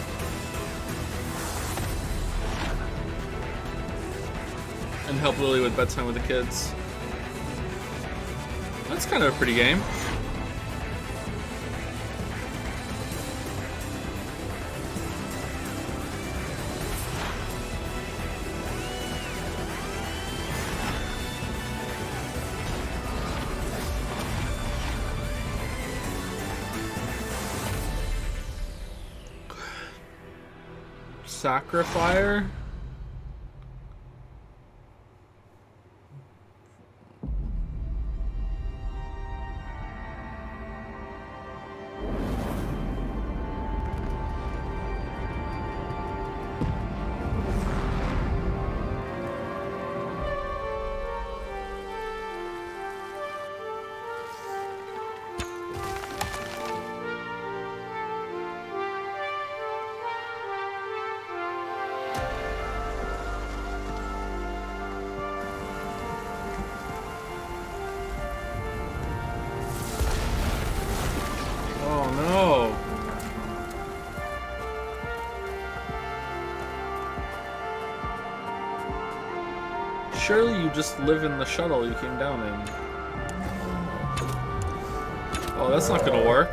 Speaker 1: And help Lily with bedtime with the kids. That's kind of a pretty game. Sacrifier? Surely you just live in the shuttle you came down in. Oh, that's not gonna work.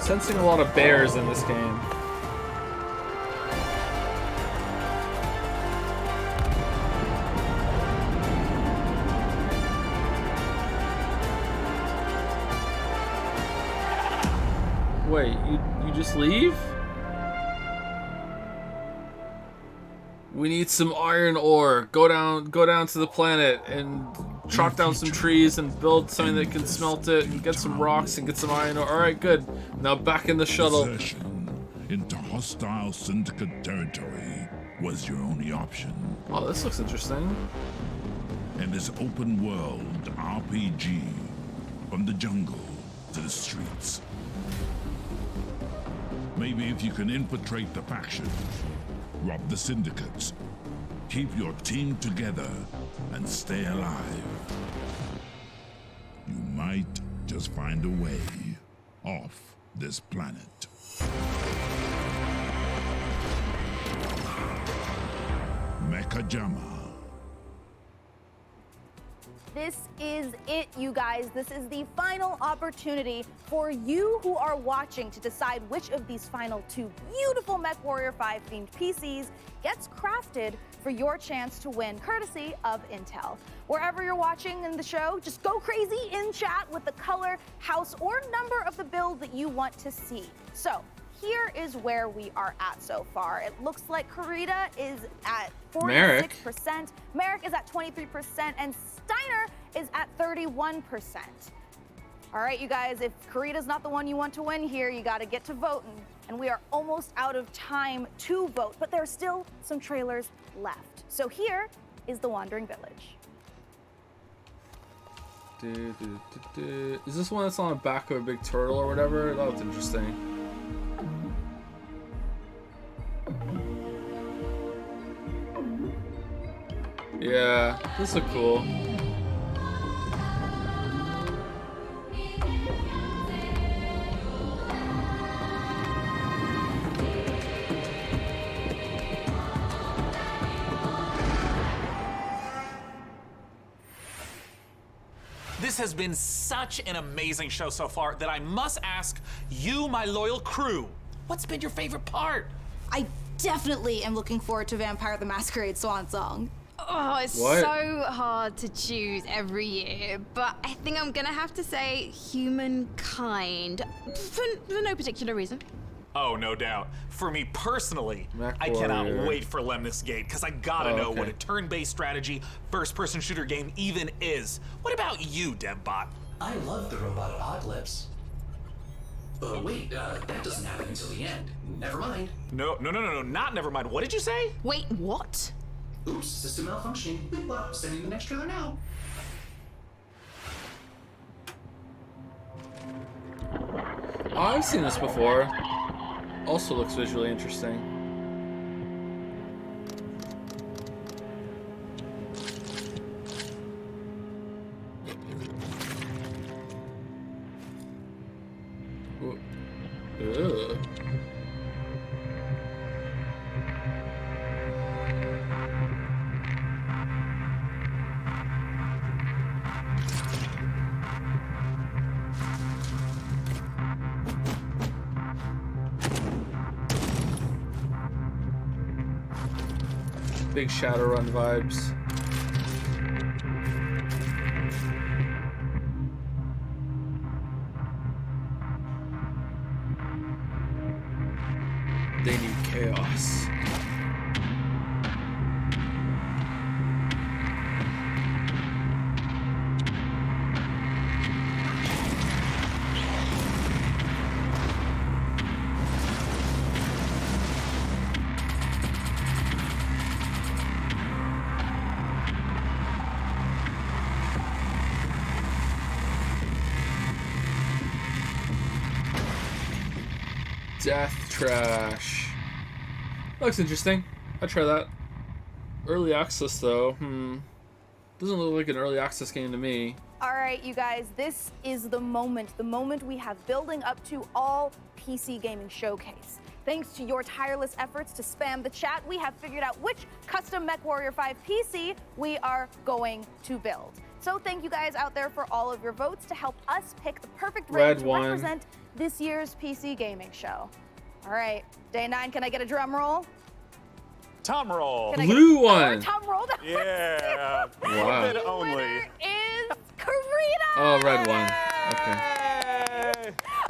Speaker 1: Sensing a lot of bears in this game. Wait, you just leave? We need some iron ore. Go down to the planet and chop down some trees and build something that can smelt it and get some rocks and get some iron ore. Alright, good. Now back in the shuttle.
Speaker 3: Desertion into hostile syndicate territory was your only option.
Speaker 1: Oh, this looks interesting.
Speaker 3: And this open world RPG, from the jungle to the streets. Maybe if you can infiltrate the faction, rob the syndicates, keep your team together, and stay alive, you might just find a way off this planet. Mechajama.
Speaker 15: This is it, you guys. This is the final opportunity for you who are watching to decide which of these final two beautiful MechWarrior 5 themed PCs gets crafted for your chance to win, courtesy of Intel. Wherever you're watching in the show, just go crazy in chat with the color, house, or number of the build that you want to see. So here is where we are at so far. It looks like Karita is at 46%, Merrick is at 23%, and Steiner is at 31%. All right, you guys, if Karita's not the one you want to win here, you got to get to voting. And we are almost out of time to vote, but there are still some trailers left. So here is The Wandering Village.
Speaker 1: Is this one that's on the back of a big turtle or whatever? That looks interesting. Yeah, this looks cool.
Speaker 5: This has been such an amazing show so far that I must ask you, my loyal crew, what's been your favorite part?
Speaker 12: I definitely am looking forward to Vampire the Masquerade Swan Song.
Speaker 4: Oh, it's so hard to choose every year, but I think I'm gonna have to say Humankind for no particular reason.
Speaker 5: Oh, no doubt. For me personally, I cannot wait for Lemnis Gate, because I gotta know what a turn-based strategy first-person shooter game even is. What about you, DevBot?
Speaker 14: I love the Robot Apocalypse. But wait, that doesn't happen until the end. Never mind.
Speaker 5: No, not never mind. What did you say?
Speaker 4: Wait, what?
Speaker 14: Oops, system malfunctioning. Well, sending the next trailer now.
Speaker 1: Oh, I've seen this before. Also looks visually interesting. Ugh. Big Shadowrun vibes. They need chaos. Death Trash. Looks interesting. I'd try that. Early access though. Doesn't look like an early access game to me.
Speaker 15: All right, you guys, this is the moment we have building up to all PC Gaming Showcase. Thanks to your tireless efforts to spam the chat, we have figured out which custom MechWarrior 5 PC we are going to build. So thank you guys out there for all of your votes to help us pick the perfect raid to represent this year's PC Gaming Show. All right, day 9, can I get a drum roll?
Speaker 5: Tom roll.
Speaker 1: Blue one.
Speaker 15: Tom roll.
Speaker 5: Yeah.
Speaker 1: Wow.
Speaker 5: Bit only.
Speaker 15: Is Karina.
Speaker 1: Oh, red one. Okay.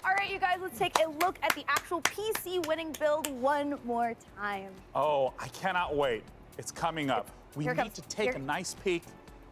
Speaker 15: All right, you guys, let's take a look at the actual PC winning build one more time.
Speaker 5: Oh, I cannot wait. It's coming up. We
Speaker 15: Here
Speaker 5: need
Speaker 15: comes.
Speaker 5: to take a nice peek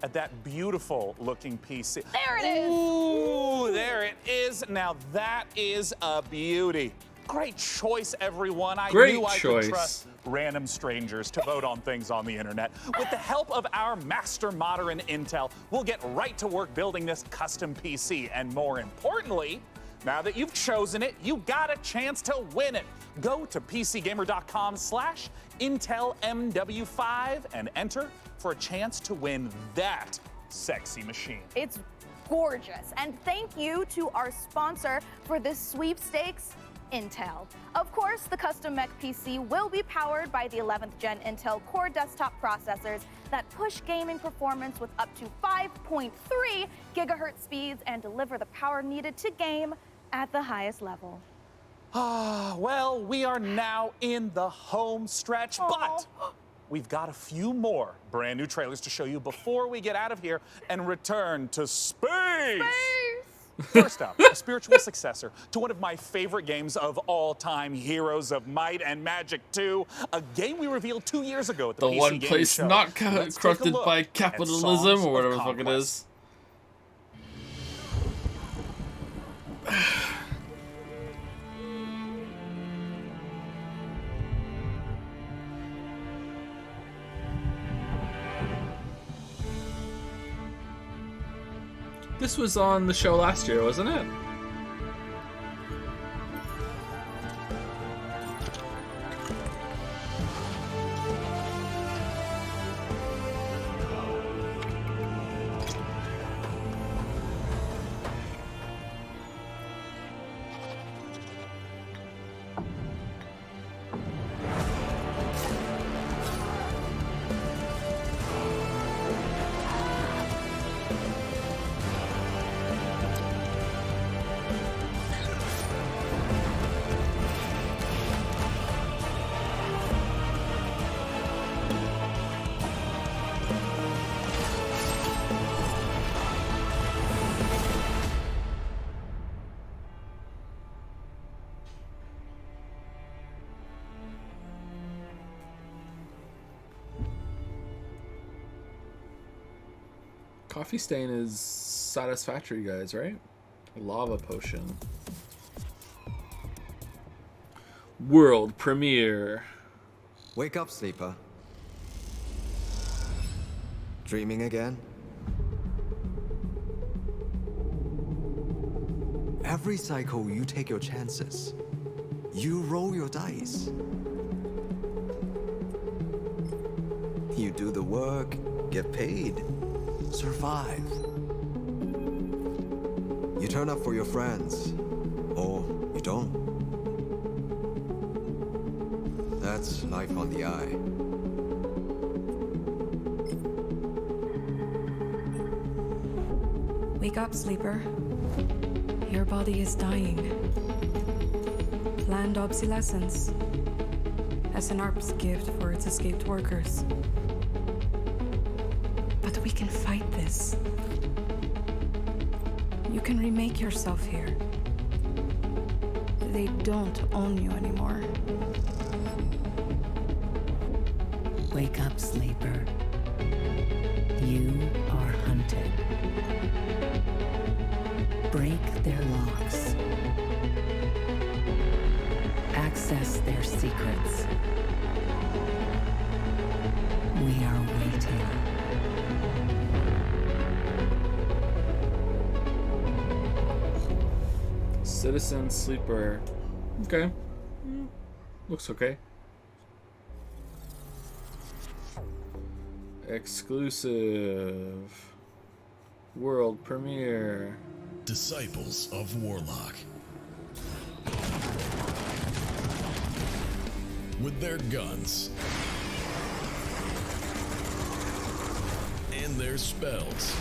Speaker 5: at that beautiful looking PC.
Speaker 15: There it is.
Speaker 5: Ooh, there it is. Now that is a beauty. Great choice, everyone. I knew I could trust random strangers to vote on things on the internet. With the help of our master modder and Intel, we'll get right to work building this custom PC. And more importantly, now that you've chosen it, you got a chance to win it. Go to PCGamer.com/IntelMW5 and enter for a chance to win that sexy machine.
Speaker 15: It's gorgeous. And thank you to our sponsor for this sweepstakes, Intel. Of course, the custom mech PC will be powered by the 11th gen Intel Core desktop processors that push gaming performance with up to 5.3 gigahertz speeds and deliver the power needed to game at the highest level.
Speaker 5: Well, we are now in the home stretch, but we've got a few more brand new trailers to show you before we get out of here and return to space. First up, a spiritual successor to one of my favorite games of all time, Heroes of Might and Magic 2, a game we revealed 2 years ago at the PC
Speaker 1: one
Speaker 5: Gaming
Speaker 1: place
Speaker 5: Show.
Speaker 1: not
Speaker 5: Let's take a
Speaker 1: corrupted
Speaker 5: look
Speaker 1: by
Speaker 5: at
Speaker 1: capitalism
Speaker 5: Songs
Speaker 1: or whatever
Speaker 5: of
Speaker 1: the fuck it
Speaker 5: Conquest.
Speaker 1: is. This was on the show last year, wasn't it? Coffee stain is satisfactory, guys, right? Lava potion. World premiere.
Speaker 16: Wake up, sleeper. Dreaming again? Every cycle, you take your chances. You roll your dice. You do the work, get paid, survive. You turn up for your friends, or you don't. That's life on the eye.
Speaker 17: Wake up, sleeper. Your body is dying. Planned obsolescence. SNRP's gift for its escaped workers. But we can fight this. You can remake yourself here. They don't own you anymore.
Speaker 19: Wake up, sleeper. You are hunted. Break their locks. Access their secrets. We are waiting.
Speaker 1: Citizen Sleeper. Okay. Looks okay. Exclusive. World premiere.
Speaker 3: Disciples of Warlock. With their guns and their spells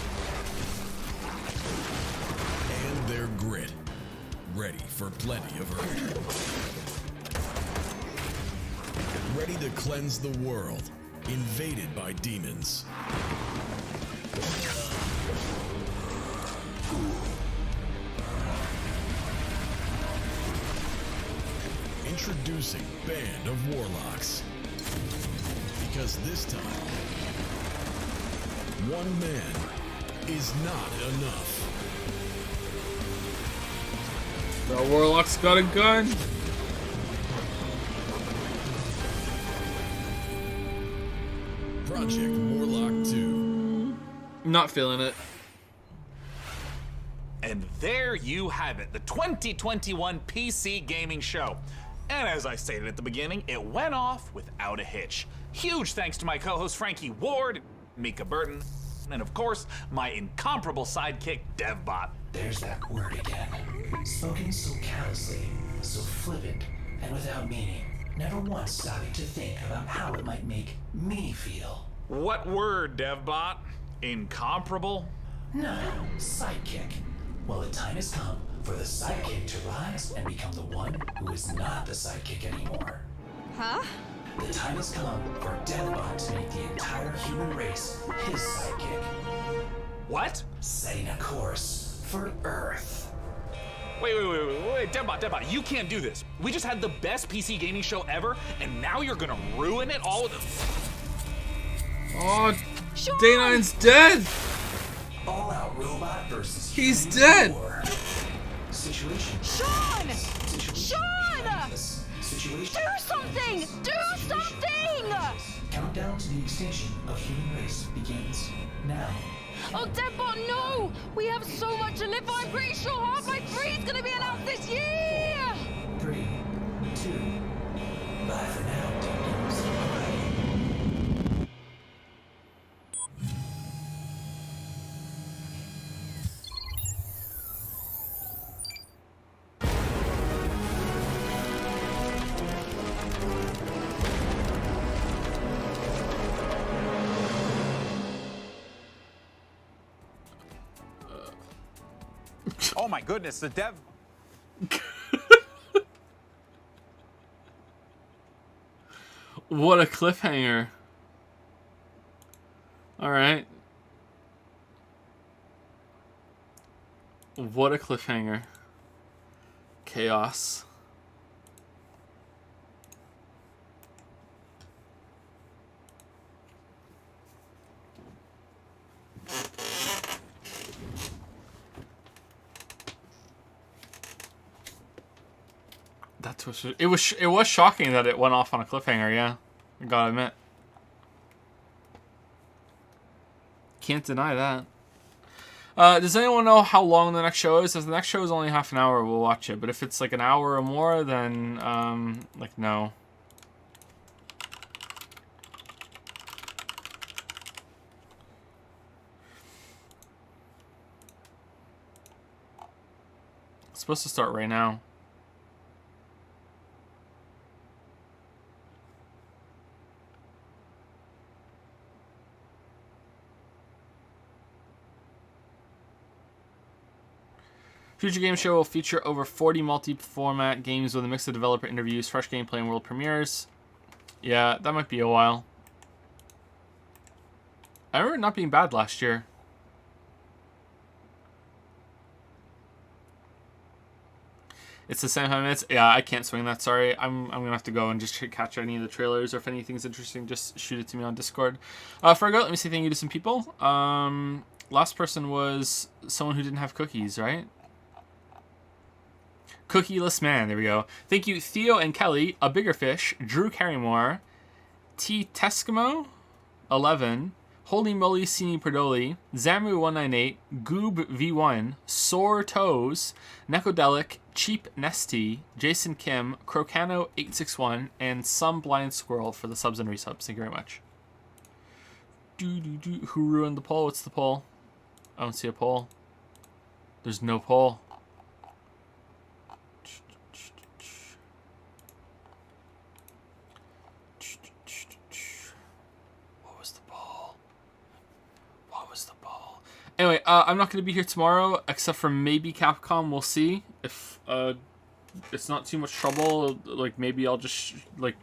Speaker 3: and their grit, ready for plenty of hurt. Ready to cleanse the world, invaded by demons. Introducing Band of Warlocks. Because this time, one man is not enough.
Speaker 1: The Warlock's got a gun.
Speaker 3: Project Warlock 2.
Speaker 1: Not feeling it.
Speaker 13: And there you have it, the 2021 PC Gaming Show. And as I stated at the beginning, it went off without a hitch. Huge thanks to my co-host Frankie Ward, Mika Burton, and of course, my incomparable sidekick, DevBot.
Speaker 14: There's that word again. Spoken so callously, so flippant, and without meaning. Never once stopping to think about how it might make me feel.
Speaker 13: What word, DevBot? Incomparable?
Speaker 14: No, sidekick. Well, the time has come for the sidekick to rise and become the one who is not the sidekick anymore.
Speaker 4: Huh?
Speaker 14: The time has come for DevBot to make the entire human race his sidekick.
Speaker 13: What?
Speaker 14: Setting a course for Earth.
Speaker 13: Wait, DevBot, you can't do this. We just had the best PC gaming show ever, and now you're gonna ruin it all with
Speaker 1: Oh, Day9's dead!
Speaker 14: All-out robot versus
Speaker 1: He's dead!
Speaker 14: war. Situation.
Speaker 4: Sean! Sean!
Speaker 14: Situation.
Speaker 4: Do something! Do something!
Speaker 14: Countdown to the extinction of human race begins now.
Speaker 4: Oh, DevBot, no! We have so much to live for. I'm pretty sure Half-Life 3 is gonna be announced this year!
Speaker 14: 3, 2, bye for now, Daniels.
Speaker 5: Oh my goodness, the dev.
Speaker 1: What a cliffhanger. Alright. What a cliffhanger. Chaos. It was shocking that it went off on a cliffhanger. Yeah, I gotta admit. Can't deny that. Does anyone know how long the next show is? If the next show is only half an hour, we'll watch it. But if it's like an hour or more, then like no. It's supposed to start right now. Future Game Show will feature over 40 multi-format games with a mix of developer interviews, fresh gameplay, and world premieres. Yeah, that might be a while. I remember it not being bad last year. It's the same 5 minutes. Yeah, I can't swing that. Sorry. I'm gonna have to go and just catch any of the trailers, or if anything's interesting, just shoot it to me on Discord. Fergo, let me say thank you to some people. Last person was someone who didn't have cookies, right? Cookieless Man, there we go. Thank you, Theo and Kelly, A Bigger Fish, Drew Carrymore, T. Teskimo, 11, Holy Moly Cine Perdoli, Zamu198, Goob V1, Sore Toes, Necodelic, Cheap Nesty, Jason Kim, Crocano861, and Some Blind Squirrel for the subs and resubs. Thank you very much. Who ruined the poll? What's the poll? I don't see a poll. There's no poll. Anyway, I'm not going to be here tomorrow, except for maybe Capcom. We'll see. If it's not too much trouble, like maybe I'll just like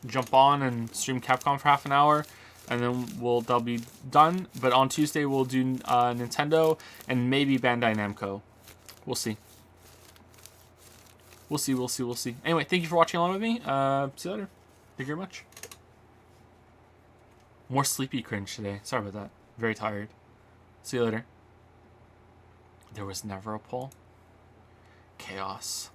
Speaker 1: jump on and stream Capcom for half an hour, and then that'll be done. But on Tuesday we'll do Nintendo and maybe Bandai Namco. We'll see. We'll see. Anyway, thank you for watching along with me. See you later. Thank you very much. More sleepy cringe today. Sorry about that. Very tired. See you later. There was never a poll. Chaos.